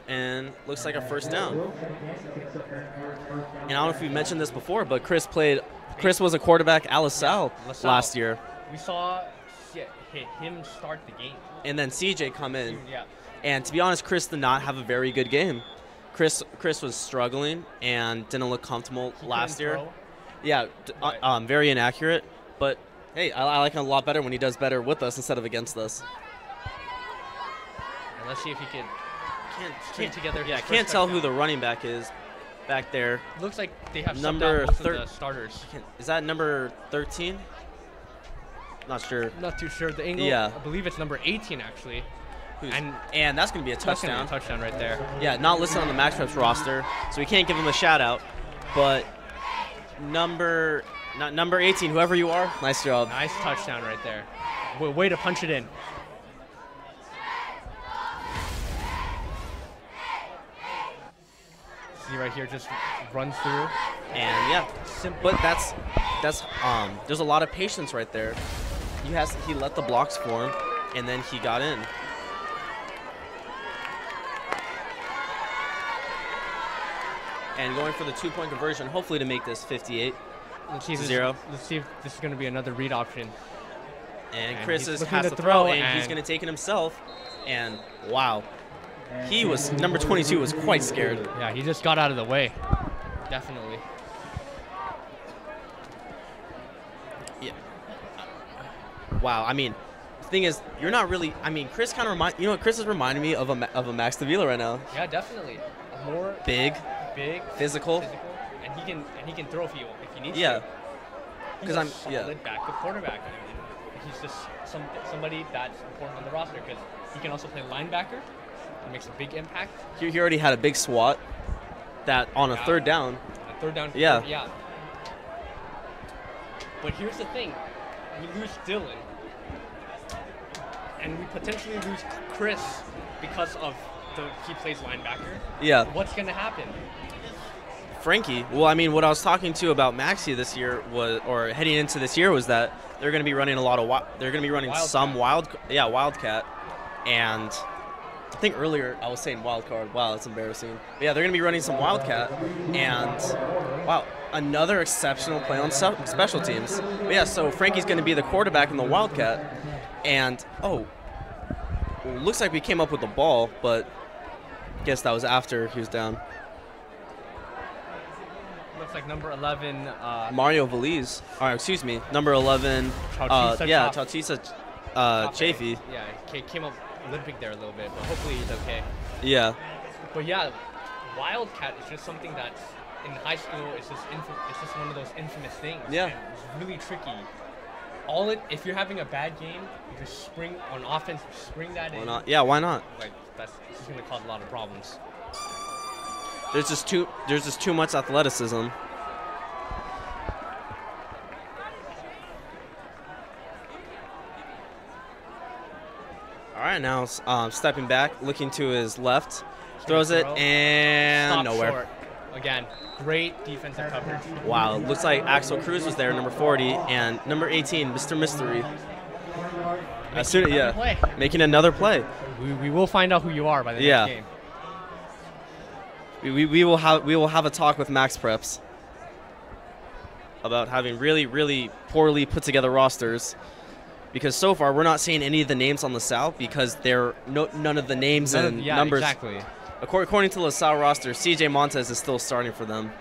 and looks like a first down. And I don't know if we mentioned this before, but Chris was a quarterback at LaSalle last year. We saw him start the game. And then CJ come in. Yeah. And to be honest, Chris did not have a very good game. Chris was struggling and didn't look comfortable last year. Yeah, very inaccurate. But hey, I like him a lot better when he does better with us instead of against us. And let's see if he can string together. Yeah, I can't tell who the running back is back there. Looks like they have number most of the starters. Is that number 13? Not sure. Not too sure. The angle, I believe it's number 18 actually. And that's going to be a touchdown. That's gonna be a touchdown right there. Yeah, not listed on the Max Reps roster, so we can't give him a shout out. But number 18, whoever you are, nice job. Nice touchdown right there. Way to punch it in. See right here, just runs through. And yeah, but that's there's a lot of patience right there. He let the blocks form, and then he got in. And going for the 2-point conversion, hopefully to make this 58-0. Let's see if this is going to be another read option. And And Chris he's has looking to to throw, throw, and he's and- going to take it himself. And wow, number 22 was quite scared. Yeah, he just got out of the way. Definitely. Yeah. Wow. I mean, the thing is, you're not really. I mean, Chris kind of you know what? Chris is reminding me of a Max Davila right now. Yeah, definitely. More Big, physical. and he can throw if he needs Yeah. to. Because He's I'm a yeah. solid backup quarterback. And he's just somebody that's important on the roster because he can also play linebacker. He makes a big impact. He already had a big swat. That on a Yeah. third down. On a third down. Yeah. Yeah. But here's the thing: we lose Dylan, and we potentially lose Chris because of he plays linebacker. Yeah. What's gonna happen? Frankie. Well, I mean, what I was talking to about Maxie this year was, or heading into this year, was that they're going to be running a lot of. They're going to be running some Wildcat, and I think earlier I was saying Wildcard. Wow, that's embarrassing. But yeah, they're going to be running some Wildcat, and wow, another exceptional play on special teams. But yeah, so Frankie's going to be the quarterback in the Wildcat, and looks like we came up with the ball, but I guess that was after he was down. Looks like number 11. Mario Veliz. Excuse me. Number 11. Chautisa Chafee. Yeah, came up limping there a little bit, but hopefully he's okay. Yeah. But yeah, Wildcat is just something that's in high school. It's just one of those infamous things. Yeah. And it's really tricky. If you're having a bad game, you just spring on offense. Spring that in. Why not? Yeah, why not? Like this is going to cause a lot of problems. There's just too much athleticism. All right, now stepping back, looking to his left, throws it and Stop nowhere. short. Again, great defensive coverage. Wow, looks like Axel Cruz was there, number 40, and number 18, Mr. Mystery. Making another play. We will find out who you are by the next game. We will have a talk with Max Preps about having really poorly put together rosters, because so far we're not seeing any of the names on LaSalle because none of the names and numbers. Exactly. According to LaSalle roster, CJ Montez is still starting for them.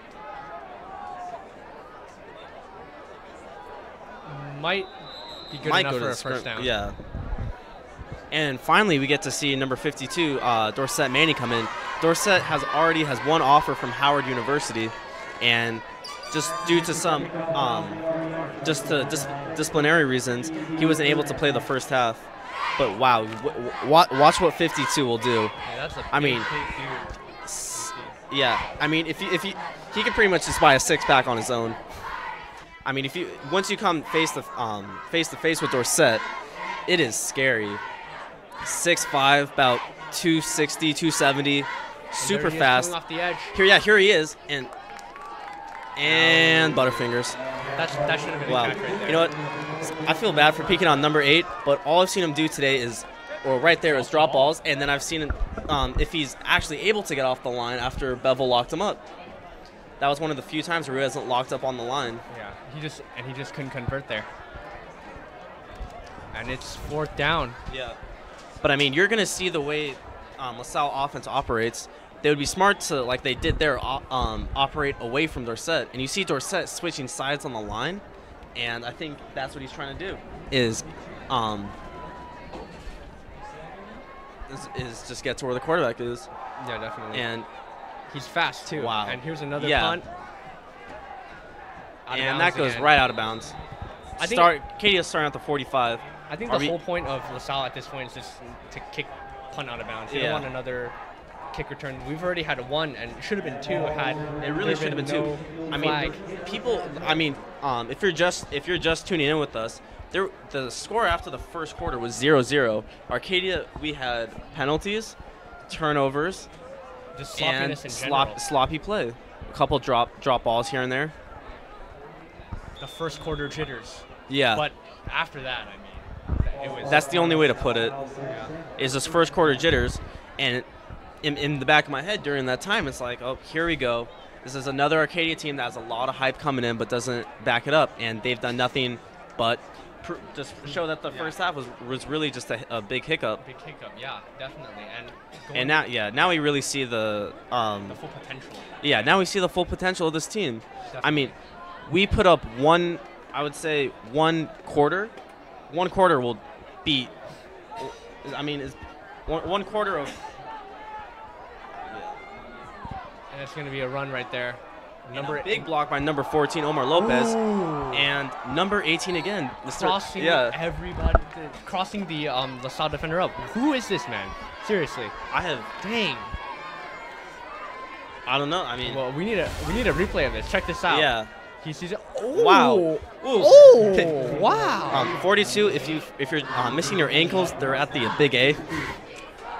Might be good enough for a first down. Yeah. And finally, we get to see number 52, Dorset Manny, come in. Dorset already has one offer from Howard University, and just due to some disciplinary reasons, he wasn't able to play the first half. But wow, watch what 52 will do. Yeah, that's a big dude. Yeah, I mean, if he could pretty much just buy a 6-pack on his own. I mean, once you come face to face with Dorset, it is scary. 6'5", about 260, 270, super fast. Off the edge. Here he is, and Butterfingers. That should have been a catch right there. You know what? I feel bad for peeking on number 8, but all I've seen him do today is drop balls, and then I've seen him, if he's actually able to get off the line after Bevel locked him up. That was one of the few times where he wasn't locked up on the line. Yeah, he just couldn't convert there. And it's 4th down. Yeah. But I mean, you're gonna see the way LaSalle offense operates. They would be smart to, like they did there, operate away from Dorset. And you see Dorset switching sides on the line, and I think that's what he's trying to do. Is just get to where the quarterback is. Yeah, definitely. And he's fast too. Wow. And here's another punt. And that goes right out of bounds. Arcadia starting at the 45. I think the whole point of LaSalle at this point is just to kick punt out of bounds. You don't want another kick return. We've already had one, and it should have been 2. It really should have been 2. I mean, if you're just tuning in with us, the score after the first quarter was 0-0. Arcadia, we had penalties, turnovers, Just sloppiness in and general. sloppy play. A couple drop balls here and there. The first quarter jitters. Yeah. But after that, I mean, it was. That's the only way to put it. Is this first quarter jitters, and in the back of my head during that time, it's like, oh, here we go. This is another Arcadia team that has a lot of hype coming in, but doesn't back it up, and they've done nothing but just show that the first half was really just a big hiccup. Big hiccup, yeah, definitely. And now we really see the full potential. Yeah, now we see the full potential of this team. Definitely. I mean, we put up one quarter. One quarter will beat. I mean, is one quarter of. And it's going to be a run right there. A big block by number 14, Omar Lopez. Ooh. And number 18 again. Crossing everybody. Crossing the LaSalle defender up. Who is this man? Seriously. Dang. I don't know. I mean. Well, we need a replay of this. Check this out. Yeah. He sees it. Wow. Ooh. Oh, wow. 42, if you're missing your ankles, they're at the big A.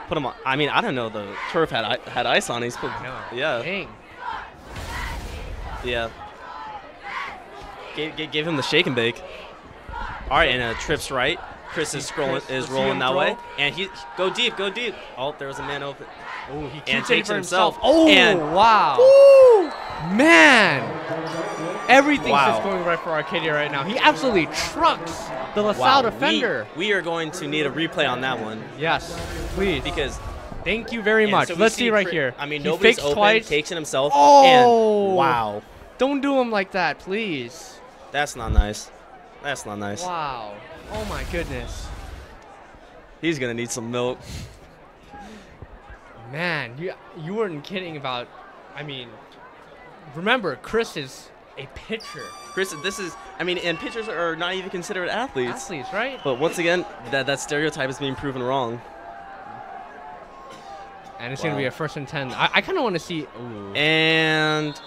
Put them on. I mean, I don't know. The turf had ice on. He's put. Yeah. Dang. Yeah. Gave him the shake and bake. All right, and trips right. Chris is rolling that way, and he go deep. Oh, there was a man open. Oh, he and keeps takes it for himself. Oh, and wow. Woo! Man. Everything's Wow. just going right for Arcadia right now. He absolutely trucks the LaSalle defender. We are going to need a replay on that one. Yes, please. Because thank you very much. so Let's see right here. I mean, he nobody's fakes open, twice. takes it himself, Oh. and wow. Don't do him like that, please. That's not nice. That's not nice. Wow. Oh my goodness. He's going to need some milk. Man, you weren't kidding about, I mean, remember, Chris is a pitcher. Chris, and pitchers are not even considered athletes. Athletes, right? But once again, that stereotype is being proven wrong. And it's going to be a 1st and 10. I kind of want to see. Ooh. And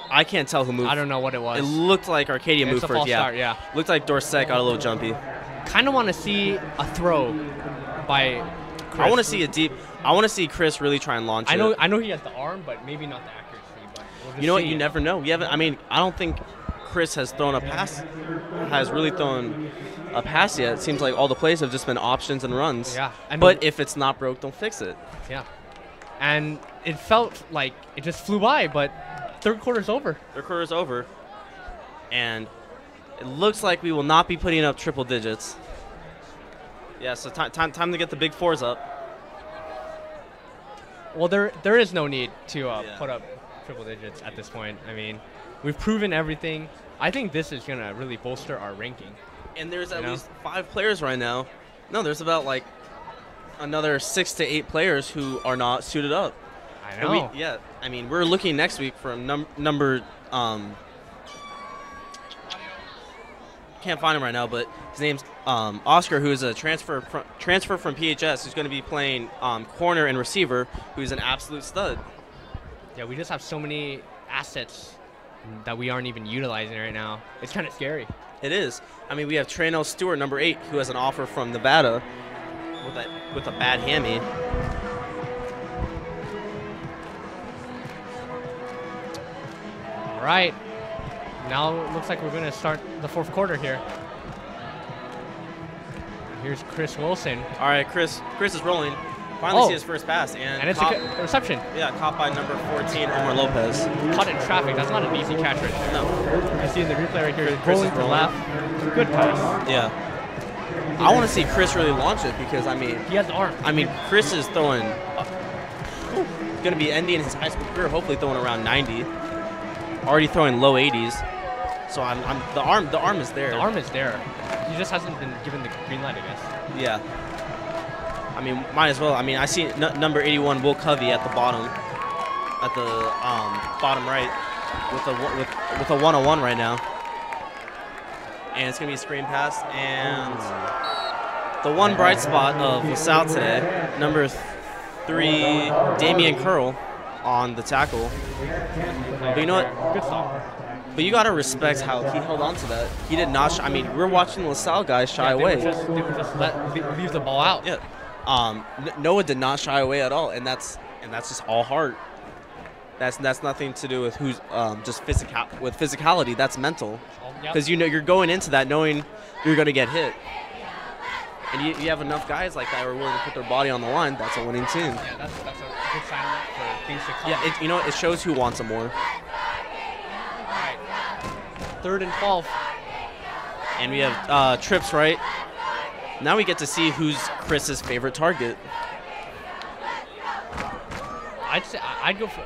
I can't tell who moved. I don't know what it was. It looked like Arcadia moved It's a first. false start, yeah. Looked like Dorset got a little jumpy. Kind of want to see a throw by Chris. I want to see Chris really try and launch it. I know he has the arm, but maybe not the accuracy. But we'll just You know what? see. You never know. I don't think Chris has really thrown a pass yet. It seems like all the plays have just been options and runs. Yeah. But if it's not broke, don't fix it. Yeah. And it felt like it just flew by, but third quarter's over. Third quarter's over. And it looks like we will not be putting up triple digits. Yeah, so time to get the big fours up. Well, there is no need to put up triple digits at this point. I mean, we've proven everything. I think this is going to really bolster our ranking. And there's at least 5 players right now. No, there's about like another 6 to 8 players who are not suited up. I know. We're looking next week for number can't find him right now, but his name's Oscar, who is a transfer from PHS, who's going to be playing corner and receiver, who's an absolute stud. Yeah, we just have so many assets that we aren't even utilizing right now. It's kind of scary. It is. I mean, we have Traynell Stewart, number 8, who has an offer from Nevada with a bad hammy. All right. Now it looks like we're going to start the 4th quarter here. Here's Chris Wilson. All right, Chris is rolling. Finally see his first pass. And it's a reception. Yeah, caught by number 14, Omar Lopez. Caught in traffic. That's not an easy catch right there. No. I see in the replay right here. Chris Rolling is to the rolling. left. Good pass. Yeah. I want to see Chris really launch it because, he has the arm. Chris is throwing, going to be ending his high school career, hopefully throwing around 90. Already throwing low 80s. So the arm is there. The arm is there. He just hasn't been given the green light, I guess. Yeah. Might as well. I see number 81, Will Covey, at the bottom right, with a 1-on-1 right now. And it's gonna be a screen pass. And the one bright spot of LaSalle today, number 3, Damian Curl, on the tackle. But you know what? Good stop. But you gotta respect how he held on to that. He did not. We're watching the LaSalle guys shy away. They would just leave the ball out. Yeah. Noah did not shy away at all, and that's and that's just all heart. That's nothing to do with who's just physicality. That's mental, because you know you're going into that knowing you're going to get hit, and you have enough guys like that who are willing to put their body on the line. That's a winning team. Yeah, that's a good sign for things to come. Yeah, it shows who wants it more. Right. 3rd and 12. And we have trips, right? Now we get to see who's Chris's favorite target. I'd go for.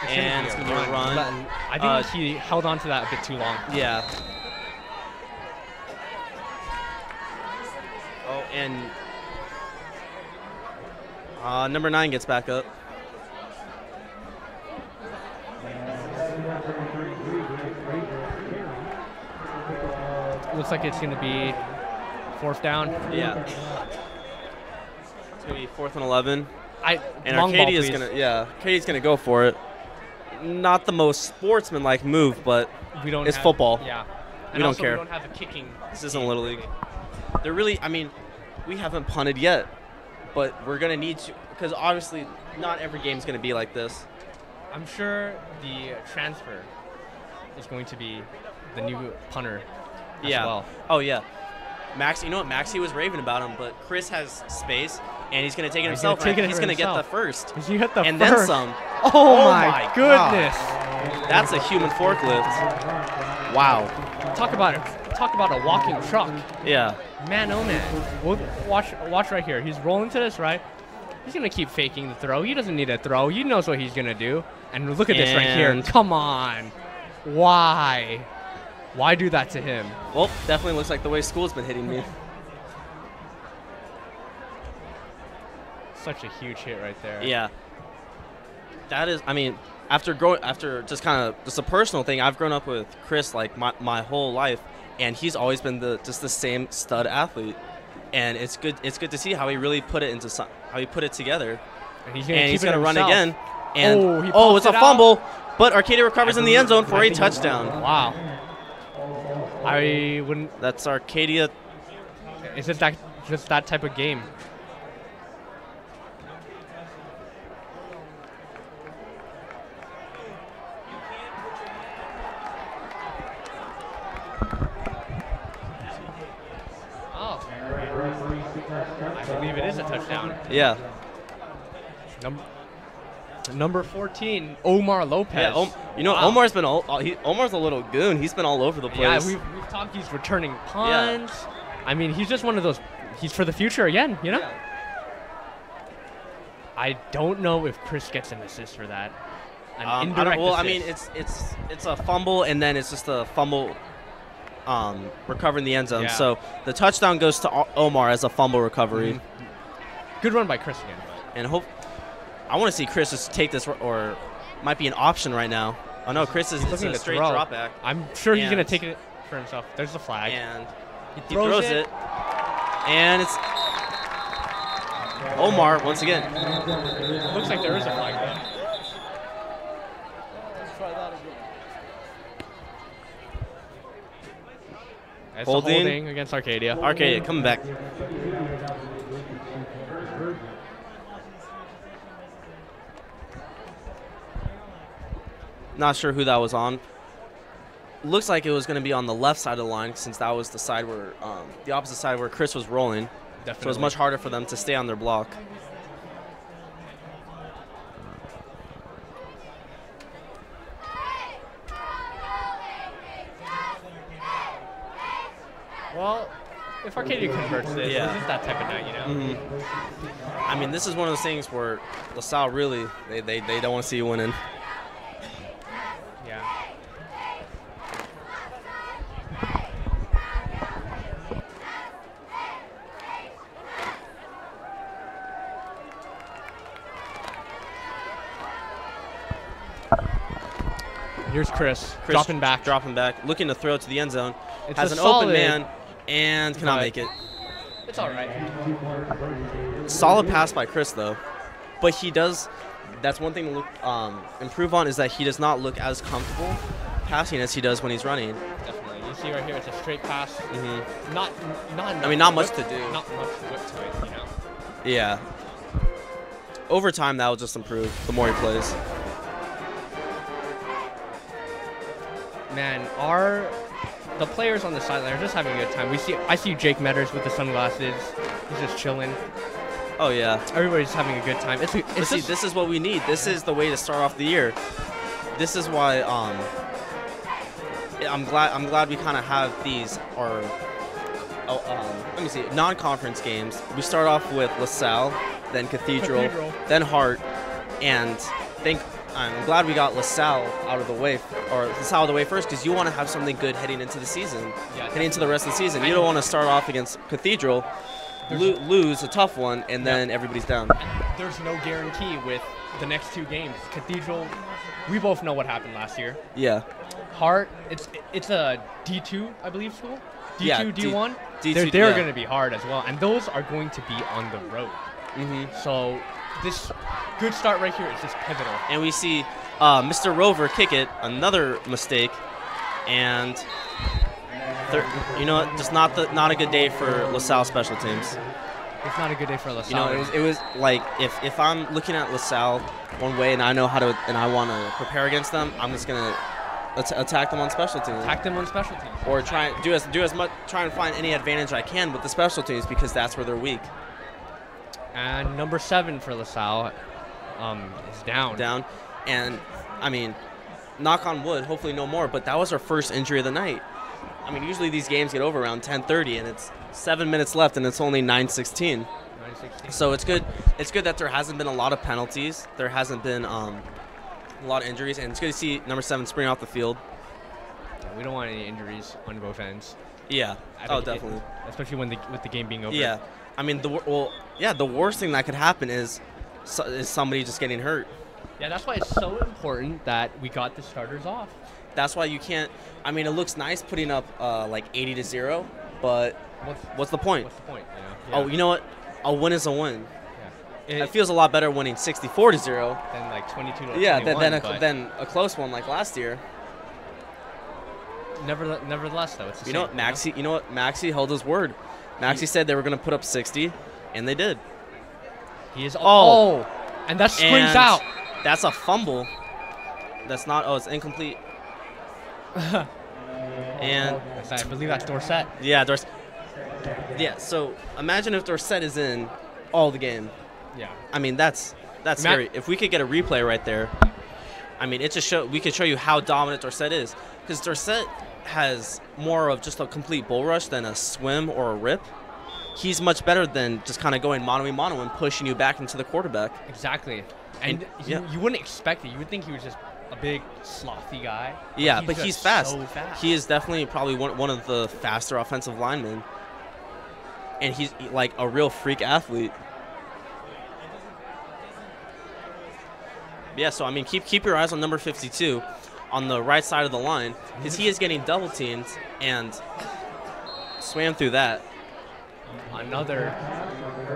And it's going to be a run. I think he held on to that a bit too long. Yeah. Oh, and number 9 gets back up. Looks like it's going to be 4th down. Yeah. It's going to be 4th and 11. And long Arcadia's ball, Arcadia's gonna go for it. Not the most sportsman-like move, but it's football. Yeah. We don't care. We don't have a kicking. This isn't Little League. They're really, I mean, we haven't punted yet, but we're gonna need to, because obviously not every game's gonna be like this. I'm sure the transfer is going to be the new punter as well. Oh yeah. Max, you know what? Maxie was raving about him, but Chris has space, and he's going to take it himself. He's going to get the first. He's going to get the and first. then some. Oh my goodness. That's a human forklift. Wow. Talk about a walking truck. Yeah. Man, oh man. We'll watch right here. He's rolling to this right. He's going to keep faking the throw. He doesn't need a throw. He knows what he's going to do. And look at this right here. Come on. Why? Why do that to him? Well, definitely looks like the way school's been hitting me. Such a huge hit right there. Yeah. That is, I mean, after just a personal thing, I've grown up with Chris like my whole life, and he's always been just the same stud athlete. And it's good to see how he really put it together. And he's gonna run again. And it's a fumble, but Arcadia recovers in the end zone for a touchdown. Wow. I wouldn't. That's Arcadia. It's just that type of game. Oh. I believe it is a touchdown. Yeah. Number 14, Omar Lopez. Yeah, Omar's been Omar's a little goon. He's been all over the place. Yeah, we've talked. He's returning punts. Yeah. I mean, he's just one of those. He's for the future again, you know. Yeah. I don't know if Chris gets an assist for that. An indirect assist. I mean, it's a fumble, and then it's just a fumble, recovering the end zone. Yeah. So the touchdown goes to Omar as a fumble recovery. Mm-hmm. Good run by Chris again. And I want to see Chris just take this, or might be an option right now. Oh no, Chris is looking at a straight drop back. I'm sure he's gonna take it for himself. There's the flag. And he throws it. And it's Omar once again. Looks like there is a flag there. It's holding against Arcadia. Arcadia coming back. Not sure who that was on. Looks like it was going to be on the left side of the line, since that was the side where, the opposite side where Chris was rolling. Definitely. So it was much harder for them to stay on their block. Well, if Arcadia converts this, yeah. This is that type of night, you know? Mm-hmm. I mean, this is one of those things where LaSalle really, they don't want to see you winning. Yeah. Here's Chris dropping back, looking to throw to the end zone. It's has an open man and cannot make it. It's all right. Solid pass by Chris though, but he does. That's one thing to look improve on, is that he does not look as comfortable passing as he does when he's running. Definitely. You see right here, it's a straight pass. Mm-hmm. Not much to do. Not much whip to it, you know. Yeah. over time, that will just improve the more he plays. Man, the players on the sideline are just having a good time. I see Jake Metters with the sunglasses. He's just chilling. Oh yeah. Everybody's having a good time. See, this is what we need. This is the way to start off the year. This is why I'm glad we kind of have these let me see, non-conference games. We start off with LaSalle, then Cathedral, then Hart, and I'm glad we got LaSalle out of the way, first, because you want to have something good heading into the season, heading into the rest of the season. You don't want to start off against Cathedral, lose a tough one, and then everybody's down. There's no guarantee with the next 2 games. Cathedral, we both know what happened last year. Yeah. Hart, it's a D2, I believe, school. D2, yeah, D1. D2, they're going to be hard as well, and those are going to be on the road. So this good start right here is just pivotal. And we see Mr. Rover kick it, another mistake, and you know what? Just not a good day for LaSalle special teams. It's not a good day for LaSalle. You know, it was like if I'm looking at LaSalle one way and I know how to and I want to prepare against them, I'm just gonna attack them on special teams. Attack them on special teams. Or try and find any advantage I can with the special teams, because that's where they're weak. And number 7 for LaSalle is down. And I mean, knock on wood, hopefully no more. But that was our first injury of the night. I mean, usually these games get over around 10:30, and it's 7 minutes left, and it's only 9:16. So it's good. It's good that there hasn't been a lot of penalties. There hasn't been a lot of injuries, and it's good to see number 7 spring off the field. We don't want any injuries on both ends. Yeah. Oh, definitely. Especially with the game being over. Yeah. I mean, the worst thing that could happen is somebody just getting hurt. Yeah, that's why it's so important that we got the starters off. That's why you can't. I mean, it looks nice putting up like 80-0, but what's the point? What's the point? You know? Yeah. Oh, you know what? A win is a win. Yeah. It feels a lot better winning 64-0 than like 22-21. Yeah, than a close one like last year. Nevertheless, though, it's the same. You know what? Maxie held his word. Maxie said they were going to put up 60, and they did. He is. Oh, and that springs out. That's a fumble. That's not. Oh, it's incomplete. And I believe that's Dorset. Yeah, Dorset. Yeah. So imagine if Dorset is in all the game. Yeah. I mean, that's scary. If we could get a replay right there, I mean, we could show you how dominant Dorset is, because Dorset has more of just a complete bull rush than a swim or a rip. He's much better than just kind of going mano-a-mano and pushing you back into the quarterback. Exactly. And you wouldn't expect it. You would think he was just a big, slothy guy. Yeah, but he's fast. So fast. He is definitely probably one of the faster offensive linemen. And he's like a real freak athlete. Yeah, so I mean, keep your eyes on number 52 on the right side of the line, because he is getting double teamed and swam through that. Another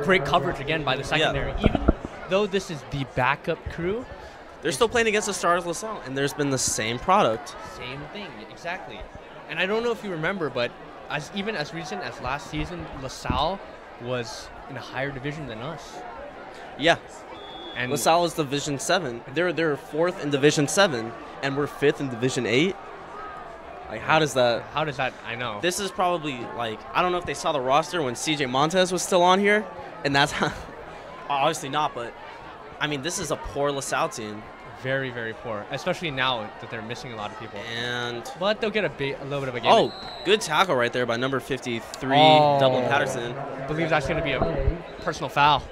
great coverage again by the secondary. Yeah. Even though this is the backup crew, they're still playing against the Stars LaSalle, and there's been the same product. Same thing, exactly. And I don't know if you remember, but even as recent as last season, LaSalle was in a higher division than us. Yeah. And LaSalle is Division 7. They're 4th in Division 7, and we're 5th in Division 8. Like, how does that? I know. This is probably, like, I don't know if they saw the roster when CJ Montez was still on here, and that's how, obviously not, but, I mean, this is a poor LaSalle team. Very, very poor, especially now that they're missing a lot of people. But they'll get a little bit of a game. Oh, good tackle right there by number 53, Dublin Patterson. I believe that's going to be a personal foul.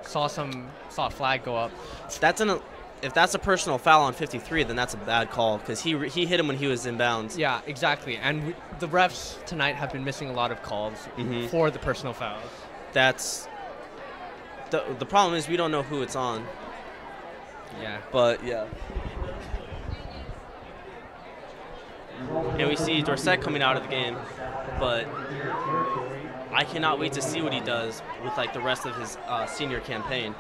Saw a flag go up. If that's a personal foul on 53, then that's a bad call, because he hit him when he was inbounds. Yeah, exactly. And the refs tonight have been missing a lot of calls for the personal fouls. That's the problem is we don't know who it's on. Yeah. But yeah. And we see Dorset coming out of the game, but I cannot wait to see what he does with like the rest of his senior campaign.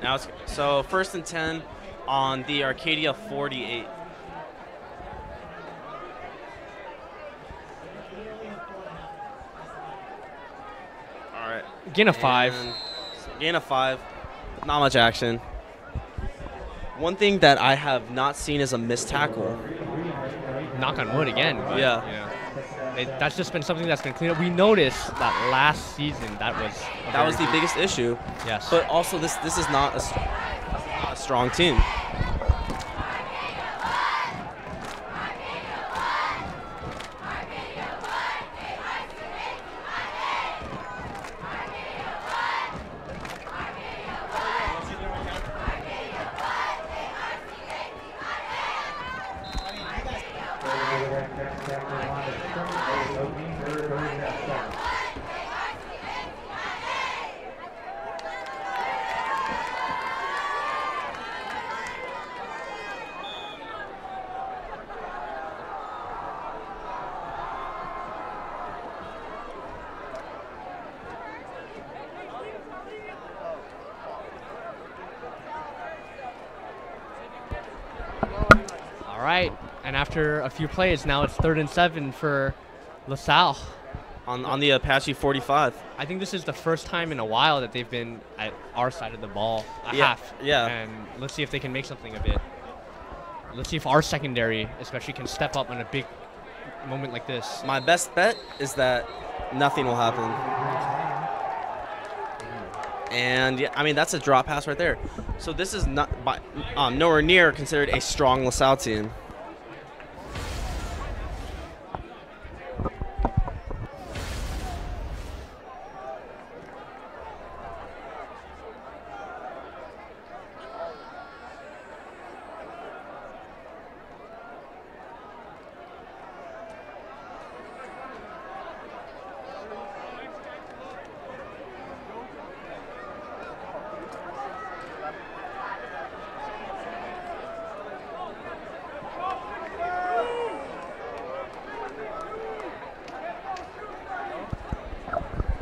Now so 1st and 10 on the Arcadia 48. Gain of 5. Gain of 5. Not much action. One thing that I have not seen is a missed tackle. Knock on wood again. But, Yeah. You know, that's just been something that's been cleaned up. We noticed that last season that was the biggest issue. Yes. But also this is not a strong team. All right, and after a few plays, now it's 3rd and 7 for LaSalle. On the Apache 45. I think this is the first time in a while that they've been at our side of the ball, half. Yeah. And let's see if they can make something of it. Let's see if our secondary especially can step up in a big moment like this. My best bet is that nothing will happen. And yeah, I mean, that's a drop pass right there. So this is not nowhere near considered a strong LaSalle team.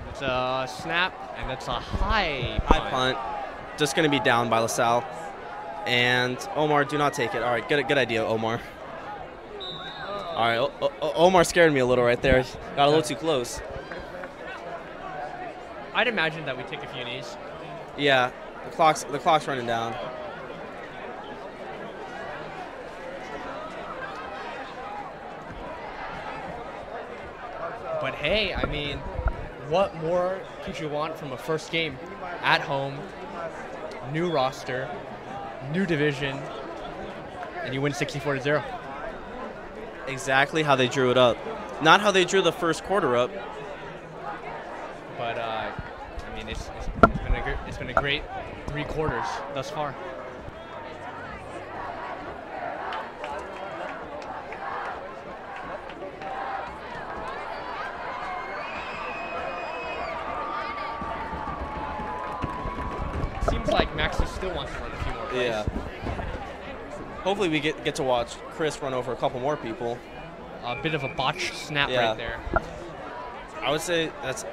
It's a snap, and it's a high punt. Just going to be down by LaSalle. And Omar, do not take it. All right, good idea, Omar. All right, Omar scared me a little right there. Got a little too close. I'd imagine that we take a few knees. Yeah, the clock's running down. But hey, I mean, what more could you want from a first game at home, new roster, new division, and you win 64-0? Exactly how they drew it up. Not how they drew the first quarter up. But I mean, it's been a great 3 quarters thus far. Seems like Maxie still wants to run a few more plays. Yeah. Hopefully we get to watch Chris run over a couple more people. A bit of a botched snap Yeah. right there. I would say that's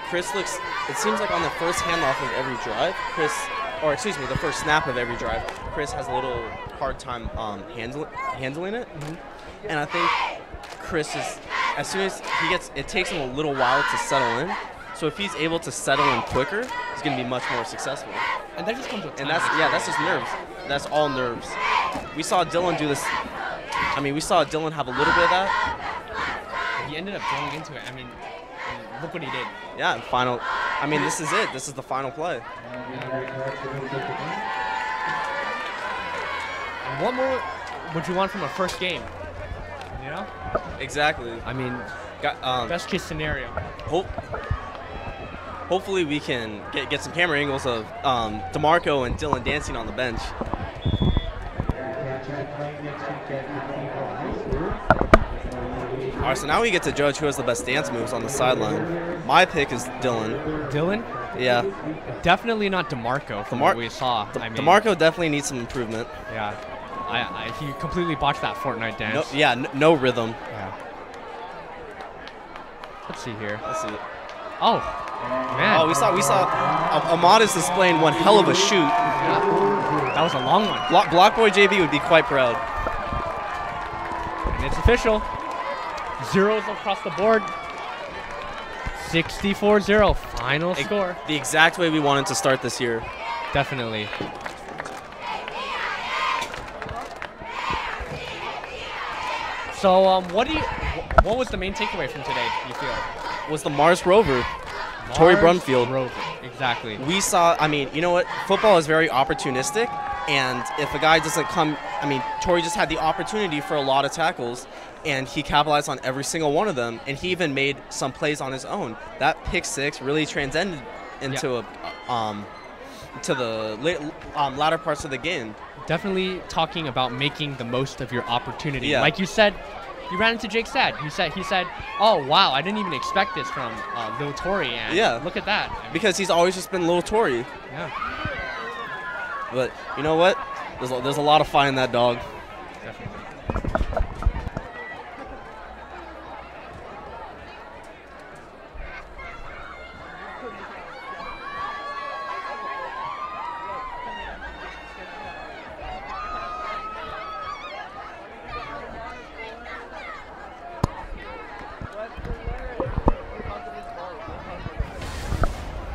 Chris looks. It seems like on the first handoff of every drive, the first snap of every drive, Chris has a little hard time handling it. Mm-hmm. And I think Chris is, as soon as he gets, it takes him a little while to settle in. So if he's able to settle in quicker, he's going to be much more successful. And that just comes with time. And that's just nerves. That's all nerves. We saw Dylan do this. I mean, we saw Dylan have a little bit of that. He ended up going into it. I mean, look what he did. Yeah, final. I mean, this is it. This is the final play. And what more would you want from a first game? You know? Exactly. I mean, best case scenario. Hopefully we can get some camera angles of DeMarco and Dylan dancing on the bench. All right, so now we get to judge who has the best dance moves on the sideline. My pick is Dylan. Dylan? Yeah. Definitely not DeMarco from what we saw. I mean, DeMarco definitely needs some improvement. Yeah. He completely botched that Fortnite dance. No rhythm. Yeah. Let's see here. Let's see. Oh, man. Oh, we saw Ahmad is displaying one hell of a shoot. Yeah. That was a long one. Block Boy JB would be quite proud. And it's official. Zeros across the board. 64-0, final score. The exact way we wanted to start this year. Definitely. So, what was the main takeaway from today, you feel? Was the Mars Rover, Tory Brumfield. Rover, exactly. We saw, I mean, you know what? Football is very opportunistic, and if a guy doesn't come, I mean, Tory just had the opportunity for a lot of tackles, and he capitalized on every single one of them, and he even made some plays on his own. That pick six really transcended into to the latter parts of the game. Definitely talking about making the most of your opportunity. Yeah. Like you said, you ran into Jake Sad. He said, "Oh wow, I didn't even expect this from Lil Tory." And Yeah. look at that. I mean, Because he's always just been Lil Tory. yeah, But you know what? There's a lot of fight in that dog. definitely.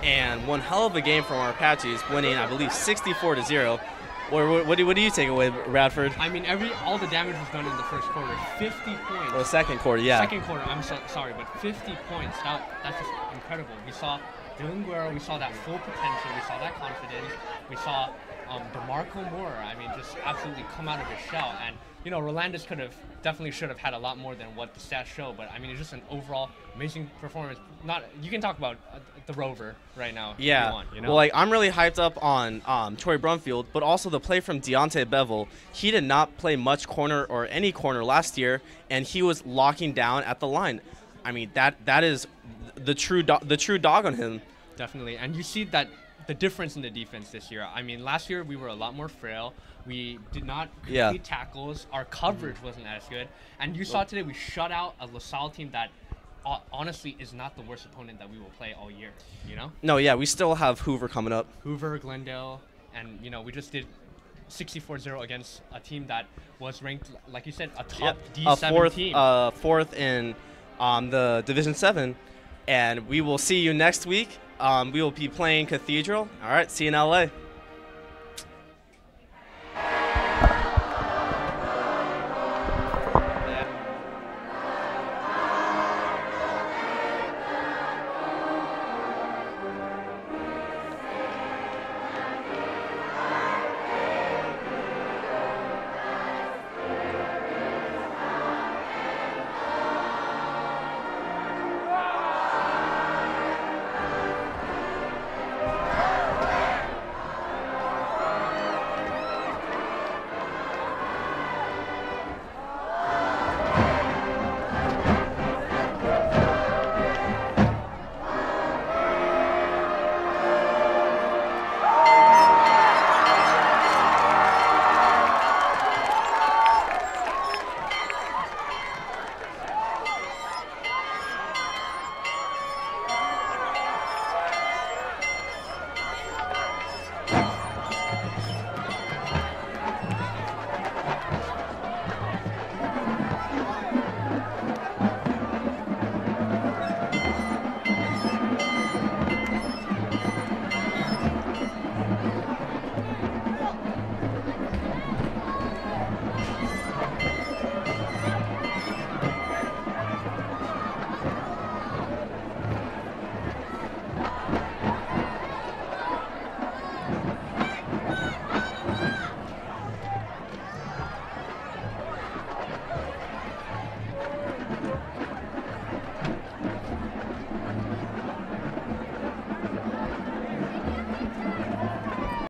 And one hell of a game from our Apaches, winning, I believe, 64-0. What do you take away, Radford? I mean, all the damage was done in the first quarter. 50 points. Well, second quarter, yeah. Second quarter, I'm sorry, but 50 points. That's just incredible. We saw Dylan Guerrero, we saw that full potential, we saw that confidence, we saw DeMarco Moore, I mean, just absolutely come out of his shell. And, you know, Rolandis definitely should have had a lot more than what the stats show, but I mean, it's just an overall amazing performance. You can talk about the Rover right now. Yeah. If you want, you know? Well, like, I'm really hyped up on Tory Brumfield, but also the play from Deontay Bevel. He did not play much corner or any corner last year, and he was locking down at the line. I mean, that is the true dog on him. Definitely, and you see that the difference in the defense this year. I mean, last year we were a lot more frail. We did not complete tackles. Our coverage wasn't as good. And you saw today we shut out a LaSalle team that honestly is not the worst opponent that we will play all year, you know? No, yeah, we still have Hoover coming up. Hoover, Glendale, and, you know, we just did 64-0 against a team that was ranked, like you said, a top D7 team. Fourth in the Division 7. And we will see you next week. We will be playing Cathedral. All right, see you in LA.